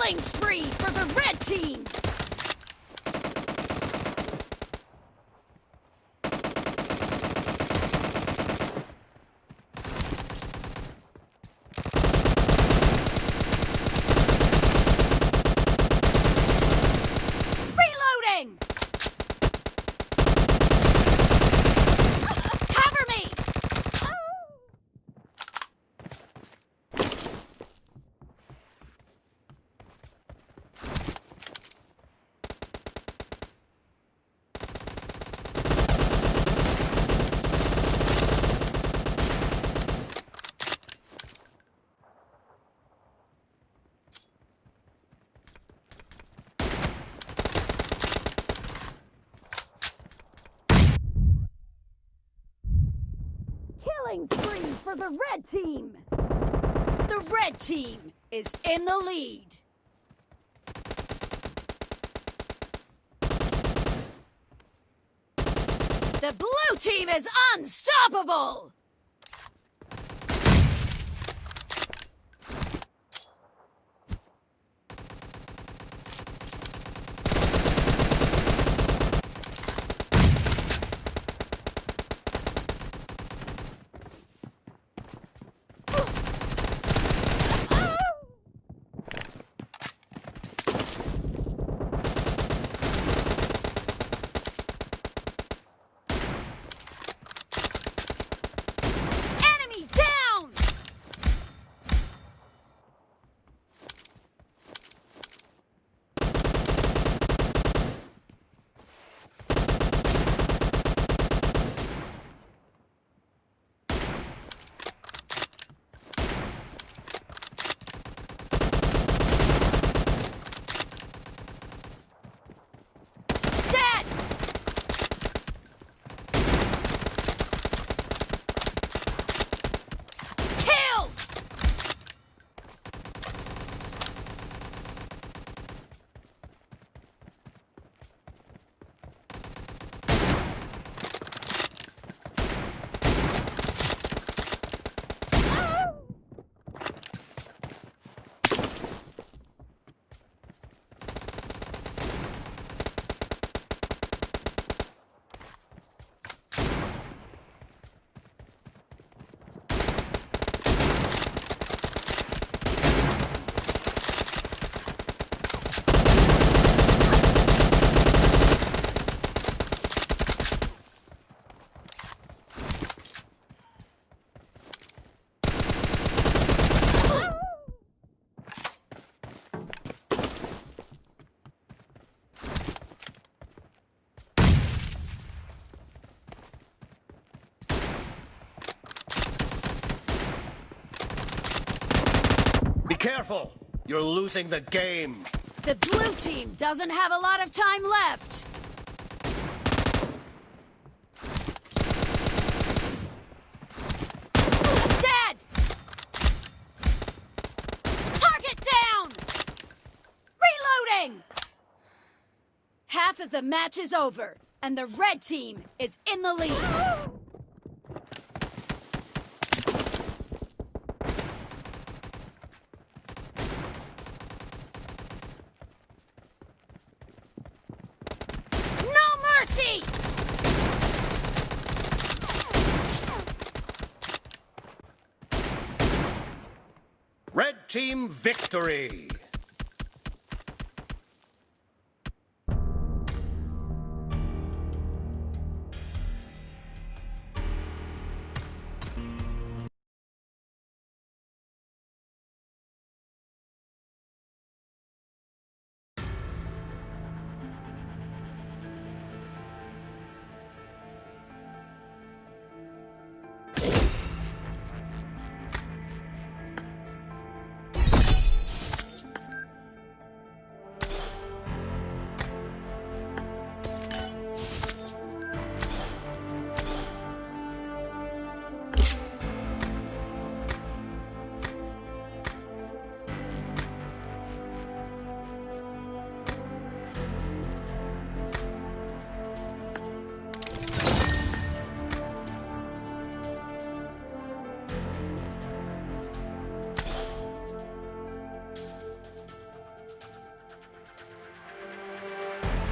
Killing spree for the red team! Reloading! Cover me! Killing spree for the red team! The red team is in the lead. The blue team is unstoppable! Be careful! You're losing the game! The blue team doesn't have a lot of time left! Dead! Target down! Reloading! Half of the match is over, and the red team is in the lead. Red team victory!